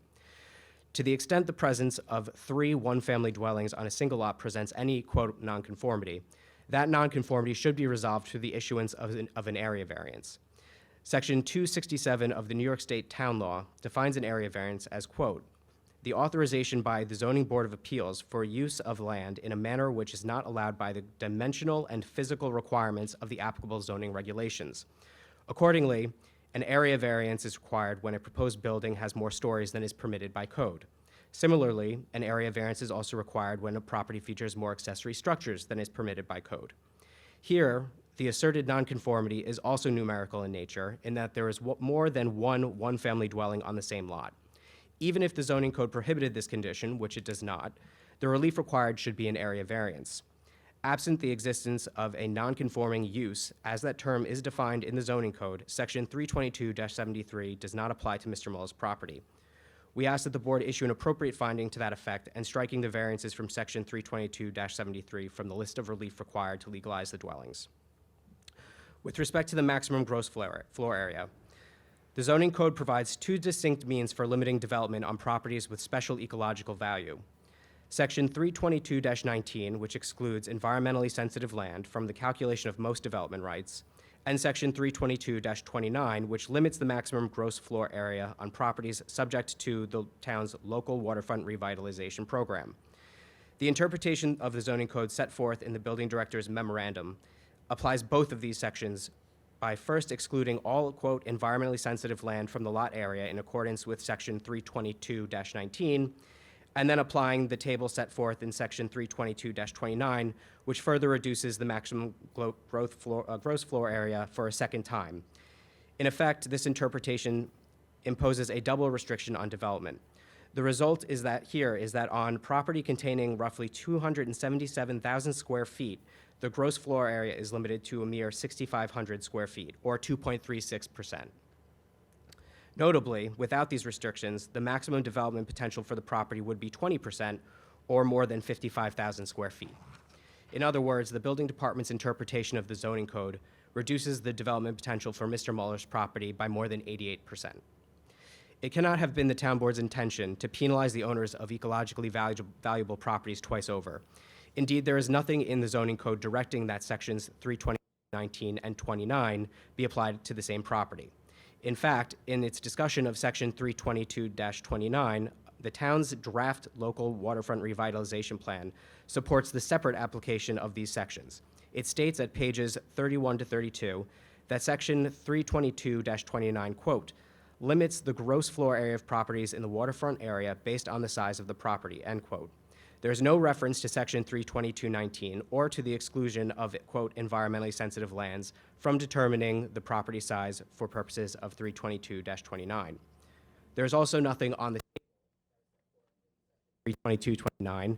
To the extent the presence of 3 one-family dwellings on a single lot presents any, quote, nonconformity, that nonconformity should be resolved through the issuance of an area variance. Section 267 of the New York State Town Law defines an area variance as, quote, the authorization by the Zoning Board of Appeals for use of land in a manner which is not allowed by the dimensional and physical requirements of the applicable zoning regulations. Accordingly, an area variance is required when a proposed building has more stories than is permitted by code. Similarly, an area variance is also required when a property features more accessory structures than is permitted by code. Here, the asserted nonconformity is also numerical in nature in that there is more than one-family dwelling on the same lot. Even if the zoning code prohibited this condition, which it does not, the relief required should be an area variance. Absent the existence of a nonconforming use, as that term is defined in the zoning code, Section 322-73 does not apply to Mr. Muller's property. We ask that the board issue an appropriate finding to that effect and striking the variances from Section 322-73 from the list of relief required to legalize the dwellings. With respect to the maximum gross floor area, the zoning code provides 2 distinct means for limiting development on properties with special ecological value. Section 322-19, which excludes environmentally sensitive land from the calculation of most development rights, and Section 322-29, which limits the maximum gross floor area on properties subject to the town's local waterfront revitalization program. The interpretation of the zoning code set forth in the building director's memorandum applies both of these sections by first excluding all, quote, environmentally sensitive land from the lot area in accordance with Section 322-19, and then applying the table set forth in Section 322-29, which further reduces the maximum gross floor area for a second time. In effect, this interpretation imposes a double restriction on development. The result is that on property containing roughly 277,000 square feet, the gross floor area is limited to a mere 6,500 square feet, or 2.36%. Notably, without these restrictions, the maximum development potential for the property would be 20%, or more than 55,000 square feet. In other words, the building department's interpretation of the zoning code reduces the development potential for Mr. Muller's property by more than 88%. It cannot have been the town board's intention to penalize the owners of ecologically valuable properties twice over. Indeed, there is nothing in the zoning code directing that sections 320, 19, and 29 be applied to the same property. In fact, in its discussion of section 322-29, the town's draft local waterfront revitalization plan supports the separate application of these sections. It states at pages 31 to 32 that section 322-29, quote, limits the gross floor area of properties in the waterfront area based on the size of the property, end quote. There is no reference to section 322.19 or to the exclusion of, quote, environmentally sensitive lands from determining the property size for purposes of 322-29. There is also nothing on the 322.29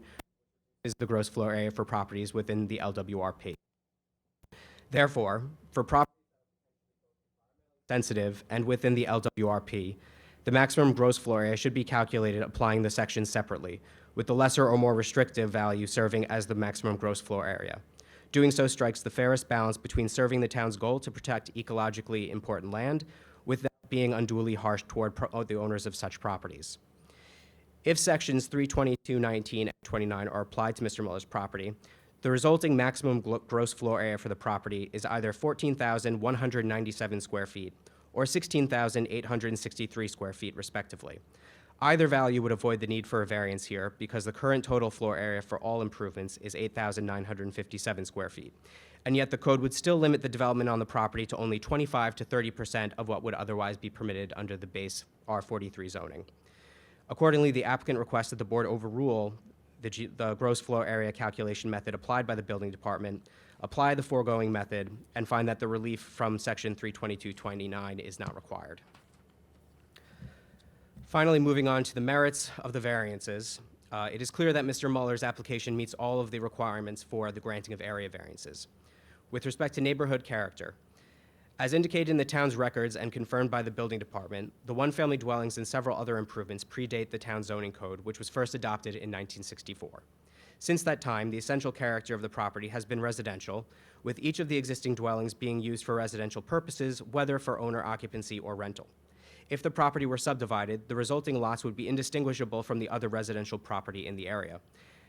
is the gross floor area for properties within the LWRP. Therefore, for properties sensitive and within the LWRP, the maximum gross floor area should be calculated applying the sections separately, with the lesser or more restrictive value serving as the maximum gross floor area. Doing so strikes the fairest balance between serving the town's goal to protect ecologically important land without being unduly harsh toward the owners of such properties. If sections 322.19 and 29 are applied to Mr. Muller's property, the resulting maximum gross floor area for the property is either 14,197 square feet or 16,863 square feet, respectively. Either value would avoid the need for a variance here because the current total floor area for all improvements is 8,957 square feet. And yet the code would still limit the development on the property to only 25 to 30% of what would otherwise be permitted under the base R43 zoning. Accordingly, the applicant requests that the board overrule the gross floor area calculation method applied by the building department, apply the foregoing method, and find that the relief from section 322.29 is not required. Finally, moving on to the merits of the variances, it is clear that Mr. Muller's application meets all of the requirements for the granting of area variances. With respect to neighborhood character, as indicated in the town's records and confirmed by the building department, the one-family dwellings and several other improvements predate the town zoning code, which was first adopted in 1964. Since that time, the essential character of the property has been residential, with each of the existing dwellings being used for residential purposes, whether for owner occupancy or rental. If the property were subdivided, the resulting lots would be indistinguishable from the other residential property in the area.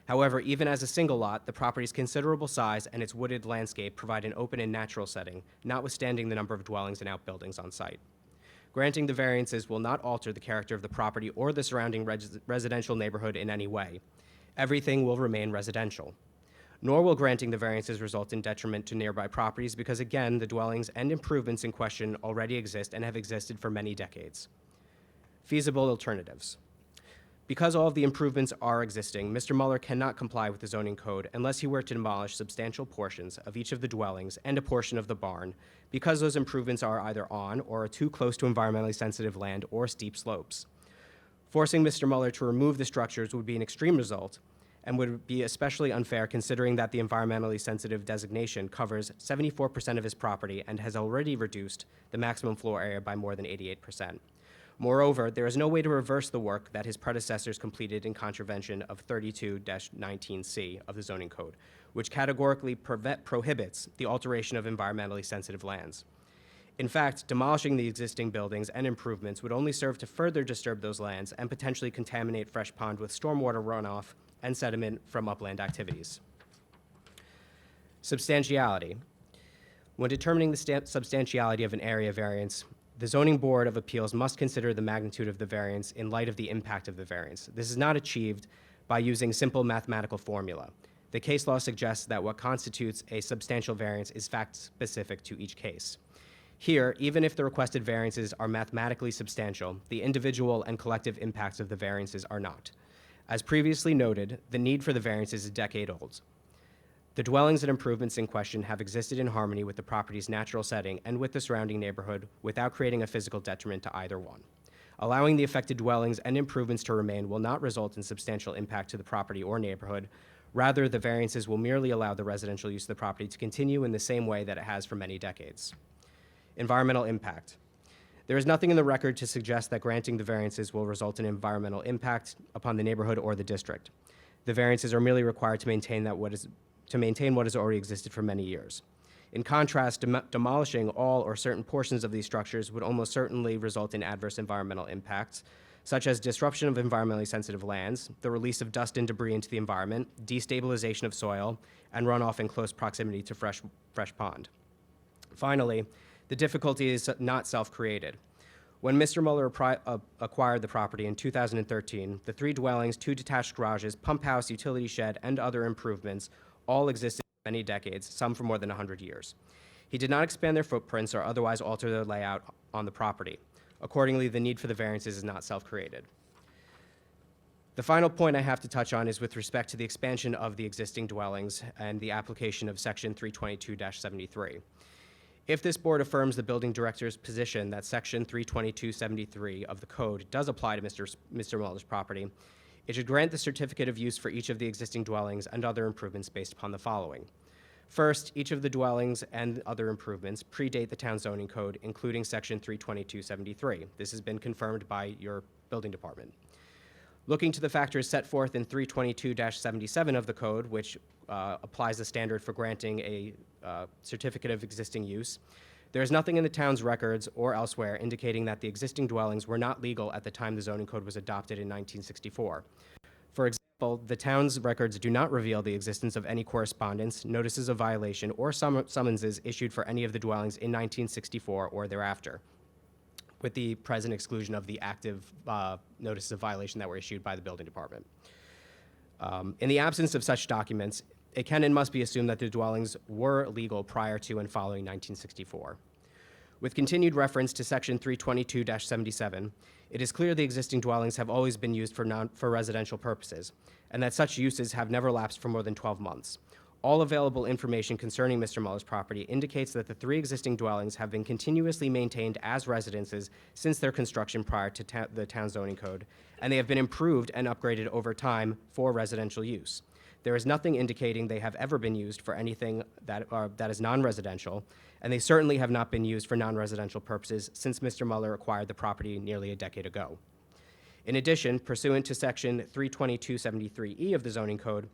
However, even as a single lot, the property's considerable size and its wooded landscape provide an open and natural setting, notwithstanding the number of dwellings and outbuildings on site. Granting the variances will not alter the character of the property or the surrounding residential neighborhood in any way. Everything will remain residential. Nor will granting the variances result in detriment to nearby properties because, again, the dwellings and improvements in question already exist and have existed for many decades. Feasible alternatives. Because all of the improvements are existing, Mr. Muller cannot comply with the zoning code unless he were to demolish substantial portions of each of the dwellings and a portion of the barn, because those improvements are either on or are too close to environmentally sensitive land or steep slopes. Forcing Mr. Muller to remove the structures would be an extreme result and would be especially unfair considering that the environmentally sensitive designation covers 74% of his property and has already reduced the maximum floor area by more than 88%. Moreover, there is no way to reverse the work that his predecessors completed in contravention of 32-19C of the zoning code, which categorically prohibits the alteration of environmentally sensitive lands. In fact, demolishing the existing buildings and improvements would only serve to further disturb those lands and potentially contaminate Fresh Pond with stormwater runoff and sediment from upland activities. Substantiality. When determining the substantiality of an area variance, the Zoning Board of Appeals must consider the magnitude of the variance in light of the impact of the variance. This is not achieved by using simple mathematical formula. The case law suggests that what constitutes a substantial variance is fact-specific to each case. Here, even if the requested variances are mathematically substantial, the individual and collective impacts of the variances are not. As previously noted, the need for the variance is a decade old. The dwellings and improvements in question have existed in harmony with the property's natural setting and with the surrounding neighborhood without creating a physical detriment to either one. Allowing the affected dwellings and improvements to remain will not result in substantial impact to the property or neighborhood. Rather, the variances will merely allow the residential use of the property to continue in the same way that it has for many decades. Environmental impact. There is nothing in the record to suggest that granting the variances will result in environmental impact upon the neighborhood or the district. The variances are merely required to maintain what has already existed for many years. In contrast, demolishing all or certain portions of these structures would almost certainly result in adverse environmental impacts, such as disruption of environmentally sensitive lands, the release of dust and debris into the environment, destabilization of soil, and runoff in close proximity to fresh pond. Finally, the difficulty is not self-created. When Mr. Mueller acquired the property in 2013, the 3 dwellings, 2 detached garages, pump house, utility shed, and other improvements all existed for many decades, some for more than 100 years. He did not expand their footprints or otherwise alter their layout on the property. Accordingly, the need for the variances is not self-created. The final point I have to touch on is with respect to the expansion of the existing dwellings and the application of Section 322-73. If this board affirms the building director's position that Section 322-73 of the code does apply to Mr. Mueller's property, it should grant the certificate of use for each of the existing dwellings and other improvements based upon the following. First, each of the dwellings and other improvements predate the town zoning code, including Section 322-73. This has been confirmed by your building department. Looking to the factors set forth in 322-77 of the code, which applies the standard for granting a certificate of existing use, there is nothing in the town's records or elsewhere indicating that the existing dwellings were not legal at the time the zoning code was adopted in 1964. For example, the town's records do not reveal the existence of any correspondence, notices of violation, or summonses issued for any of the dwellings in 1964 or thereafter, with the present exclusion of the active notices of violation that were issued by the building department. In the absence of such documents, it can and must be assumed that the dwellings were legal prior to and following 1964. With continued reference to Section 322-77, it is clear the existing dwellings have always been used for residential purposes, and that such uses have never lapsed for more than 12 months. All available information concerning Mr. Mueller's property indicates that the 3 existing dwellings have been continuously maintained as residences since their construction prior to the town zoning code, and they have been improved and upgraded over time for residential use. There is nothing indicating they have ever been used for anything that is non-residential, and they certainly have not been used for non-residential purposes since Mr. Mueller acquired the property nearly a decade ago. In addition, pursuant to Section 322-73E of the zoning code,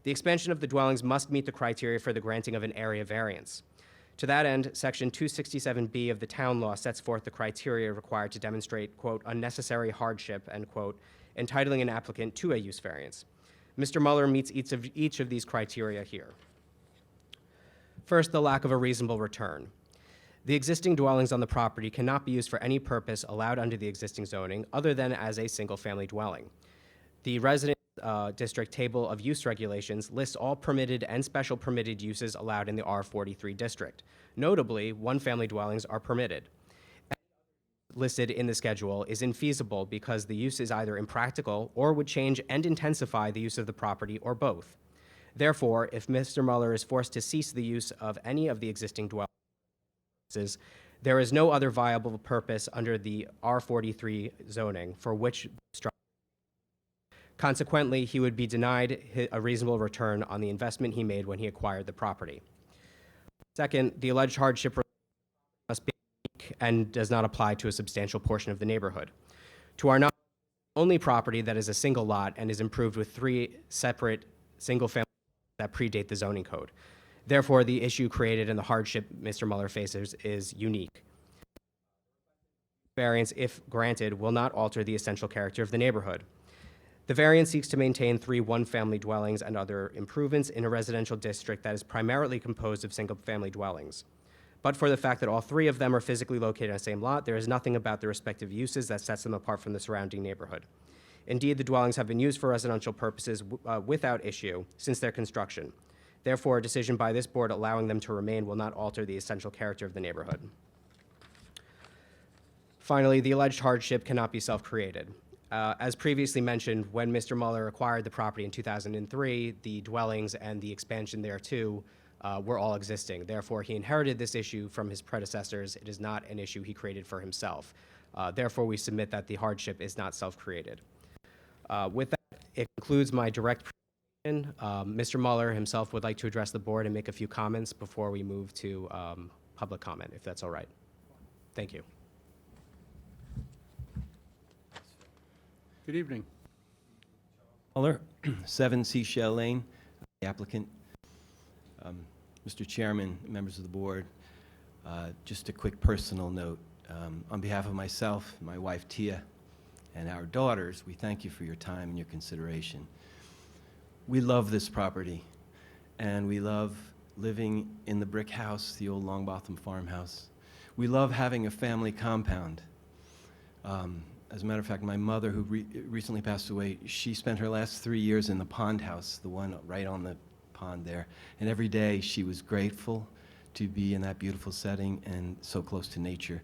the expansion of the dwellings must meet the criteria for the granting of an area variance. To that end, Section 267B of the town law sets forth the criteria required to demonstrate, quote, unnecessary hardship, end quote, entitling an applicant to a use variance. Mr. Mueller meets each of these criteria here. First, the lack of a reasonable return. The existing dwellings on the property cannot be used for any purpose allowed under the existing zoning other than as a single-family dwelling. The resident district table of use regulations lists all permitted and special permitted uses allowed in the R43 district. Notably, one-family dwellings are permitted. Listed in the schedule is infeasible because the use is either impractical or would change and intensify the use of the property or both. Therefore, if Mr. Mueller is forced to cease the use of any of the existing dwellings, there is no other viable purpose under the R43 zoning for which consequently, he would be denied a reasonable return on the investment he made when he acquired the property. Second, the alleged hardship must be unique and does not apply to a substantial portion of the neighborhood. To our knowledge, the only property that is a single lot and is improved with 3 separate single-family that predate the zoning code. Therefore, the issue created and the hardship Mr. Mueller faces is unique. Variance, if granted, will not alter the essential character of the neighborhood. The variance seeks to maintain 3 one-family dwellings and other improvements in a residential district that is primarily composed of single-family dwellings. But for the fact that all 3 of them are physically located on the same lot, there is nothing about their respective uses that sets them apart from the surrounding neighborhood. Indeed, the dwellings have been used for residential purposes without issue since their construction. Therefore, a decision by this board allowing them to remain will not alter the essential character of the neighborhood. Finally, the alleged hardship cannot be self-created. As previously mentioned, when Mr. Mueller acquired the property in 2003, the dwellings and the expansion thereto were all existing. Therefore, he inherited this issue from his predecessors. It is not an issue he created for himself. Therefore, we submit that the hardship is not self-created. With that, it concludes my direct presentation. Mr. Mueller himself would like to address the board and make a few comments before we move to public comment, if that's all right. Thank you. Good evening. Mueller, 7 Seashell Lane, the applicant. Mr. Chairman, members of the board, just a quick personal note. On behalf of myself, my wife Tia, and our daughters, we thank you for your time and your consideration. We love this property, and we love living in the brick house, the old Longbotham farmhouse. We love having a family compound. As a matter of fact, my mother, who recently passed away, she spent her last 3 years in the pond house, the one right on the pond there. And every day she was grateful to be in that beautiful setting and so close to nature.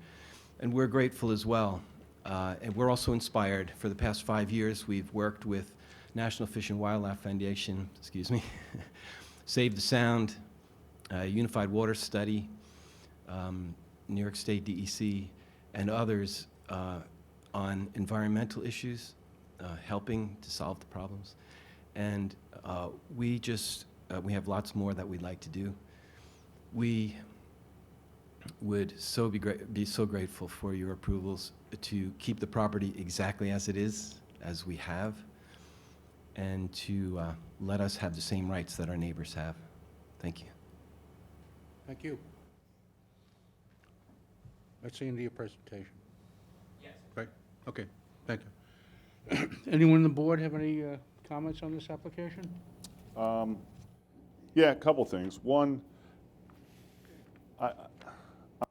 And we're grateful as well. And we're also inspired. For the past 5 years, we've worked with National Fish and Wildlife Foundation, Save the Sound, Unified Water Study, New York State DEC, and others on environmental issues, helping to solve the problems. And we have lots more that we'd like to do. We would be so grateful for your approvals to keep the property exactly as it is, as we have, and to let us have the same rights that our neighbors have. Thank you. Thank you. That's the end of your presentation. Yes. Right, okay, thank you. Anyone on the board have any comments on this application? Yeah, a couple things. One, I'm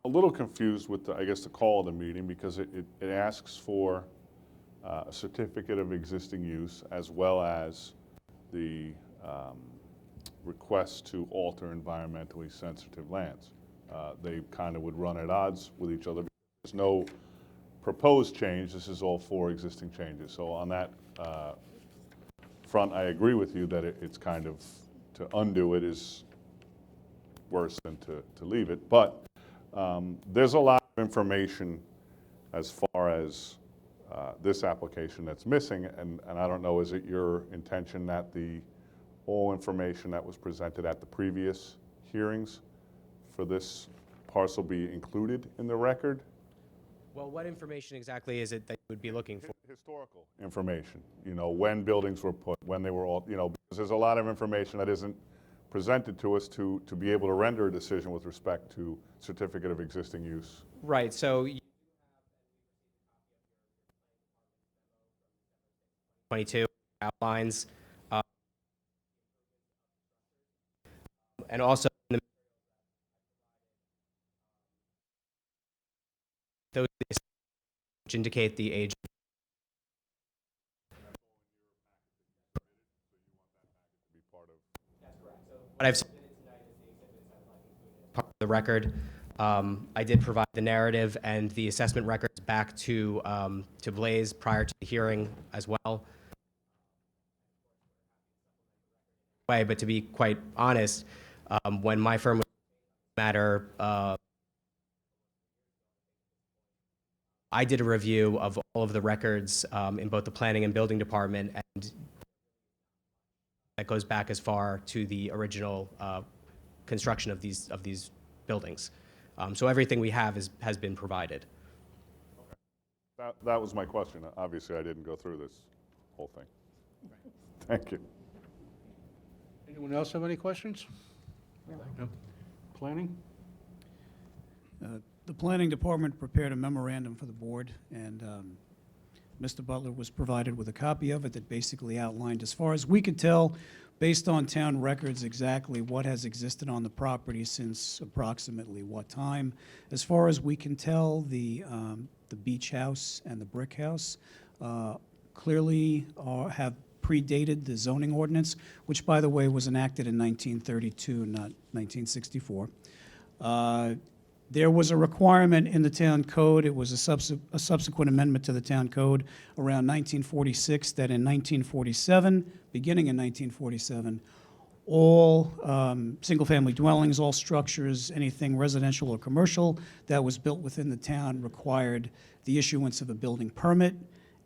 a little confused with, I guess, the call of the meeting, because it asks for a certificate of existing use as well as the request to alter environmentally sensitive lands. They kind of would run at odds with each other. There's no proposed change. This is all 4 existing changes. So on that front, I agree with you that it's kind of, to undo it is worse than to leave it. But there's a lot of information as far as this application that's missing, and I don't know, is it your intention that all information that was presented at the previous hearings for this parcel be included in the record? Well, what information exactly is it that you would be looking for? Historical information, when buildings were put, when they were all, because there's a lot of information that isn't presented to us to be able to render a decision with respect to certificate of existing use. Right, so 22 outlines, and also those which indicate the age. What I've submitted tonight is the exhibits I'd like included as part of the record. I did provide the narrative and the assessment records back to Blaze prior to the hearing as well. But to be quite honest, when my firm was matter, I did a review of all of the records in both the planning and building department, and that goes back as far to the original construction of these buildings. So everything we have has been provided. That was my question. Obviously, I didn't go through this whole thing. Thank you. Anyone else have any questions? No. Planning? The planning department prepared a memorandum for the board, and Mr. Butler was provided with a copy of it that basically outlined, as far as we could tell, based on town records, exactly what has existed on the property since approximately what time. As far as we can tell, the beach house and the brick house clearly have predated the zoning ordinance, which, by the way, was enacted in 1932, not 1964. There was a requirement in the town code, it was a subsequent amendment to the town code around 1946, that in 1947, beginning in 1947, all single-family dwellings, all structures, anything residential or commercial that was built within the town required the issuance of a building permit,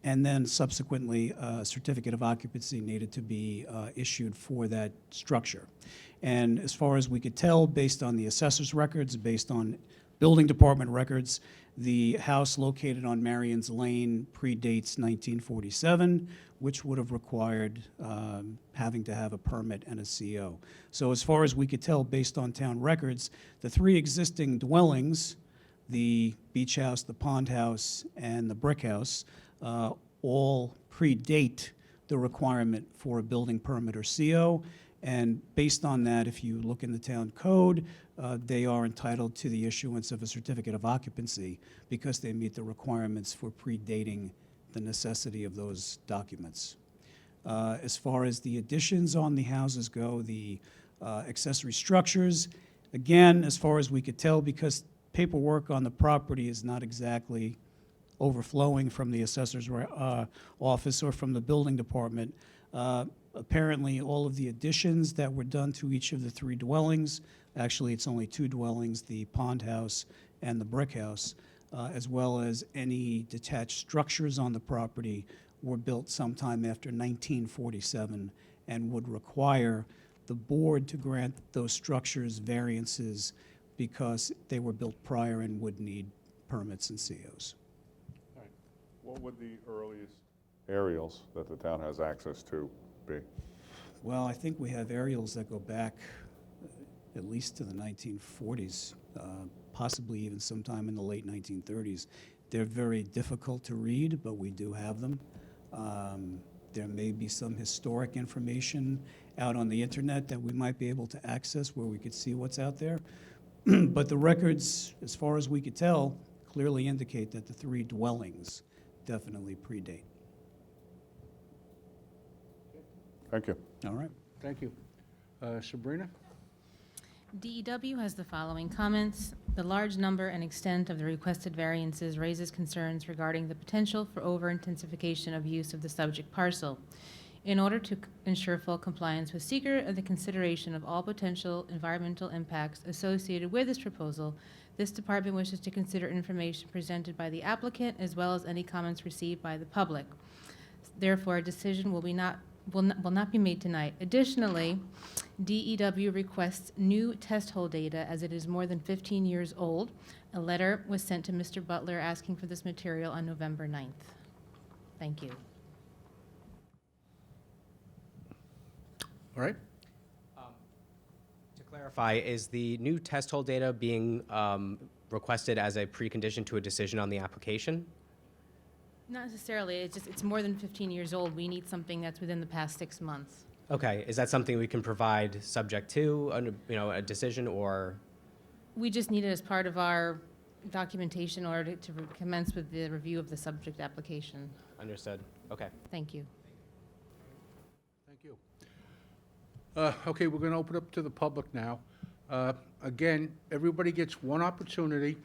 and then subsequently a certificate of occupancy needed to be issued for that structure. And as far as we could tell, based on the assessor's records, based on building department records, the house located on Marion's Lane predates 1947, which would have required having to have a permit and a CO. So as far as we could tell, based on town records, the three existing dwellings, the beach house, the pond house, and the brick house, all predate the requirement for a building permit or CO. And based on that, if you look in the town code, they are entitled to the issuance of a certificate of occupancy because they meet the requirements for predating the necessity of those documents. As far as the additions on the houses go, the accessory structures, again, as far as we could tell, because paperwork on the property is not exactly overflowing from the assessor's office or from the building department, apparently all of the additions that were done to each of the three dwellings, actually it's only two dwellings, the pond house and the brick house, as well as any detached structures on the property were built sometime after 1947 and would require the board to grant those structures variances because they were built prior and would need permits and COs. What would the earliest aerials that the town has access to be? Well, I think we have aerials that go back at least to the 1940s, possibly even sometime in the late 1930s. They're very difficult to read, but we do have them. There may be some historic information out on the internet that we might be able to access where we could see what's out there. But the records, as far as we could tell, clearly indicate that the three dwellings definitely predate. Thank you. All right. Thank you. Sabrina? DEW has the following comments. The large number and extent of the requested variances raises concerns regarding the potential for over-intensification of use of the subject parcel. In order to ensure full compliance with seeker and the consideration of all potential environmental impacts associated with this proposal, this department wishes to consider information presented by the applicant as well as any comments received by the public. Therefore, a decision will not be made tonight. Additionally, DEW requests new test hole data as it is more than 15 years old. A letter was sent to Mr. Butler asking for this material on November 9th. Thank you. All right. To clarify, is the new test hole data being requested as a precondition to a decision on the application? Not necessarily. It's more than 15 years old. We need something that's within the past 6 months. Okay, is that something we can provide subject to, a decision, or? We just need it as part of our documentation in order to commence with the review of the subject application. Understood. Okay. Thank you. Thank you. Okay, we're going to open up to the public now. Again, everybody gets one opportunity.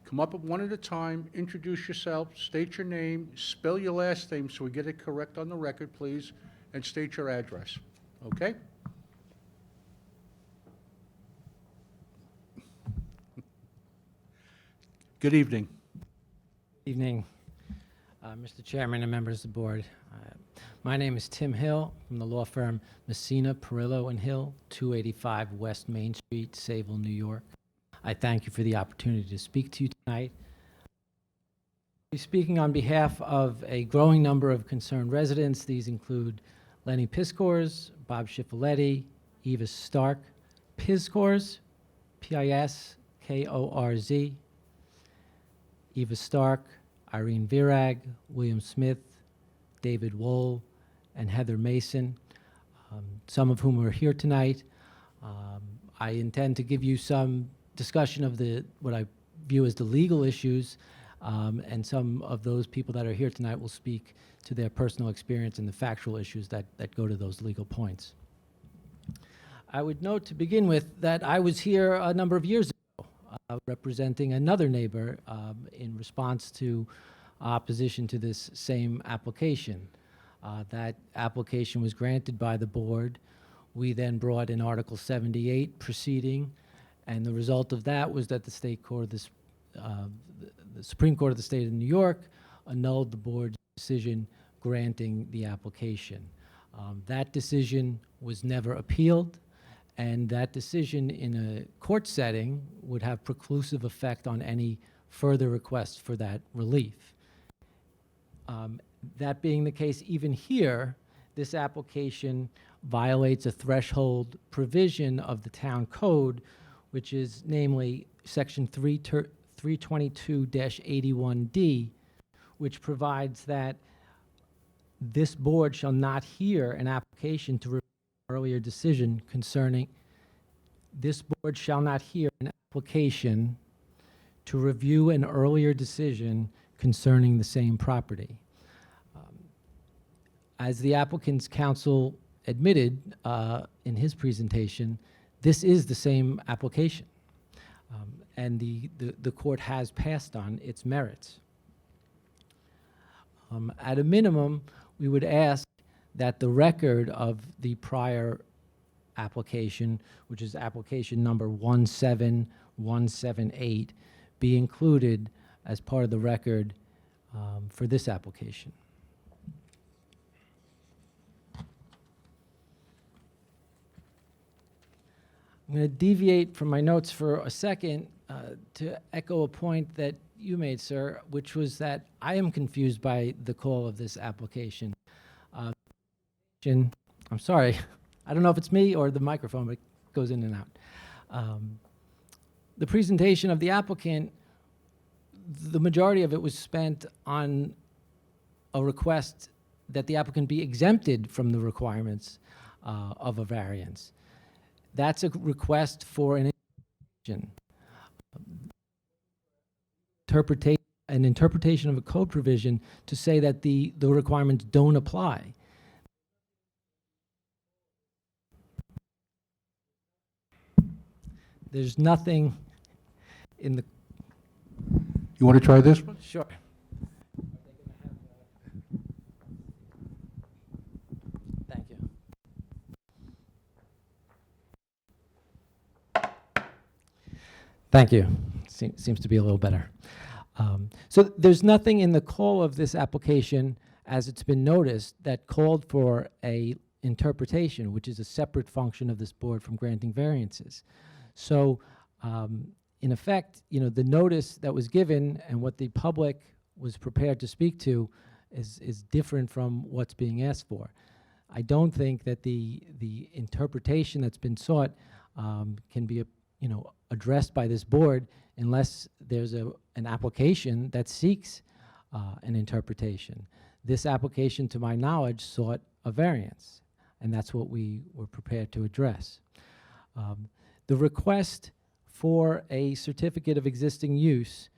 Come up one at a time, introduce yourself, state your name, spell your last name so we get it correct on the record, please, and state your address. Okay? Good evening. Evening, Mr. Chairman and members of the board. My name is Tim Hill from the law firm Messina, Perillo and Hill, 285 West Main Street, Sayville, New York. I thank you for the opportunity to speak to you tonight. I'm speaking on behalf of a growing number of concerned residents. These include Lenny Piskorz, Bob Schifoletti, Eva Stark, Piskorz, Piskorz, Eva Stark, Irene Virag, William Smith, David Wohl, and Heather Mason, some of whom are here tonight. I intend to give you some discussion of what I view as the legal issues, and some of those people that are here tonight will speak to their personal experience and the factual issues that go to those legal points. I would note to begin with that I was here a number of years ago representing another neighbor in response to opposition to this same application. That application was granted by the board We then brought an Article 78 proceeding, and the result of that was that the Supreme Court of the State of New York annulled the board's decision granting the application. That decision was never appealed, and that decision in a court setting would have preclusive effect on any further requests for that relief. That being the case, even here, this application violates a threshold provision of the town code, which is namely section 322-81D, which provides that this board shall not hear an application to review an earlier decision concerning, this board shall not hear an application to review an earlier decision concerning the same property. As the applicant's counsel admitted in his presentation, this is the same application, and the court has passed on its merits. At a minimum, we would ask that the record of the prior application, which is application number 17178, be included as part of the record for this application. I'm going to deviate from my notes for a second to echo a point that you made, sir, which was that I am confused by the call of this application. I'm sorry, I don't know if it's me or the microphone, but it goes in and out. The presentation of the applicant, the majority of it was spent on a request that the applicant be exempted from the requirements of a variance. That's a request for an interpretation of a code provision to say that the requirements don't apply. There's nothing in the... You want to try this one? Sure. Thank you. Thank you. Seems to be a little better. So there's nothing in the call of this application, as it's been noticed, that called for a interpretation, which is a separate function of this board from granting variances. So in effect, you know, the notice that was given and what the public was prepared to speak to is different from what's being asked for. I don't think that the interpretation that's been sought can be, addressed by this board unless there's an application that seeks an interpretation. This application, to my knowledge, sought a variance, and that's what we were prepared to address. The request for a certificate of existing use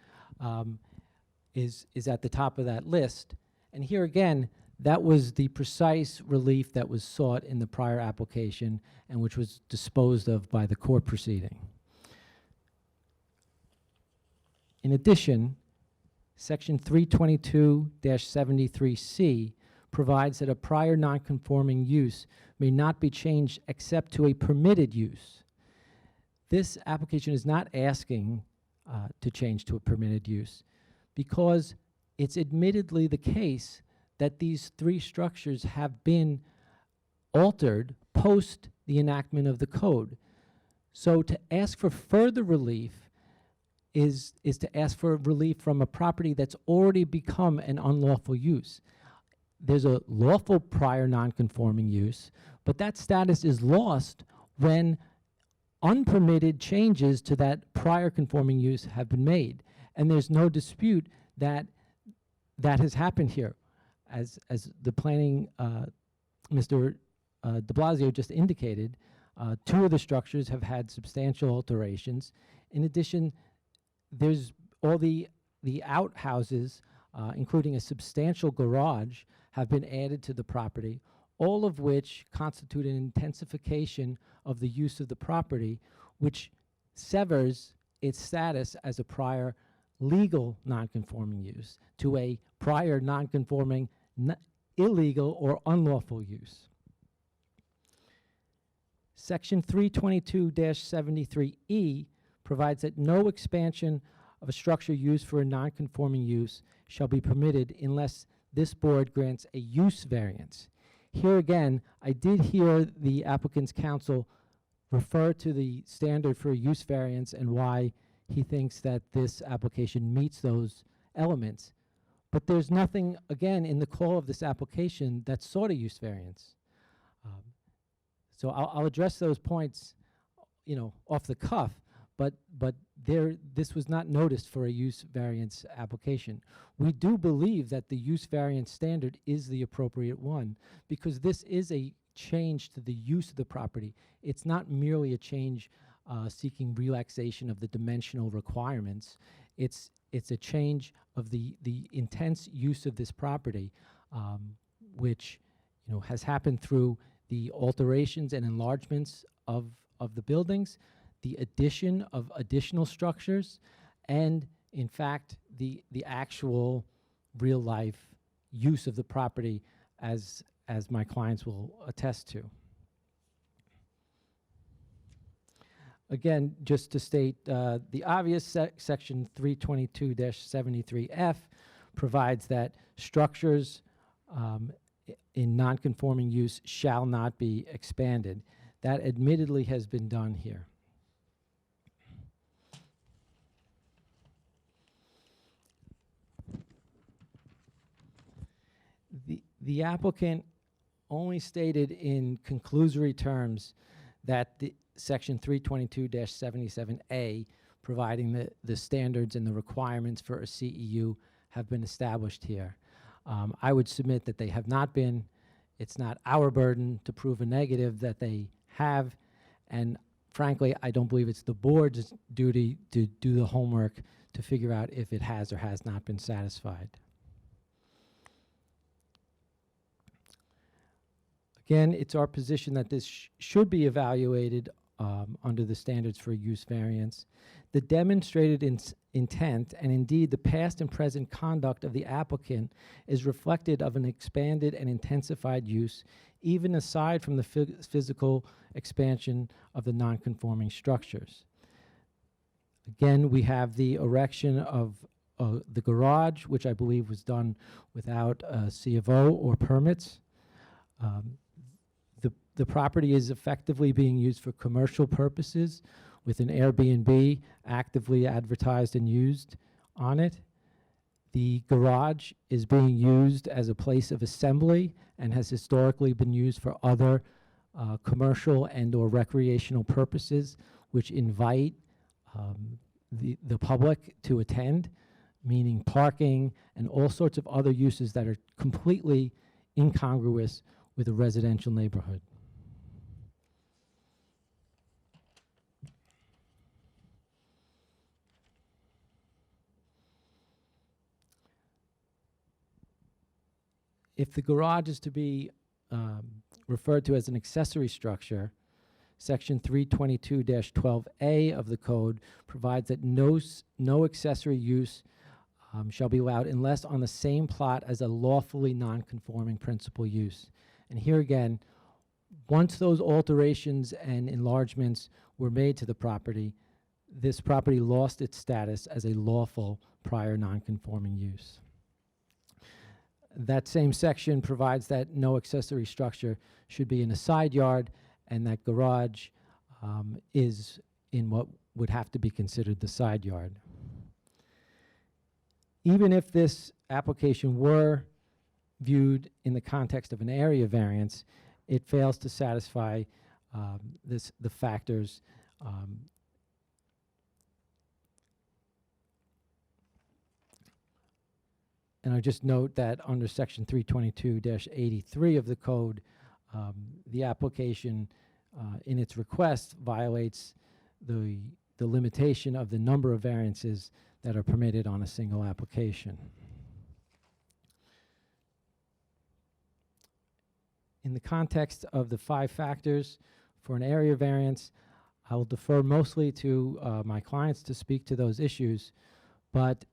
is at the top of that list. And here again, that was the precise relief that was sought in the prior application and which was disposed of by the court proceeding. In addition, Section 322-73C provides that a prior nonconforming use may not be changed except to a permitted use. This application is not asking to change to a permitted use because it's admittedly the case that these three structures have been altered post the enactment of the code. So to ask for further relief is to ask for relief from a property that's already become an unlawful use. There's a lawful prior nonconforming use, but that status is lost when unpermitted changes to that prior conforming use have been made. And there's no dispute that that has happened here. As the planning, Mr. de Blasio just indicated, two of the structures have had substantial alterations. In addition, there's all the outhouses, including a substantial garage, have been added to the property, all of which constitute an intensification of the use of the property, which severs its status as a prior legal nonconforming use to a prior nonconforming illegal or unlawful use. Section 322-73E provides that no expansion of a structure used for a nonconforming use shall be permitted unless this board grants a use variance. Here again, I did hear the applicant's counsel refer to the standard for a use variance and why he thinks that this application meets those elements. But there's nothing, again, in the call of this application that sought a use variance. So I'll address those points, off the cuff, but this was not noticed for a use variance application. We do believe that the use variance standard is the appropriate one because this is a change to the use of the property. It's not merely a change seeking relaxation of the dimensional requirements. It's a change of the intense use of this property, which has happened through the alterations and enlargements of the buildings, the addition of additional structures, and in fact, the actual real life use of the property as my clients will attest to. Again, just to state the obvious, section 322-73F provides that structures in nonconforming use shall not be expanded. That admittedly has been done here. The applicant only stated in conclusory terms that the section 322-77A, providing the standards and the requirements for a CEU, have been established here. I would submit that they have not been. It's not our burden to prove a negative that they have, and frankly, I don't believe it's the board's duty to do the homework to figure out if it has or has not been satisfied. Again, it's our position that this should be evaluated under the standards for use variance. The demonstrated intent, and indeed the past and present conduct of the applicant, is reflected of an expanded and intensified use, even aside from the physical expansion of the nonconforming structures. Again, we have the erection of the garage, which I believe was done without a C of O or permits. The property is effectively being used for commercial purposes with an Airbnb actively advertised and used on it. The garage is being used as a place of assembly and has historically been used for other commercial and or recreational purposes, which invite the public to attend, meaning parking and all sorts of other uses that are completely incongruous with a residential neighborhood. If the garage is to be referred to as an accessory structure, section 322-12A of the code provides that no accessory use shall be allowed unless on the same plot as a lawfully nonconforming principal use. And here again, once those alterations and enlargements were made to the property, this property lost its status as a lawful prior nonconforming use. That same section provides that no accessory structure should be in a side yard, and that garage is in what would have to be considered the side yard. Even if this application were viewed in the context of an area variance, it fails to satisfy the factors and I just note that under section 322-83 of the code, the application in its request violates the limitation of the number of variances that are permitted on a single application. In the context of the 5 factors for an area variance, I will defer mostly to my clients to speak to those issues, but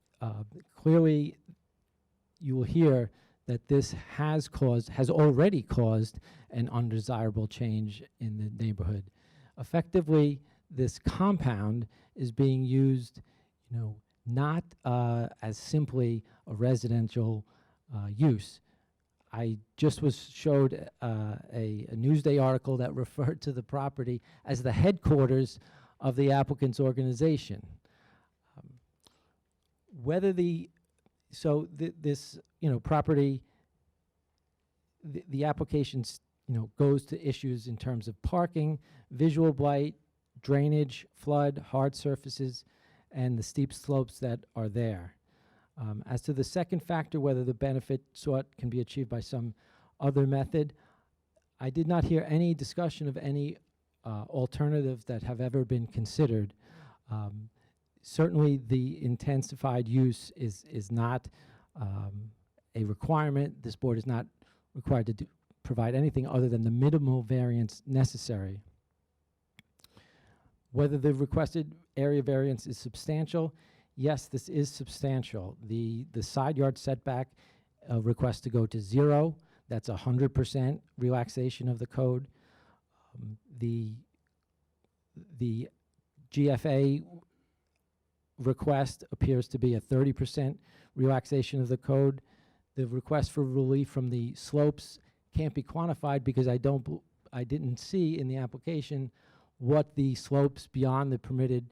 clearly you will hear that this has already caused an undesirable change in the neighborhood. Effectively, this compound is being used, not as simply a residential use. I just was showed a Newsday article that referred to the property as the headquarters of the applicant's organization. Whether this property, the application goes to issues in terms of parking, visual blight, drainage, flood, hard surfaces, and the steep slopes that are there. As to the second factor, whether the benefit sought can be achieved by some other method, I did not hear any discussion of any alternatives that have ever been considered. Certainly, the intensified use is not a requirement. This board is not required to provide anything other than the minimal variance necessary. Whether the requested area variance is substantial, yes, this is substantial. The side yard setback request to go to 0, that's 100% relaxation of the code. The GFA request appears to be a 30% relaxation of the code. The request for relief from the slopes can't be quantified because I didn't see in the application what the slopes beyond the permitted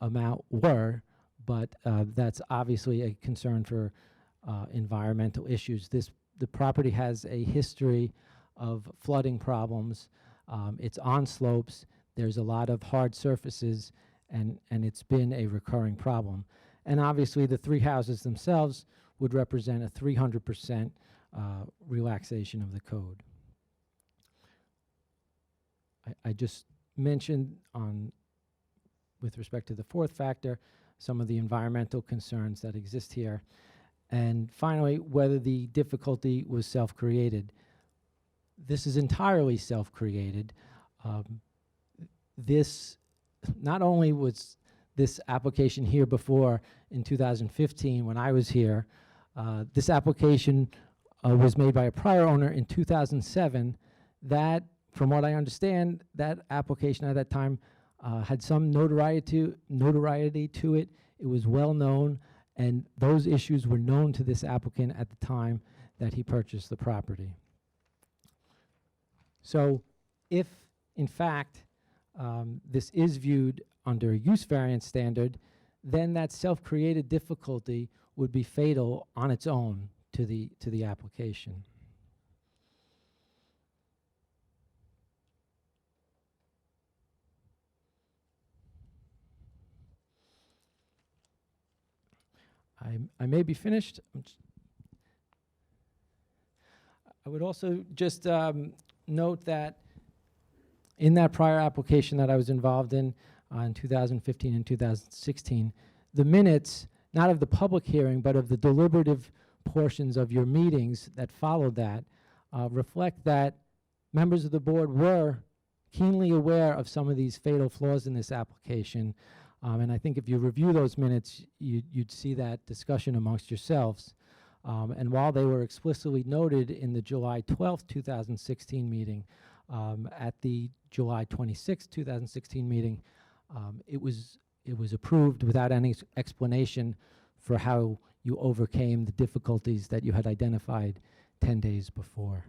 amount were, but that's obviously a concern for environmental issues. The property has a history of flooding problems. It's on slopes. There's a lot of hard surfaces, and it's been a recurring problem. And obviously, the 3 houses themselves would represent a 300% relaxation of the code. I just mentioned with respect to the fourth factor, some of the environmental concerns that exist here. And finally, whether the difficulty was self-created. This is entirely self-created. This, not only was this application here before in 2015 when I was here, this application was made by a prior owner in 2007. That, from what I understand, that application at that time had some notoriety to it. It was well known, and those issues were known to this applicant at the time that he purchased the property. So if, in fact, this is viewed under a use variance standard, then that self-created difficulty would be fatal on its own to the application. I may be finished. I would also just note that in that prior application that I was involved in 2015 and 2016, the minutes, not of the public hearing, but of the deliberative portions of your meetings that followed that, reflect that members of the board were keenly aware of some of these fatal flaws in this application. And I think if you review those minutes, you'd see that discussion amongst yourselves. And while they were explicitly noted in the July 12th, 2016 meeting, at the July 26th, 2016 meeting, it was approved without any explanation for how you overcame the difficulties that you had identified 10 days before.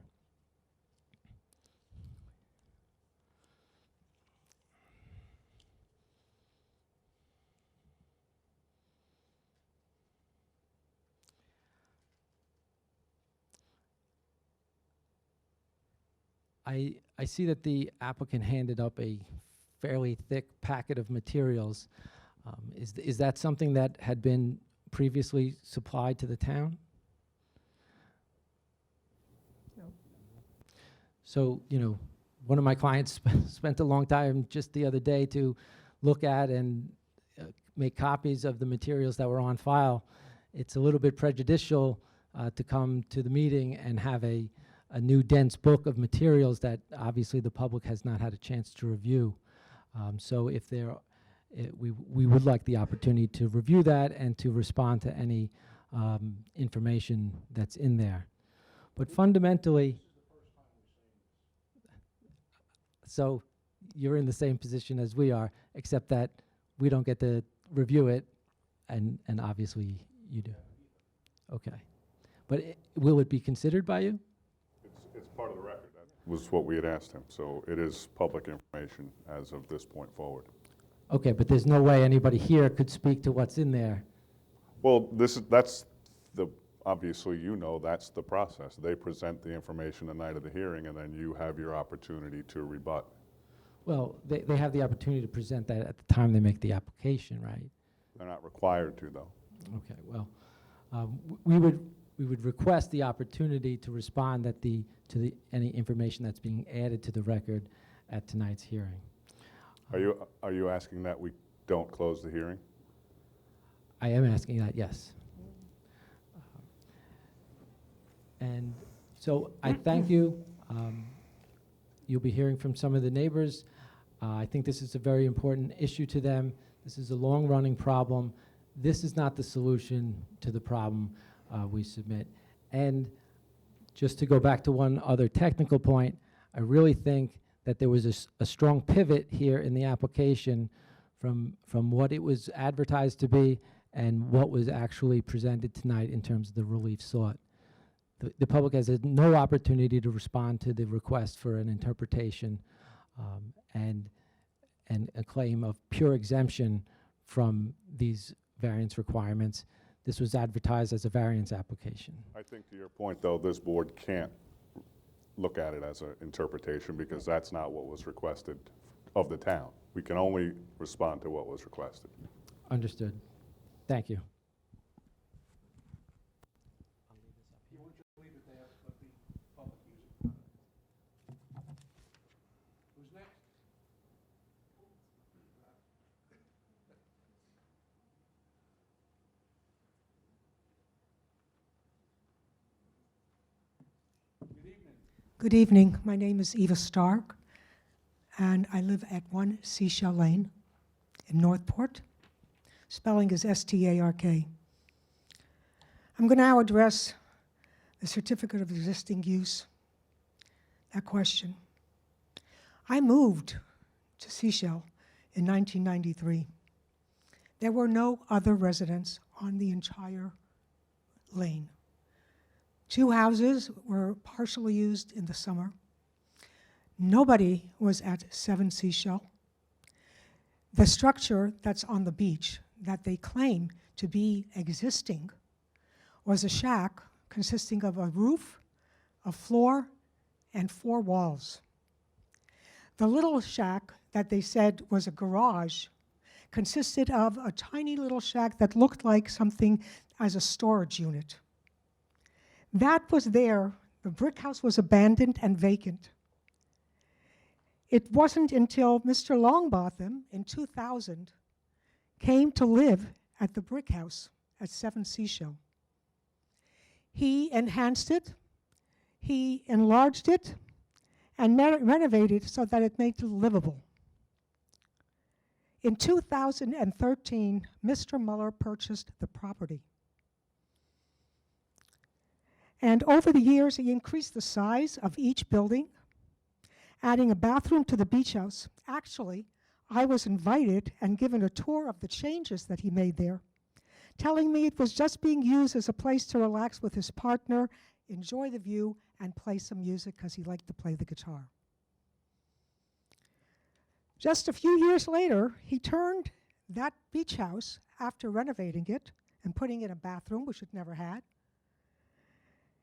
I see that the applicant handed up a fairly thick packet of materials. Is that something that had been previously supplied to the town? No. So, one of my clients spent a long time just the other day to look at and make copies of the materials that were on file. It's a little bit prejudicial to come to the meeting and have a new dense book of materials that obviously the public has not had a chance to review. So if we would like the opportunity to review that and to respond to any information that's in there. But fundamentally, so you're in the same position as we are, except that we don't get to review it, and obviously you do. Okay. But will it be considered by you? It's part of the record. That was what we had asked him, so it is public information as of this point forward. Okay, but there's no way anybody here could speak to what's in there. Well, obviously you know that's the process. They present the information the night of the hearing, and then you have your opportunity to rebut. Well, they have the opportunity to present that at the time they make the application, right? They're not required to, though. Okay, well, we would request the opportunity to respond to any information that's being added to the record at tonight's hearing. Are you asking that we don't close the hearing? I am asking that, yes. And so I thank you. You'll be hearing from some of the neighbors. I think this is a very important issue to them. This is a long-running problem. This is not the solution to the problem we submit. And just to go back to one other technical point, I really think that there was a strong pivot here in the application from what it was advertised to be and what was actually presented tonight in terms of the relief sought. The public has had no opportunity to respond to the request for an interpretation and a claim of pure exemption from these variance requirements. This was advertised as a variance application. I think to your point, though, this board can't look at it as an interpretation because that's not what was requested of the town. We can only respond to what was requested. Understood. Thank you. Who's next? Good evening. My name is Eva Stark, and I live at 1 Seashell Lane in Northport. Spelling is S-T-A-R-K. I'm going to now address the certificate of existing use, that question. I moved to Seashell in 1993. There were no other residents on the entire lane. 2 houses were partially used in the summer. Nobody was at 7 Seashell. The structure that's on the beach that they claim to be existing was a shack consisting of a roof, a floor, and 4 walls. The little shack that they said was a garage consisted of a tiny little shack that looked like something as a storage unit. That was there. The brick house was abandoned and vacant. It wasn't until Mr. Longbotham in 2000 came to live at the brick house at 7 Seashell. He enhanced it, he enlarged it, and renovated it so that it made it livable. In 2013, Mr. Muller purchased the property. And over the years, he increased the size of each building, adding a bathroom to the beach house. Actually, I was invited and given a tour of the changes that he made there, telling me it was just being used as a place to relax with his partner, enjoy the view, and play some music because he liked to play the guitar. Just a few years later, he turned that beach house, after renovating it and putting in a bathroom, which it never had,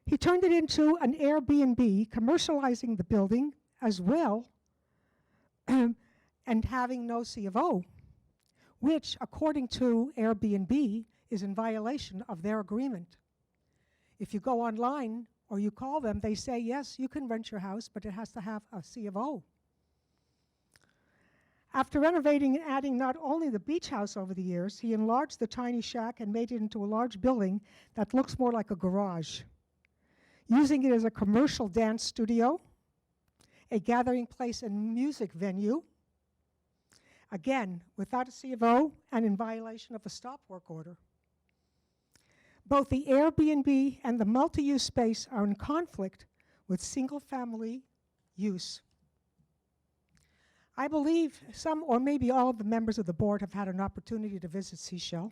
he turned it into an Airbnb, commercializing the building as well, and having no C of O, which, according to Airbnb, is in violation of their agreement. If you go online or you call them, they say, yes, you can rent your house, but it has to have a C of O. After renovating and adding not only the beach house over the years, he enlarged the tiny shack and made it into a large building that looks more like a garage, using it as a commercial dance studio, a gathering place and music venue, again, without a C of O and in violation of a stop work order. Both the Airbnb and the multi-use space are in conflict with single-family use. I believe some or maybe all of the members of the board have had an opportunity to visit Seashell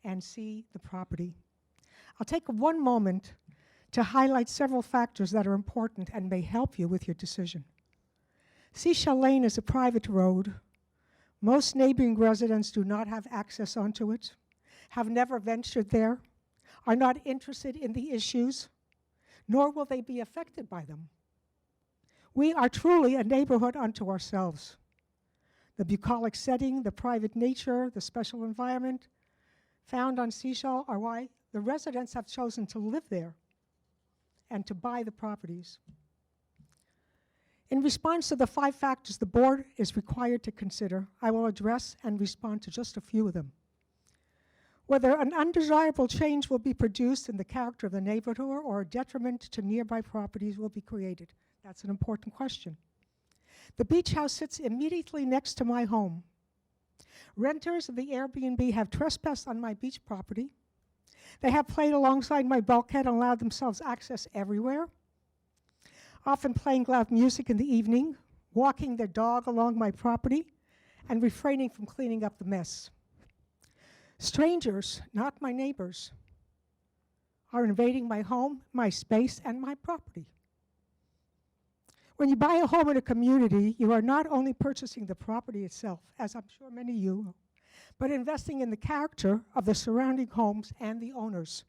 and see the property. I'll take one moment to highlight several factors that are important and may help you with your decision. Seashell Lane is a private road. Most neighboring residents do not have access onto it, have never ventured there, are not interested in the issues, nor will they be affected by them. We are truly a neighborhood unto ourselves. The bucolic setting, the private nature, the special environment found on Seashell are why the residents have chosen to live there and to buy the properties. In response to the 5 factors the board is required to consider, I will address and respond to just a few of them. Whether an undesirable change will be produced in the character of the neighborhood or a detriment to nearby properties will be created. That's an important question. The beach house sits immediately next to my home. Renters of the Airbnb have trespassed on my beach property. They have played alongside my bulkhead and allowed themselves access everywhere, often playing loud music in the evening, walking their dog along my property, and refraining from cleaning up the mess. Strangers, not my neighbors, are invading my home, my space, and my property. When you buy a home in a community, you are not only purchasing the property itself, as I'm sure many of you know, but investing in the character of the surrounding homes and the owners.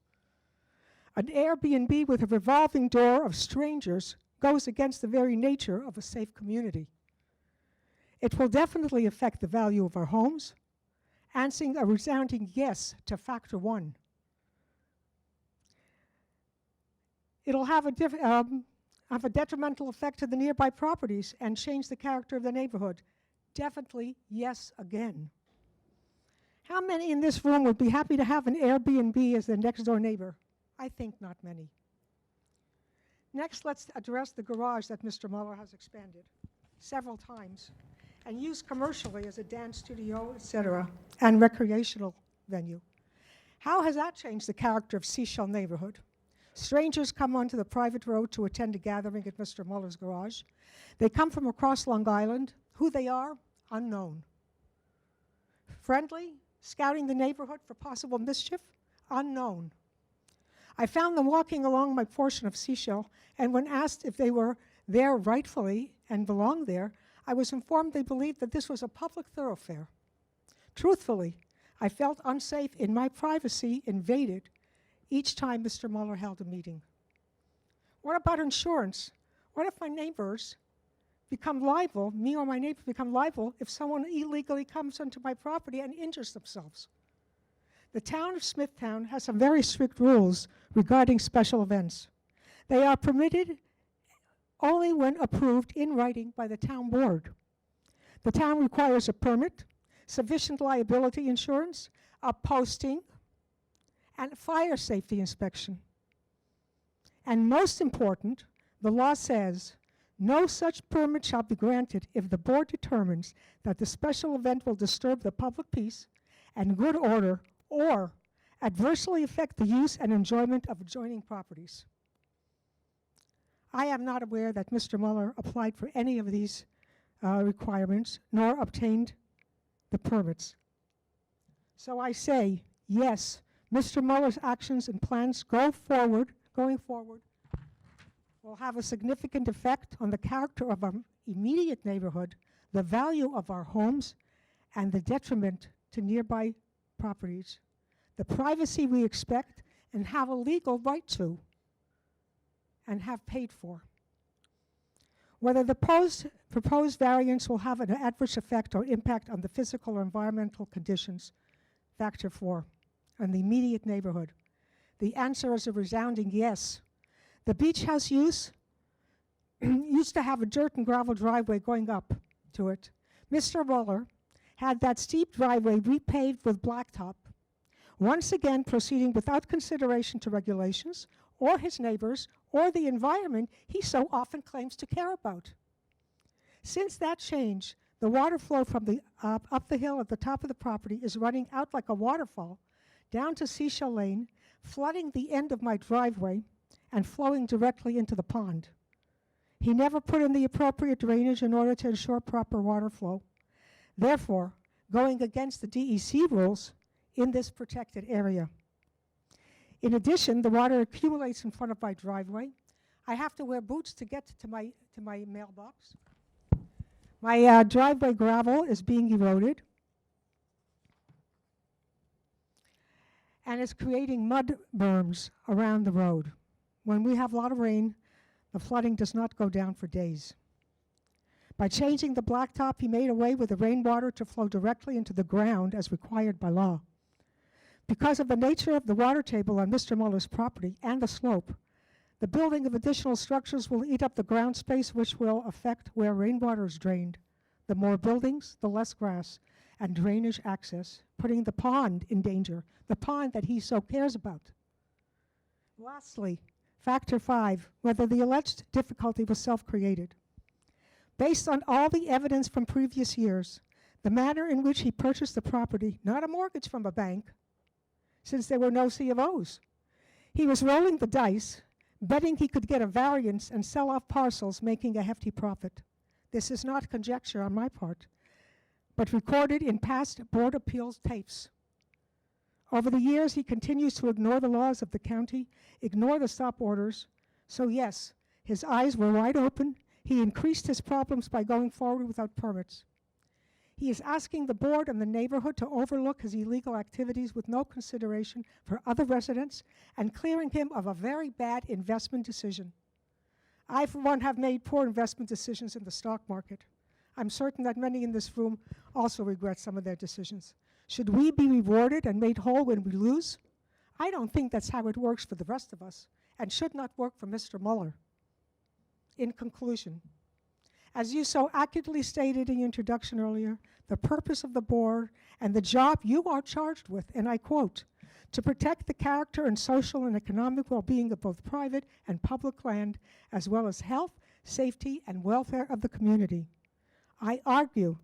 An Airbnb with a revolving door of strangers goes against the very nature of a safe community. It will definitely affect the value of our homes, answering a resounding yes to factor 1. It'll have a detrimental effect to the nearby properties and change the character of the neighborhood. Definitely yes again. How many in this room would be happy to have an Airbnb as their next door neighbor? I think not many. Next, let's address the garage that Mr. Muller has expanded several times and used commercially as a dance studio, etc., and recreational venue. How has that changed the character of Seashell neighborhood? Strangers come onto the private road to attend a gathering at Mr. Muller's garage. They come from across Long Island. Who they are, unknown. Friendly, scouting the neighborhood for possible mischief, unknown. I found them walking along my portion of Seashell, and when asked if they were there rightfully and belonged there, I was informed they believed that this was a public thoroughfare. Truthfully, I felt unsafe in my privacy invaded each time Mr. Muller held a meeting. What about insurance? What if my neighbors become liable, me or my neighbors become liable if someone illegally comes onto my property and injures themselves? The town of Smithtown has some very strict rules regarding special events. They are permitted only when approved in writing by the town board. The town requires a permit, sufficient liability insurance, a posting, and fire safety inspection. And most important, the law says no such permit shall be granted if the board determines that the special event will disturb the public peace and good order or adversely affect the use and enjoyment of adjoining properties. I am not aware that Mr. Muller applied for any of these requirements nor obtained the permits. So I say, yes, Mr. Muller's actions and plans going forward, will have a significant effect on the character of our immediate neighborhood, the value of our homes, and the detriment to nearby properties, the privacy we expect and have a legal right to and have paid for. Whether the proposed variance will have an adverse effect or impact on the physical or environmental conditions, factor 4, and the immediate neighborhood. The answer is a resounding yes. The beach house used to have a dirt and gravel driveway going up to it. Mr. Muller had that steep driveway repaved with blacktop, once again proceeding without consideration to regulations or his neighbors or the environment he so often claims to care about. Since that change, the water flow from the up the hill at the top of the property is running out like a waterfall down to Seashell Lane, flooding the end of my driveway and flowing directly into the pond. He never put in the appropriate drainage in order to ensure proper water flow, therefore going against the DEC rules in this protected area. In addition, the water accumulates in front of my driveway. I have to wear boots to get to my mailbox. My driveway gravel is being eroded and is creating mud berms around the road. When we have a lot of rain, the flooding does not go down for days. By changing the blacktop, he made away with the rainwater to flow directly into the ground as required by law. Because of the nature of the water table on Mr. Muller's property and the slope, the building of additional structures will eat up the ground space, which will affect where rainwater is drained. The more buildings, the less grass and drainage access, putting the pond in danger, the pond that he so cares about. Lastly, factor 5, whether the alleged difficulty was self-created. Based on all the evidence from previous years, the manner in which he purchased the property, not a mortgage from a bank, since there were no C of Os. He was rolling the dice, betting he could get a variance and sell off parcels, making a hefty profit. This is not conjecture on my part, but recorded in past board appeals tapes. Over the years, he continues to ignore the laws of the county, ignore the stop orders. So yes, his eyes were wide open. He increased his problems by going forward without permits. He is asking the board and the neighborhood to overlook his illegal activities with no consideration for other residents and clearing him of a very bad investment decision. I, for one, have made poor investment decisions in the stock market. I'm certain that many in this room also regret some of their decisions. Should we be rewarded and made whole when we lose? I don't think that's how it works for the rest of us, and should not work for Mr. Muller. In conclusion, as you so accurately stated in your introduction earlier, the purpose of the board and the job you are charged with, and I quote, to protect the character and social and economic well-being of both private and public land, as well as health, safety, and welfare of the community. I argue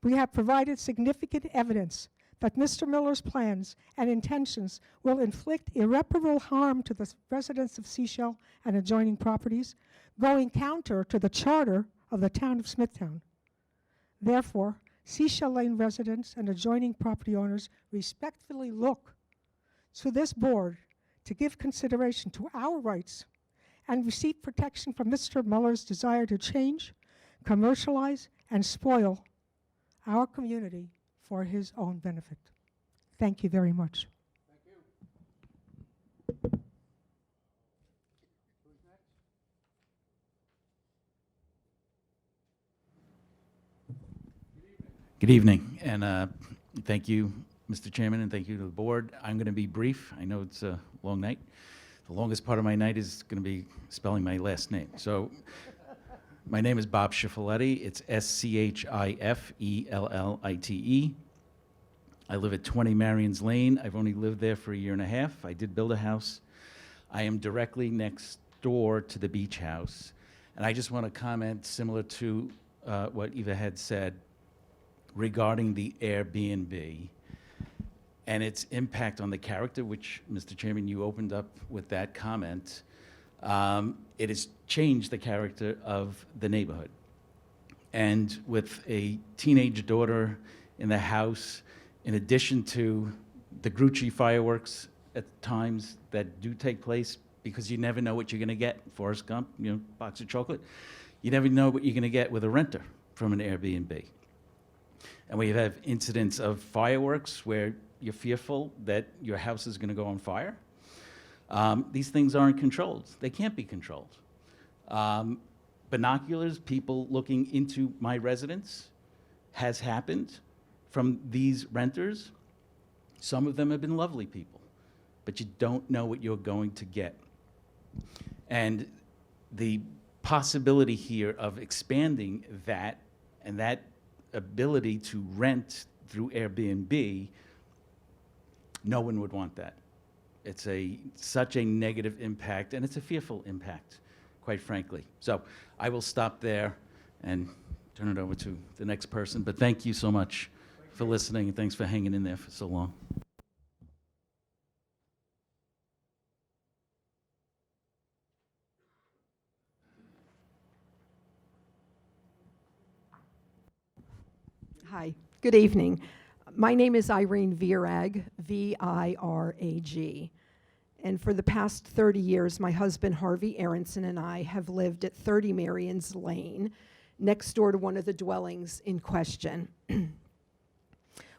we have provided significant evidence that Mr. Miller's plans and intentions will inflict irreparable harm to the residents of Sechelt and adjoining properties, going counter to the charter of the town of Smithtown. Therefore, Sechelt Lane residents and adjoining property owners respectfully look to this board to give consideration to our rights and receive protection from Mr. Muller's desire to change, commercialize, and spoil our community for his own benefit. Thank you very much. Good evening, and thank you, Mr. Chairman, and thank you to the board. I'm going to be brief. I know it's a long night. The longest part of my night is going to be spelling my last name. So, my name is Bob Schiffelletti. It's Schifellite. I live at 20 Marion's Lane. I've only lived there for a year and a half. I did build a house. I am directly next door to the beach house. And I just want to comment similar to what Eva had said regarding the Airbnb and its impact on the character, which, Mr. Chairman, you opened up with that comment. It has changed the character of the neighborhood. And with a teenage daughter in the house, in addition to the Grucci fireworks at times that do take place, because you never know what you're going to get, Forrest Gump, box of chocolate, you never know what you're going to get with a renter from an Airbnb. And we have incidents of fireworks where you're fearful that your house is going to go on fire. These things aren't controlled. They can't be controlled. Binoculars, people looking into my residence, has happened from these renters. Some of them have been lovely people, but you don't know what you're going to get. And the possibility here of expanding that and that ability to rent through Airbnb, no one would want that. It's such a negative impact, and it's a fearful impact, quite frankly. So I will stop there and turn it over to the next person. But thank you so much for listening, and thanks for hanging in there for so long. Hi, good evening. My name is Irene Virag, V-I-R-A-G. And for the past 30 years, my husband Harvey Aronson and I have lived at 30 Marion's Lane, next door to one of the dwellings in question.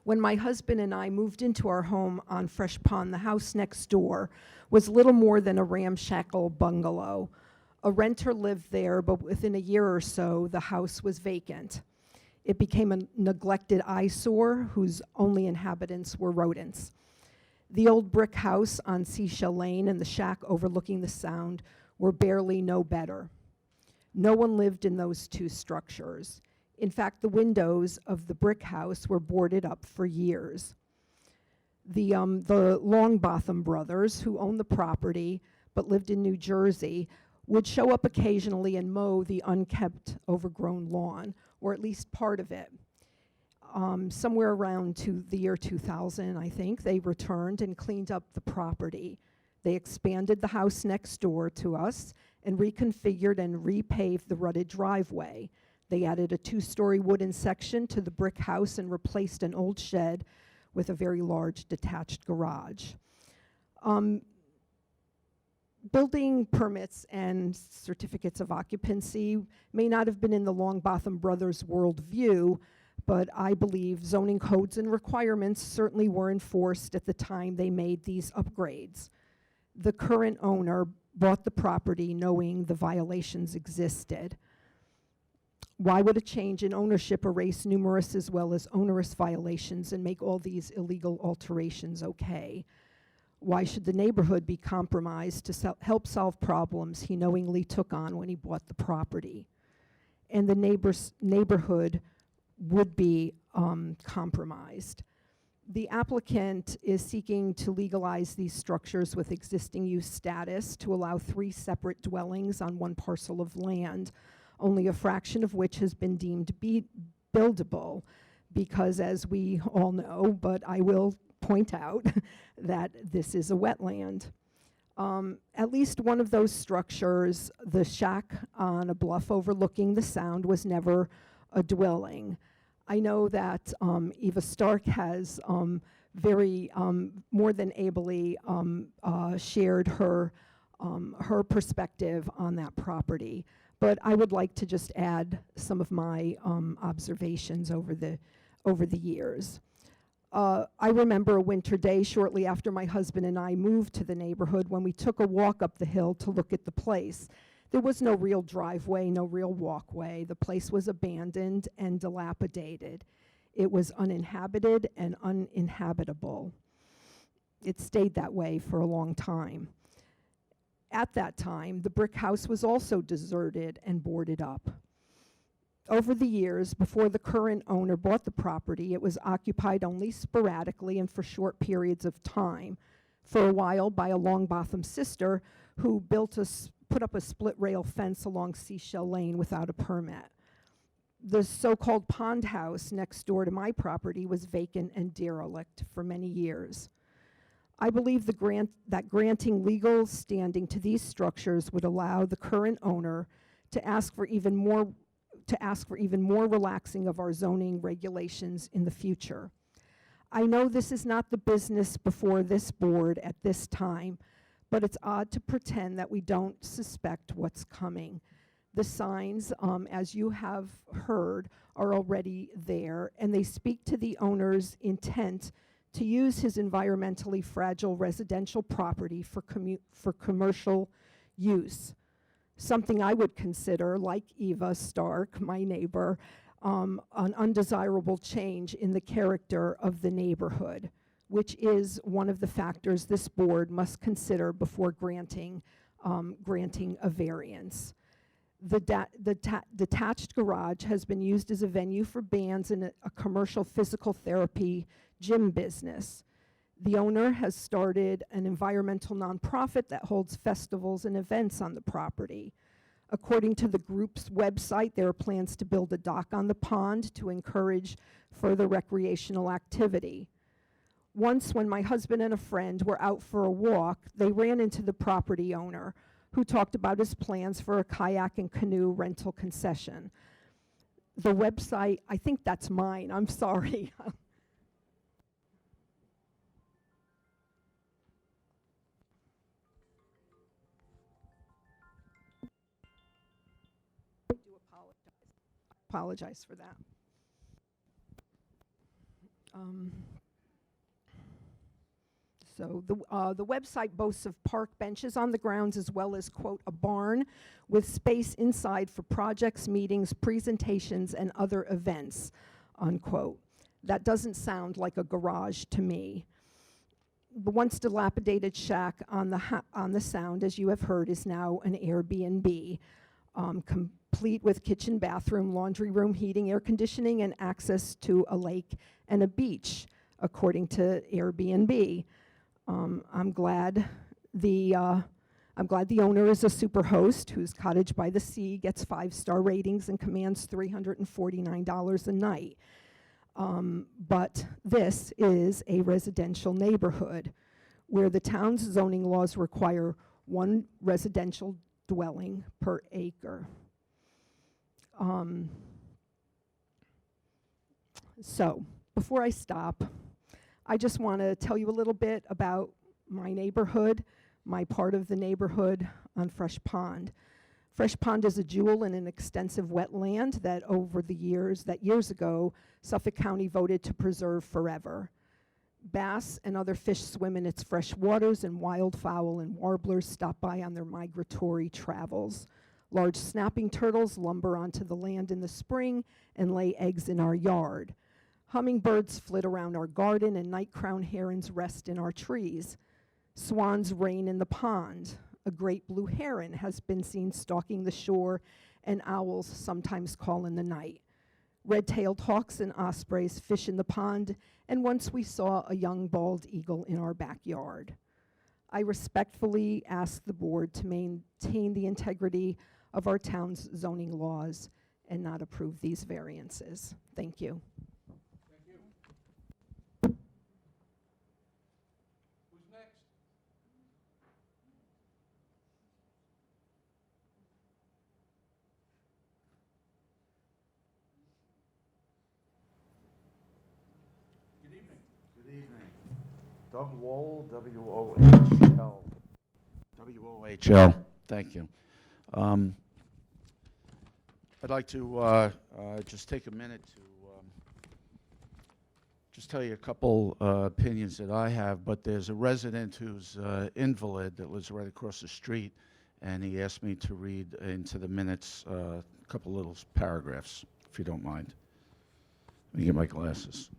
When my husband and I moved into our home on Fresh Pond, the house next door was little more than a ramshackle bungalow. A renter lived there, but within a year or so, the house was vacant. It became a neglected eyesore whose only inhabitants were rodents. The old brick house on Seashell Lane and the shack overlooking the Sound were barely no better. No one lived in those two structures. In fact, the windows of the brick house were boarded up for years. The Longbotham brothers, who owned the property but lived in New Jersey, would show up occasionally and mow the unkept, overgrown lawn, or at least part of it. Somewhere around the year 2000, I think, they returned and cleaned up the property. They expanded the house next door to us and reconfigured and repaved the rutted driveway. They added a 2-story wooden section to the brick house and replaced an old shed with a very large detached garage. Building permits and certificates of occupancy may not have been in the Longbotham brothers' worldview, but I believe zoning codes and requirements certainly were enforced at the time they made these upgrades. The current owner bought the property knowing the violations existed. Why would a change in ownership erase numerous as well as onerous violations and make all these illegal alterations okay? Why should the neighborhood be compromised to help solve problems he knowingly took on when he bought the property? And the neighborhood would be compromised. The applicant is seeking to legalize these structures with existing use status to allow 3 separate dwellings on one parcel of land, only a fraction of which has been deemed buildable, because as we all know, but I will point out that this is a wetland. At least one of those structures, the shack on a bluff overlooking the Sound, was never a dwelling. I know that Eva Stark has very more than ably shared her perspective on that property. But I would like to just add some of my observations over the years. I remember a winter day shortly after my husband and I moved to the neighborhood when we took a walk up the hill to look at the place. There was no real driveway, no real walkway. The place was abandoned and dilapidated. It was uninhabited and uninhabitable. It stayed that way for a long time. At that time, the brick house was also deserted and boarded up. Over the years, before the current owner bought the property, it was occupied only sporadically and for short periods of time. For a while by a Longbotham sister who put up a split rail fence along Seashell Lane without a permit. The so-called pond house next door to my property was vacant and derelict for many years. I believe that granting legal standing to these structures would allow the current owner to ask for even more relaxing of our zoning regulations in the future. I know this is not the business before this board at this time, but it's odd to pretend that we don't suspect what's coming. The signs, as you have heard, are already there, and they speak to the owner's intent to use his environmentally fragile residential property for commercial use. Something I would consider, like Eva Stark, my neighbor, an undesirable change in the character of the neighborhood, which is one of the factors this board must consider before granting a variance. The detached garage has been used as a venue for bands and a commercial physical therapy gym business. The owner has started an environmental nonprofit that holds festivals and events on the property. According to the group's website, there are plans to build a dock on the pond to encourage further recreational activity. Once, when my husband and a friend were out for a walk, they ran into the property owner, who talked about his plans for a kayak and canoe rental concession. the website, I think that's mine, I'm sorry. I do apologize for that. So the website boasts of park benches on the grounds as well as, quote, a barn with space inside for projects, meetings, presentations, and other events, unquote. That doesn't sound like a garage to me. The once dilapidated shack on the Sound, as you have heard, is now an Airbnb, complete with kitchen, bathroom, laundry room, heating, air conditioning, and access to a lake and a beach, according to Airbnb. I'm glad the owner is a super host whose cottage by the sea gets 5-star ratings and commands $349 a night. But this is a residential neighborhood where the town's zoning laws require 1 residential dwelling per acre. So before I stop, I just want to tell you a little bit about my neighborhood, my part of the neighborhood on Fresh Pond. Fresh Pond is a jewel in an extensive wetland that years ago, Suffolk County voted to preserve forever. Bass and other fish swim in its fresh waters, and wildfowl and warblers stop by on their migratory travels. Large snapping turtles lumber onto the land in the spring and lay eggs in our yard. Hummingbirds flit around our garden, and night-crowned herons rest in our trees. Swans reign in the pond. A great blue heron has been seen stalking the shore, and owls sometimes call in the night. Red-tailed hawks and ospreys fish in the pond, and once we saw a young bald eagle in our backyard. I respectfully ask the board to maintain the integrity of our town's zoning laws and not approve these variances. Thank you. Good evening. Doug Wohl, W-O-H-L. W-O-H-L, thank you. I'd like to just take a minute to just tell you a couple opinions that I have, but there's a resident who's invalid that lives right across the street, and he asked me to read into the minutes a couple little paragraphs, if you don't mind. Let me get my glasses.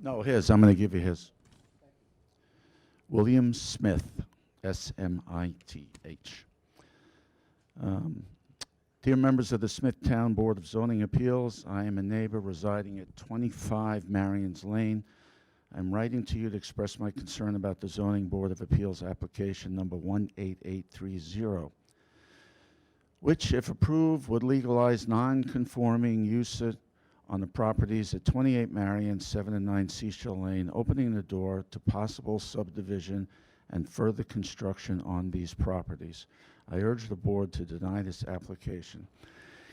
No, his. I'm going to give you his. William Smith, S-M-I-T-H. Dear members of the Smithtown Board of Zoning Appeals, I am a neighbor residing at 25 Marion's Lane. I'm writing to you to express my concern about the Zoning Board of Appeals application number 18830, which, if approved, would legalize non-conforming use on the properties at 28 Marion, 7 and 9 Seashell Lane, opening the door to possible subdivision and further construction on these properties. I urge the board to deny this application.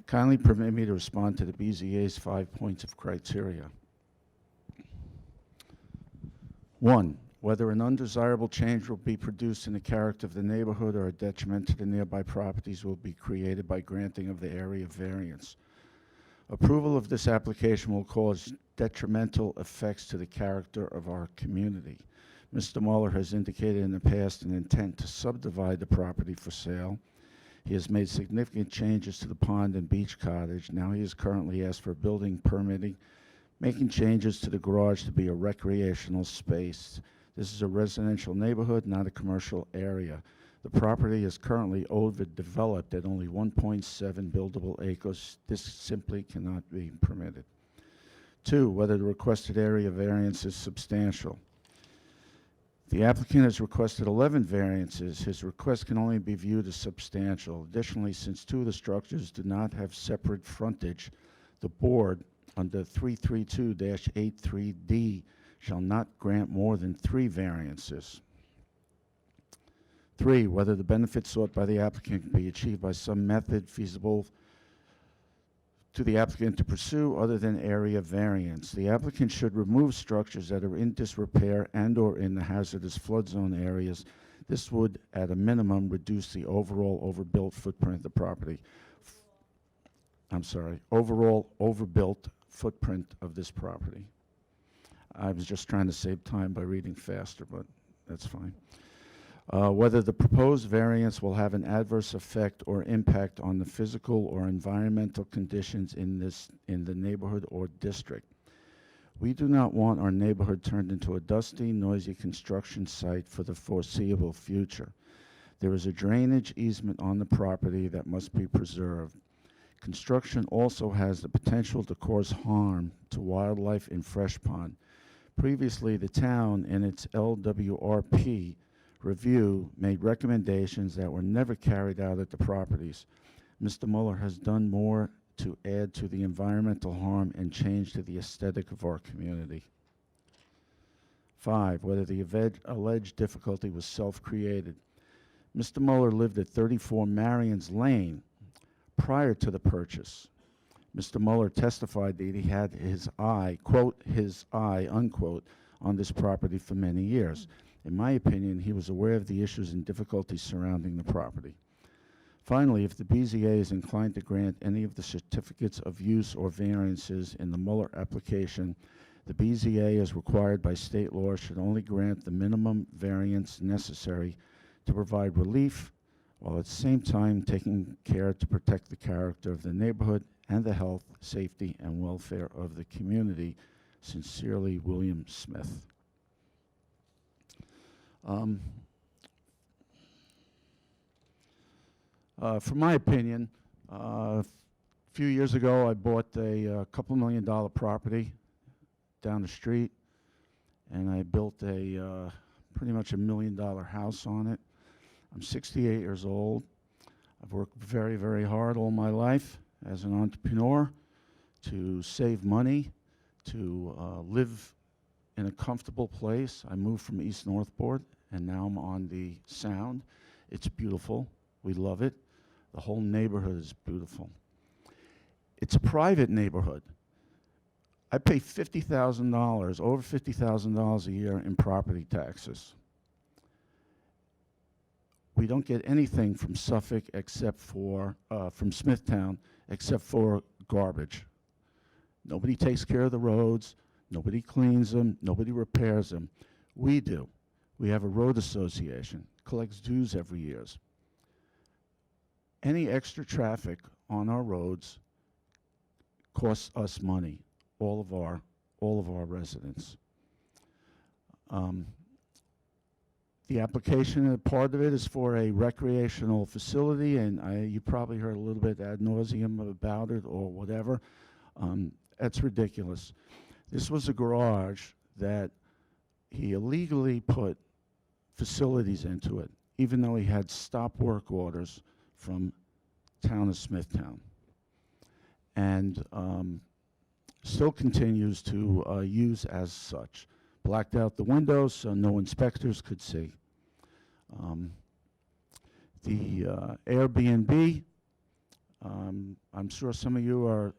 Kindly permit me to respond to the BZA's 5 points of criteria. 1, whether an undesirable change will be produced in the character of the neighborhood or a detriment to the nearby properties will be created by granting of the area variance. Approval of this application will cause detrimental effects to the character of our community. Mr. Mueller has indicated in the past an intent to subdivide the property for sale. He has made significant changes to the pond and beach cottage. Now he is currently asked for building permitting, making changes to the garage to be a recreational space. This is a residential neighborhood, not a commercial area. The property is currently overdeveloped at only 1.7 buildable acres. This simply cannot be permitted. 2, whether the requested area variance is substantial. The applicant has requested 11 variances. His request can only be viewed as substantial. Additionally, since 2 of the structures do not have separate frontage, the board, under 332-83D, shall not grant more than 3 variances. 3, whether the benefit sought by the applicant can be achieved by some method feasible to the applicant to pursue other than area variance. The applicant should remove structures that are in disrepair and/or in the hazardous flood zone areas. This would, at a minimum, reduce the overall overbuilt footprint of the property. Overall overbuilt footprint of this property. I was just trying to save time by reading faster, but that's fine. Whether the proposed variance will have an adverse effect or impact on the physical or environmental conditions in the neighborhood or district. We do not want our neighborhood turned into a dusty, noisy construction site for the foreseeable future. There is a drainage easement on the property that must be preserved. Construction also has the potential to cause harm to wildlife in Fresh Pond. Previously, the town, in its LWRP review, made recommendations that were never carried out at the properties. Mr. Mueller has done more to add to the environmental harm and change to the aesthetic of our community. 5, whether the alleged difficulty was self-created. Mr. Mueller lived at 34 Marion's Lane prior to the purchase. Mr. Mueller testified that he had his eye, quote, his eye, unquote, on this property for many years. In my opinion, he was aware of the issues and difficulties surrounding the property. Finally, if the BZA is inclined to grant any of the certificates of use or variances in the Mueller application, the BZA, as required by state law, should only grant the minimum variance necessary to provide relief, while at the same time taking care to protect the character of the neighborhood and the health, safety, and welfare of the community. Sincerely, William Smith. For my opinion, a few years ago I bought a couple $1 million property down the street, and I built a pretty much $1 million house on it. I'm 68 years old. I've worked very, very hard all my life as an entrepreneur to save money, to live in a comfortable place. I moved from East Northport, and now I'm on the Sound. It's beautiful. We love it. The whole neighborhood is beautiful. It's a private neighborhood. I pay $50,000, over $50,000 a year in property taxes. We don't get anything from Suffolk except for, from Smithtown, except for garbage. Nobody takes care of the roads. Nobody cleans them. Nobody repairs them. We do. We have a road association, collects dues every year. Any extra traffic on our roads costs us money, all of our residents. The application, part of it is for a recreational facility, and you probably heard a little bit ad nauseum about it or whatever. That's ridiculous. This was a garage that he illegally put facilities into it, even though he had stop work orders from town of Smithtown. And still continues to use as such. Blacked out the windows so no inspectors could see. The Airbnb, I'm sure some of you are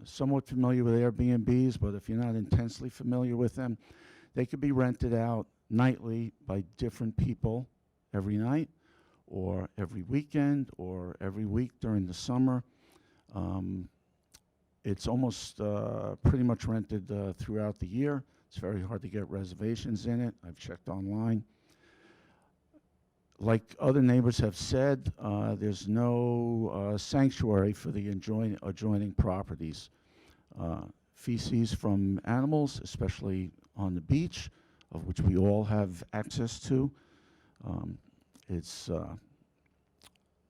somewhat familiar with Airbnbs, but if you're not intensely familiar with them, they could be rented out nightly by different people every night, or every weekend, or every week during the summer. It's almost pretty much rented throughout the year. It's very hard to get reservations in it. I've checked online. Like other neighbors have said, there's no sanctuary for the adjoining properties. Feces from animals, especially on the beach, of which we all have access to. It's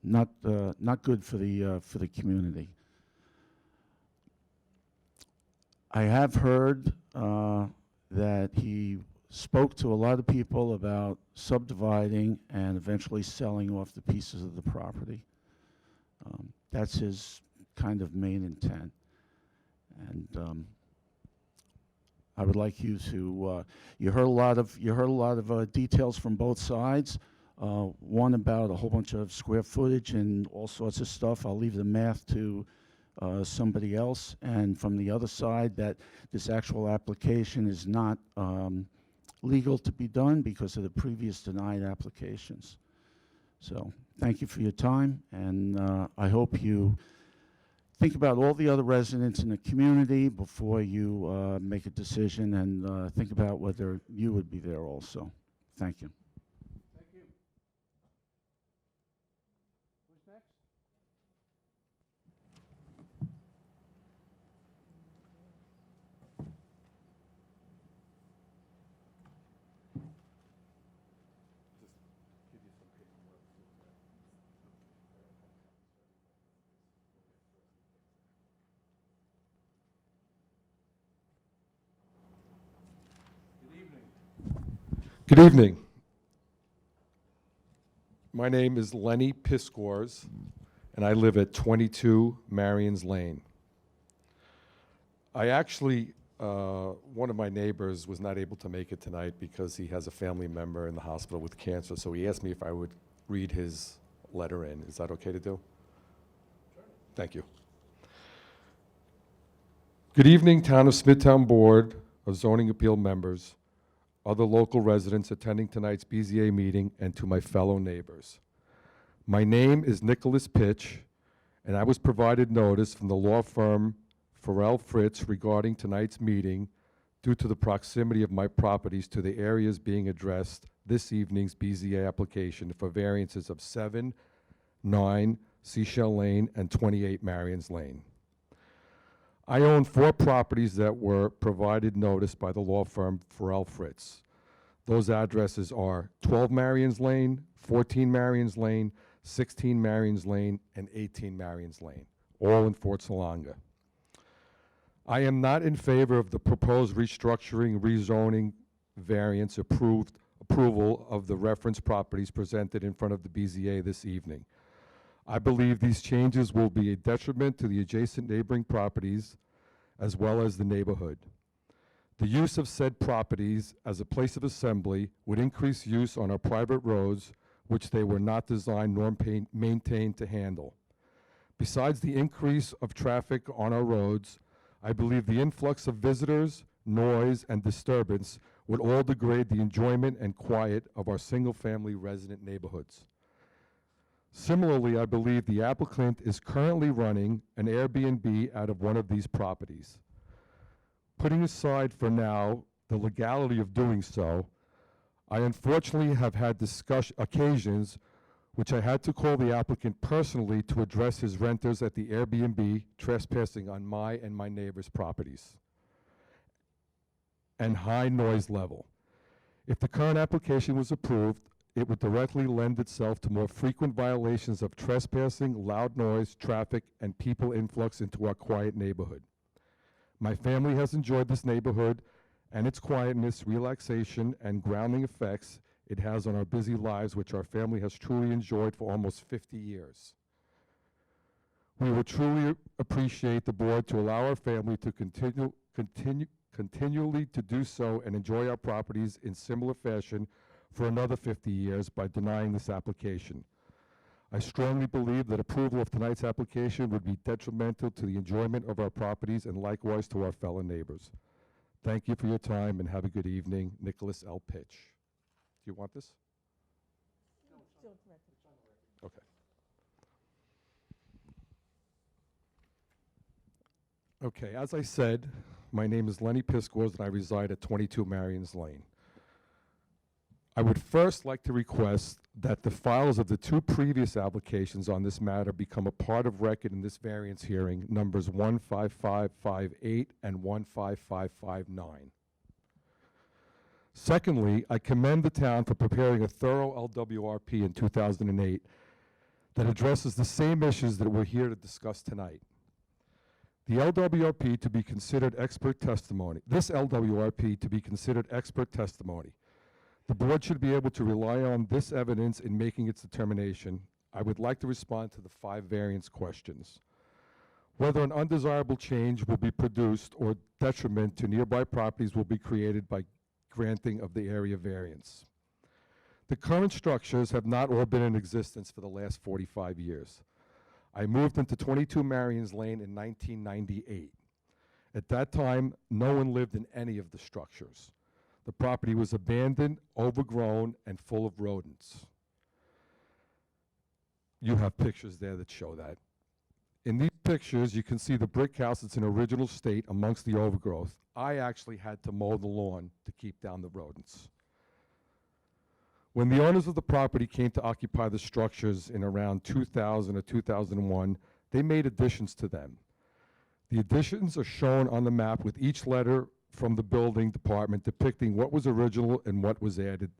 not good for the community. I have heard that he spoke to a lot of people about subdividing and eventually selling off the pieces of the property. That's his kind of main intent. And I would like you to, you heard a lot of details from both sides. One about a whole bunch of square footage and all sorts of stuff. I'll leave the math to somebody else. And from the other side, that this actual application is not legal to be done because of the previous denied applications. So thank you for your time, and I hope you think about all the other residents in the community before you make a decision, and think about whether you would be there also. Thank you. Thank you. Who's next? Good evening. My name is Lenny Piskors, and I live at 22 Marion's Lane. I actually, one of my neighbors was not able to make it tonight because he has a family member in the hospital with cancer, so he asked me if I would read his letter in. Is that okay to do? Sure. Thank you. Good evening, Town of Smithtown Board of Zoning Appeal members, other local residents attending tonight's BZA meeting, and to my fellow neighbors. My name is Nicholas Pitch, and I was provided notice from the law firm Farrell Fritz regarding tonight's meeting due to the proximity of my properties to the areas being addressed this evening's BZA application for variances of 7, 9 Seashell Lane and 28 Marion's Lane. I own 4 properties that were provided notice by the law firm Farrell Fritz. Those addresses are 12 Marion's Lane, 14 Marion's Lane, 16 Marion's Lane, and 18 Marion's Lane, all in Fort Salonga. I am not in favor of the proposed restructuring, rezoning variance approval of the reference properties presented in front of the BZA this evening. I believe these changes will be a detriment to the adjacent neighboring properties as well as the neighborhood. The use of said properties as a place of assembly would increase use on our private roads, which they were not designed nor maintained to handle. Besides the increase of traffic on our roads, I believe the influx of visitors, noise, and disturbance would all degrade the enjoyment and quiet of our single-family resident neighborhoods. Similarly, I believe the applicant is currently running an Airbnb out of one of these properties. Putting aside for now the legality of doing so, I unfortunately have had occasions which I had to call the applicant personally to address his renters at the Airbnb trespassing on my and my neighbor's properties and high noise level. If the current application was approved, it would directly lend itself to more frequent violations of trespassing, loud noise, traffic, and people influx into our quiet neighborhood. My family has enjoyed this neighborhood and its quietness, relaxation, and grounding effects it has on our busy lives, which our family has truly enjoyed for almost 50 years. We would truly appreciate the board to allow our family to continually to do so and enjoy our properties in similar fashion for another 50 years by denying this application. I strongly believe that approval of tonight's application would be detrimental to the enjoyment of our properties and likewise to our fellow neighbors. Thank you for your time and have a good evening. Nicholas L. Pitch. Do you want this? Okay. Okay, as I said, my name is Lenny Piskors and I reside at 22 Marion's Lane. I would first like to request that the files of the 2 previous applications on this matter become a part of record in this variance hearing, numbers 15558 and 15559. Secondly, I commend the town for preparing a thorough LWRP in 2008 that addresses the same issues that we're here to discuss tonight. The LWRP to be considered expert testimony. This LWRP to be considered expert testimony. The board should be able to rely on this evidence in making its determination. I would like to respond to the 5 variance questions. Whether an undesirable change will be produced or detriment to nearby properties will be created by granting of the area variance. The current structures have not all been in existence for the last 45 years. I moved into 22 Marion's Lane in 1998. At that time, no one lived in any of the structures. The property was abandoned, overgrown, and full of rodents. You have pictures there that show that. In these pictures, you can see the brick house that's in original state amongst the overgrowth. I actually had to mow the lawn to keep down the rodents. When the owners of the property came to occupy the structures in around 2000 or 2001, they made additions to them. The additions are shown on the map with each letter from the building department depicting what was original and what was added.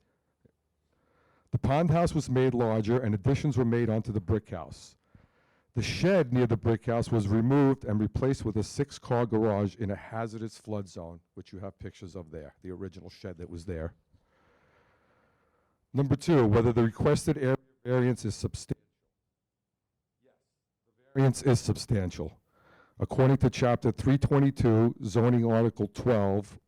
The pond house was made larger and additions were made onto the brick house. The shed near the brick house was removed and replaced with a 6-car garage in a hazardous flood zone, which you have pictures of there, the original shed that was there. Number 2, whether the requested area variance is substantial. Yes, the variance is substantial. According to Chapter 322, Zoning Article 12,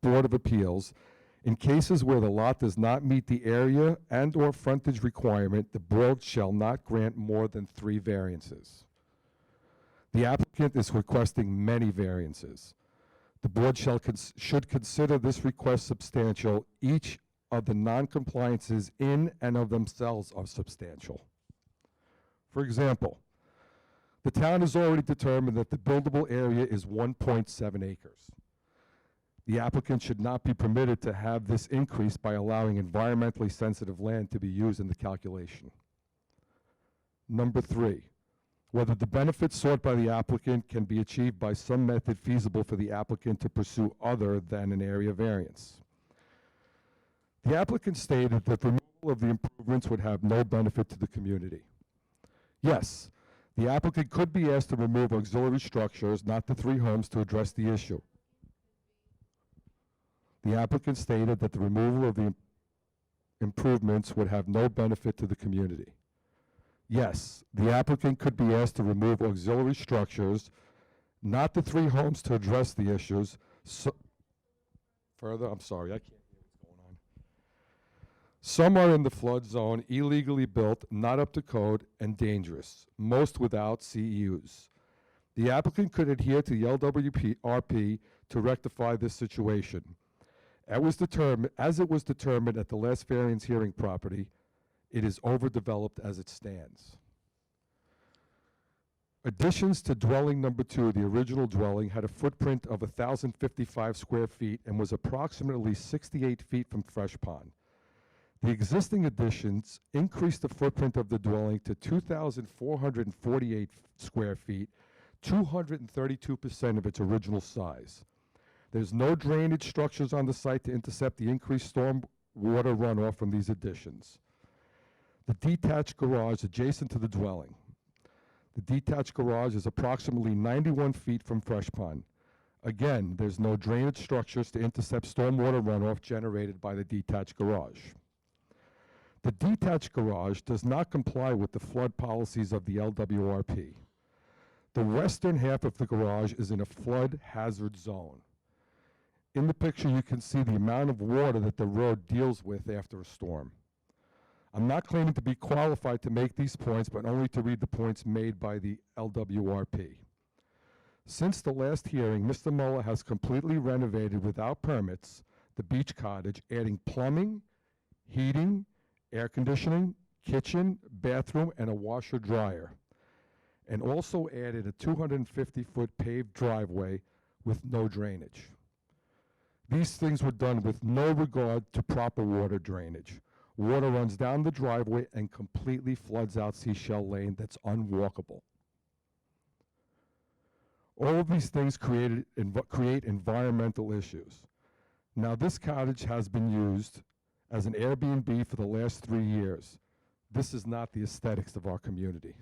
Board of Appeals, in cases where the lot does not meet the area and/or frontage requirement, the board shall not grant more than 3 variances. The applicant is requesting many variances. The board should consider this request substantial. Each of the non-compliances in and of themselves are substantial. For example, the town has already determined that the buildable area is 1.7 acres. The applicant should not be permitted to have this increase by allowing environmentally sensitive land to be used in the calculation. Number 3, whether the benefits sought by the applicant can be achieved by some method feasible for the applicant to pursue other than an area variance. The applicant stated that the removal of the improvements would have no benefit to the community. Yes, the applicant could be asked to remove auxiliary structures, not the 3 homes, to address the issue. The applicant stated that the removal of the improvements would have no benefit to the community. Yes, the applicant could be asked to remove auxiliary structures, not the 3 homes, to address the issues. Further, I'm sorry, I can't hear what's going on. Some are in the flood zone, illegally built, not up to code, and dangerous, most without CEUs. The applicant could adhere to the LWRP to rectify this situation. As it was determined at the last variance hearing property, it is overdeveloped as it stands. Additions to dwelling number 2, the original dwelling, had a footprint of 1,055 square feet and was approximately 68 feet from Fresh Pond. The existing additions increased the footprint of the dwelling to 2,448 square feet, 232% of its original size. There's no drainage structures on the site to intercept the increased storm water runoff from these additions. The detached garage adjacent to the dwelling. The detached garage is approximately 91 feet from Fresh Pond. Again, there's no drainage structures to intercept stormwater runoff generated by the detached garage. The detached garage does not comply with the flood policies of the LWRP. The western half of the garage is in a flood hazard zone. In the picture, you can see the amount of water that the road deals with after a storm. I'm not claiming to be qualified to make these points, but only to read the points made by the LWRP. Since the last hearing, Mr. Muller has completely renovated without permits the beach cottage, adding plumbing, heating, air conditioning, kitchen, bathroom, and a washer dryer, and also added a 250-foot paved driveway with no drainage. These things were done with no regard to proper water drainage. Water runs down the driveway and completely floods out Seashell Lane that's unwalkable. All of these things create environmental issues. Now, this cottage has been used as an Airbnb for the last 3 years. This is not the aesthetics of our community.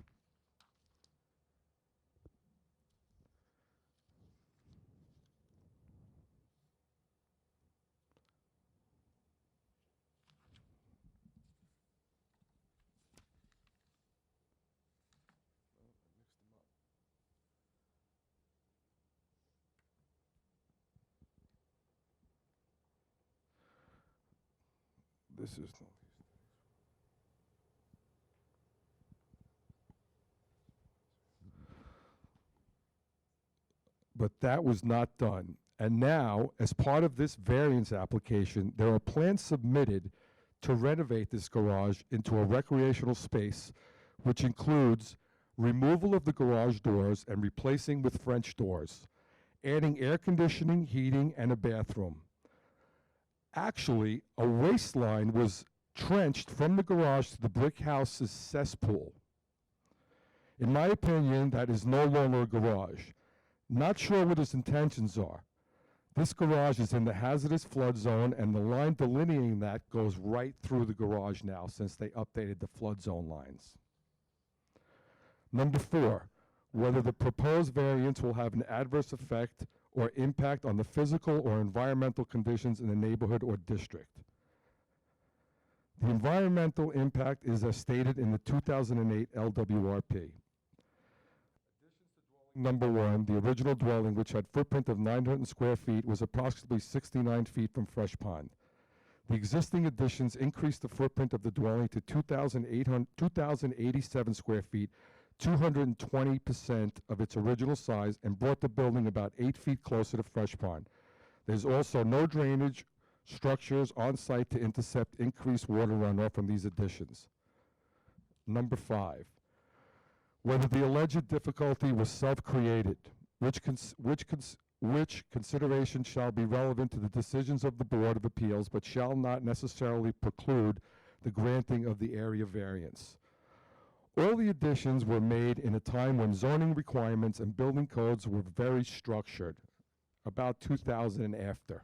this is. But that was not done. And now, as part of this variance application, there are plans submitted to renovate this garage into a recreational space, which includes removal of the garage doors and replacing with French doors, adding air conditioning, heating, and a bathroom. Actually, a waste line was trenched from the garage to the brick house's cesspool. In my opinion, that is no longer a garage. Not sure what his intentions are. This garage is in the hazardous flood zone, and the line delineating that goes right through the garage now since they updated the flood zone lines. Number 4, whether the proposed variance will have an adverse effect or impact on the physical or environmental conditions in the neighborhood or district. The environmental impact is as stated in the 2008 LWRP. Number 1, the original dwelling, which had footprint of 900 square feet, was approximately 69 feet from Fresh Pond. The existing additions increased the footprint of the dwelling to 2,087 square feet, 220% of its original size, and brought the building about 8 feet closer to Fresh Pond. There's also no drainage structures on site to intercept increased water runoff from these additions. Number 5, whether the alleged difficulty was self-created, which consideration shall be relevant to the decisions of the Board of Appeals, but shall not necessarily preclude the granting of the area variance. All the additions were made in a time when zoning requirements and building codes were very structured, about 2000 and after.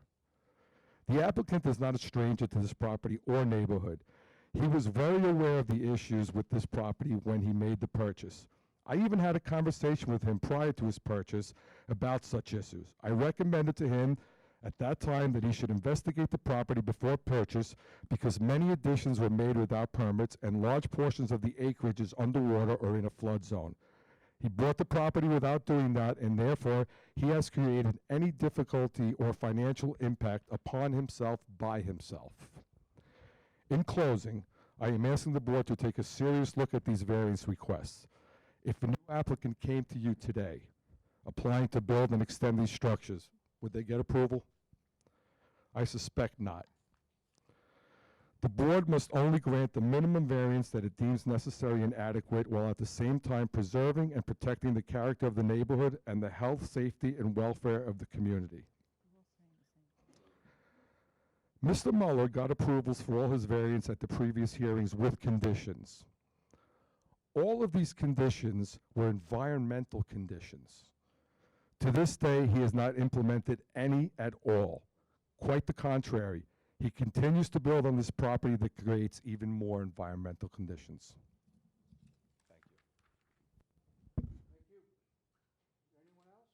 The applicant is not a stranger to this property or neighborhood. He was very aware of the issues with this property when he made the purchase. I even had a conversation with him prior to his purchase about such issues. I recommended to him at that time that he should investigate the property before purchase because many additions were made without permits and large portions of the acreage is underwater or in a flood zone. He bought the property without doing that, and therefore he has created any difficulty or financial impact upon himself by himself. In closing, I am asking the board to take a serious look at these variance requests. If a new applicant came to you today, applying to build and extend these structures, would they get approval? I suspect not. The board must only grant the minimum variance that it deems necessary and adequate, while at the same time preserving and protecting the character of the neighborhood and the health, safety, and welfare of the community. Mr. Muller got approvals for all his variants at the previous hearings with conditions. All of these conditions were environmental conditions. To this day, he has not implemented any at all. Quite the contrary. He continues to build on this property that creates even more environmental conditions. Thank you. Anyone else?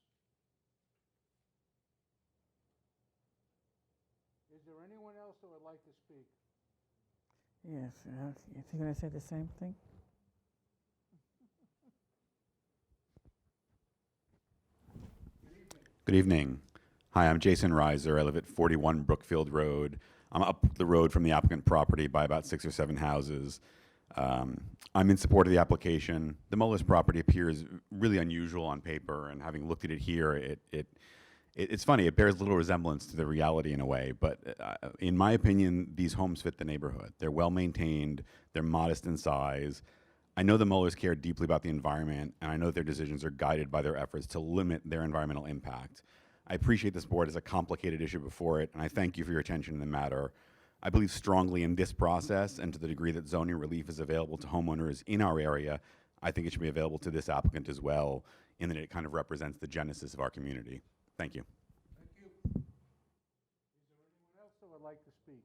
Is there anyone else that would like to speak? Yes, is he going to say the same thing? Good evening. Hi, I'm Jason Reiser. I live at 41 Brookfield Road. I'm up the road from the applicant property by about 6 or 7 houses. I'm in support of the application. The Mullers property appears really unusual on paper, and having looked at it here, it's funny. It bears little resemblance to the reality in a way, but in my opinion, these homes fit the neighborhood. They're well maintained. They're modest in size. I know the Mullers care deeply about the environment, and I know their decisions are guided by their efforts to limit their environmental impact. I appreciate this board as a complicated issue before it, and I thank you for your attention in the matter. I believe strongly in this process, and to the degree that zoning relief is available to homeowners in our area, I think it should be available to this applicant as well, in that it kind of represents the genesis of our community. Thank you. Thank you. Is there anyone else that would like to speak?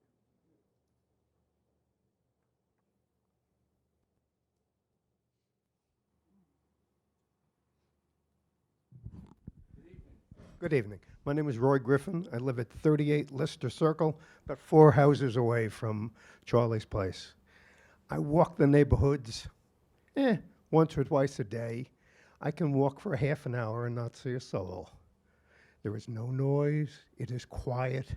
Good evening. My name is Roy Griffin. I live at 38 Lister Circle, about 4 houses away from Charlie's place. I walk the neighborhoods once or twice a day. I can walk for a half an hour and not see a soul. There is no noise. It is quiet.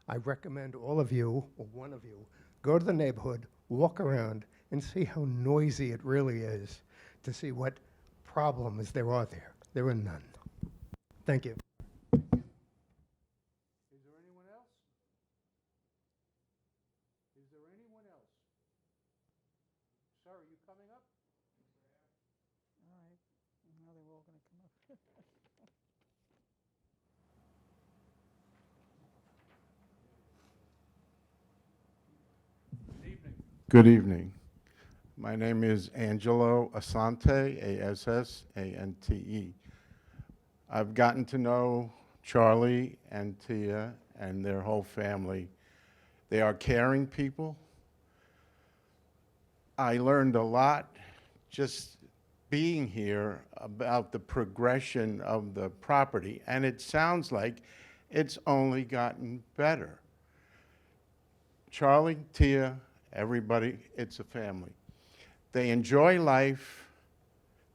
I recommend all of you, or one of you, go to the neighborhood, walk around, and see how noisy it really is, to see what problems there are there. There are none. Thank you. Is there anyone else? Is there anyone else? Sir, are you coming up? All right. Now they're all going to come up. Good evening. My name is Angelo Asante, A-S-S-A-N-T-E. I've gotten to know Charlie and Tia and their whole family. They are caring people. I learned a lot just being here about the progression of the property, and it sounds like it's only gotten better. Charlie, Tia, everybody, it's a family. They enjoy life,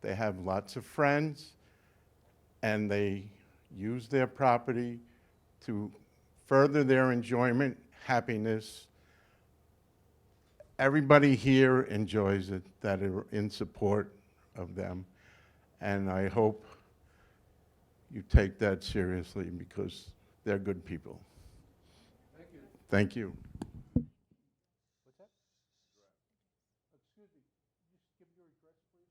they have lots of friends, and they use their property to further their enjoyment, happiness. Everybody here enjoys it that are in support of them, and I hope you take that seriously because they're good people. Thank you. Thank you. What's that? Excuse me, just give your address, please.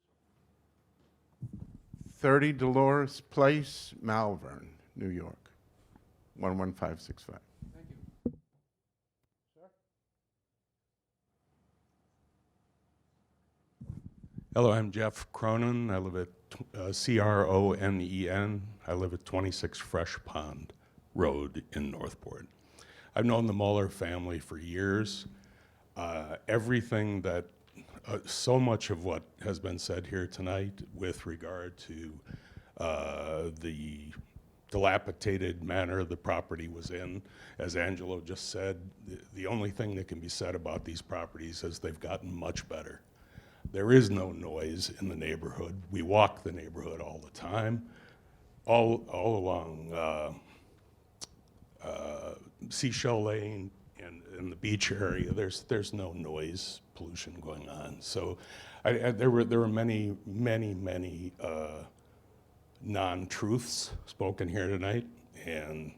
30 Dolores Place, Malvern, New York, 11565. Thank you. Sir? Hello, I'm Jeff Cronin. I live at C-R-O-N-E-N. I live at 26 Fresh Pond Road in Northport. I've known the Mueller family for years. Everything that, so much of what has been said here tonight with regard to the dilapidated manner the property was in, as Angelo just said, the only thing that can be said about these properties is they've gotten much better. There is no noise in the neighborhood. We walk the neighborhood all the time, all along Seashell Lane and in the beach area. There's no noise pollution going on. So there were many non-truths spoken here tonight, and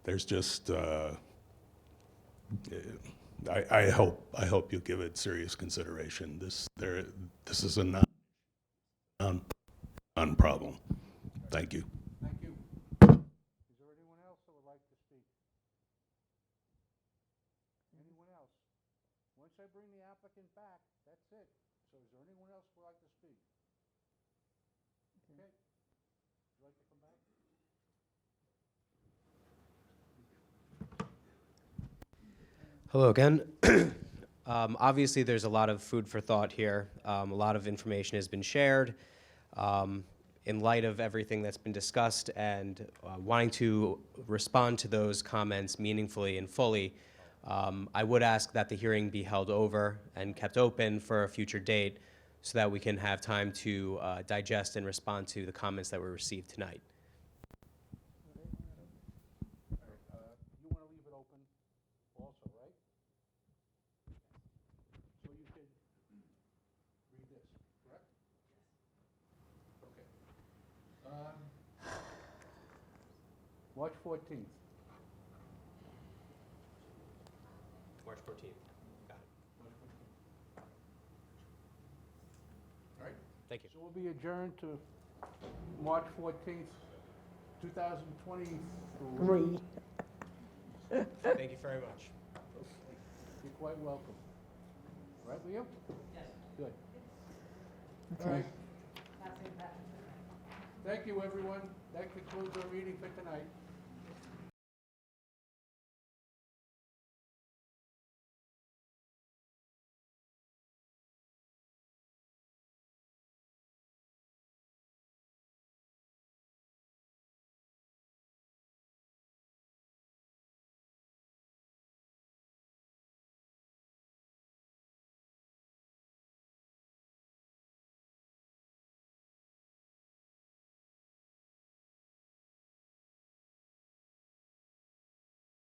there's just I hope you give it serious consideration. This is a non-problem. Thank you. Thank you. Is there anyone else that would like to speak? Anyone else? Once I bring the applicant back, that's it. So is there anyone else who would like to speak? Okay. Would you like to come back? Hello again. Obviously, there's a lot of food for thought here. A lot of information has been shared. In light of everything that's been discussed and wanting to respond to those comments meaningfully and fully, I would ask that the hearing be held over and kept open for a future date so that we can have time to digest and respond to the comments that were received tonight. You want to leave it open also, right? So you can read this, correct? Okay. March 14th. March 14th. Got it. All right? Thank you. So we'll be adjourned to March 14th, 2023. Thank you very much. You're quite welcome. Right, Leo? Yes. Good. All Okay. right. Thank you, everyone. That concludes our meeting for tonight.